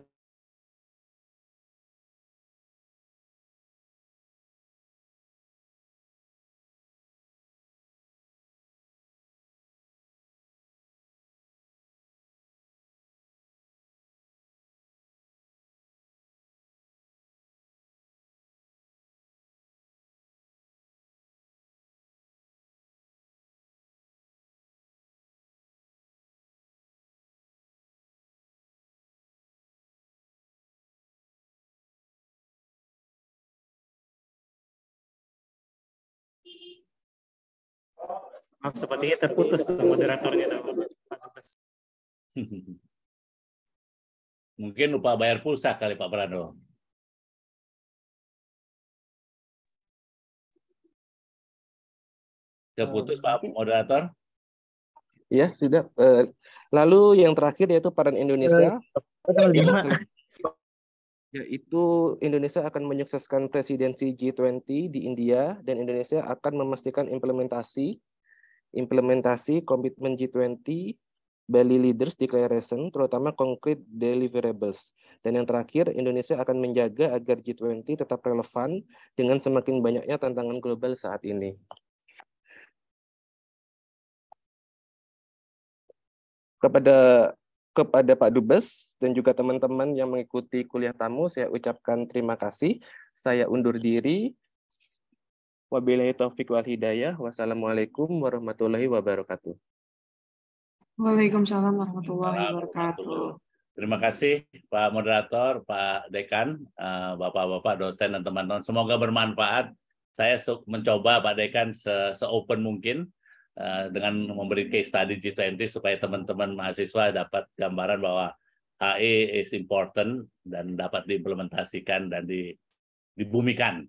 Sepertinya terputus tuh moderatornya. Mungkin lupa bayar pulsa kali Pak Prano. Terputus Pak moderator? ya sudah. Lalu yang terakhir yaitu peran Indonesia. Yaitu Indonesia akan menyukseskan presidensi G20 di India, dan Indonesia akan memastikan implementasi komitmen G20 Bali Leaders Declaration, terutama concrete deliverables. Dan yang terakhir, Indonesia akan menjaga agar G20 tetap relevan dengan semakin banyaknya tantangan global saat ini. Kepada Pak Dubes dan juga teman-teman yang mengikuti kuliah tamu, saya ucapkan terima kasih. Saya undur diri. Wabillahi taufiq wal hidayah. Wassalamualaikum warahmatullahi wabarakatuh. Waalaikumsalam warahmatullahi wabarakatuh. Terima kasih Pak Moderator, Pak Dekan, Bapak-Bapak dosen dan teman-teman. Semoga bermanfaat. Saya mencoba Pak Dekan se-open mungkin dengan memberi case study G20 supaya teman-teman mahasiswa dapat gambaran bahwa HE is important dan dapat diimplementasikan dan dibumikan.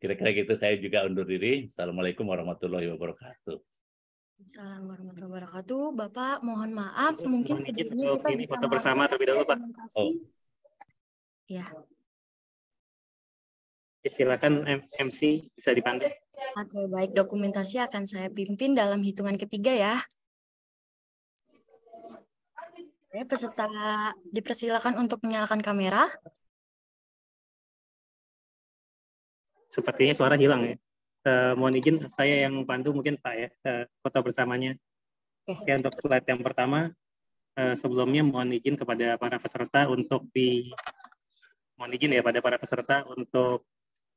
Kira-kira gitu, saya juga undur diri. Assalamualaikum warahmatullahi wabarakatuh. Assalamualaikum warahmatullahi wabarakatuh. Bapak, mohon maaf, mungkin sebelumnya kita bisa foto bersama terlebih dahulu, Pak. Ya. Silakan MC bisa dipandu. Oke, baik. Dokumentasi akan saya pimpin dalam hitungan ketiga ya. Oke, peserta dipersilakan untuk menyalakan kamera. Sepertinya suara hilang ya. Mohon izin saya yang pandu mungkin Pak ya, foto bersamanya. Oke, untuk slide yang pertama, sebelumnya mohon izin kepada para peserta untuk mohon izin ya pada para peserta untuk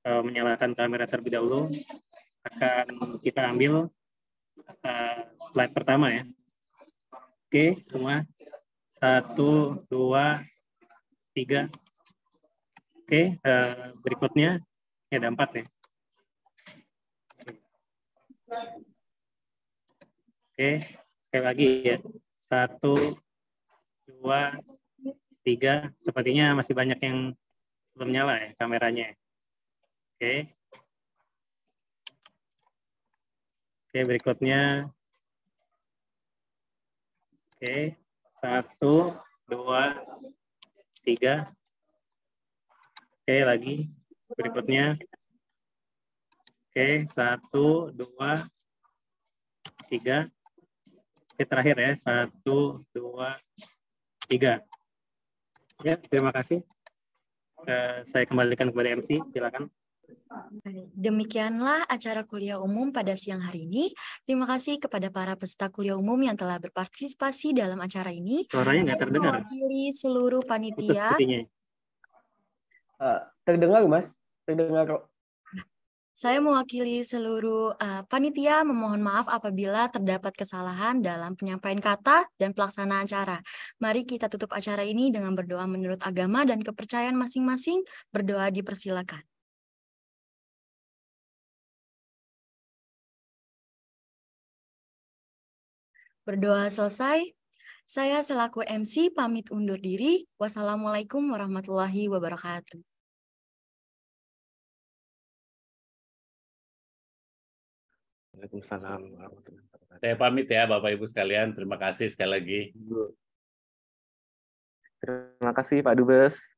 menyalakan kamera terlebih dahulu. Akan kita ambil slide pertama ya. Oke, semua 1, 2, 3. Oke, berikutnya ada 4 ya. Oke, sekali lagi ya. 1, 2, 3. Sepertinya masih banyak yang belum nyala ya kameranya. Oke. Oke, berikutnya. Oke, 1, 2, 3. Oke, lagi. Berikutnya. Oke, 1, 2, 3. Oke, terakhir ya, 1, 2, 3. Ya, terima kasih. Saya kembalikan kepada MC, silakan. Demikianlah acara kuliah umum pada siang hari ini. Terima kasih kepada para peserta kuliah umum yang telah berpartisipasi dalam acara ini. Suaranya nggak Saya terdengar. mewakili seluruh Putus panitia. sepertinya. Terdengar, Mas? Terdengar kok. Saya mewakili seluruh panitia memohon maaf apabila terdapat kesalahan dalam penyampaian kata dan pelaksanaan acara. Mari kita tutup acara ini dengan berdoa menurut agama dan kepercayaan masing-masing. Berdoa dipersilakan. Berdoa selesai. Saya selaku MC pamit undur diri. Wassalamualaikum warahmatullahi wabarakatuh. Waalaikumsalam warahmatullahi wabarakatuh. Saya pamit ya Bapak Ibu sekalian. Terima kasih sekali lagi. Terima kasih Pak Dubes.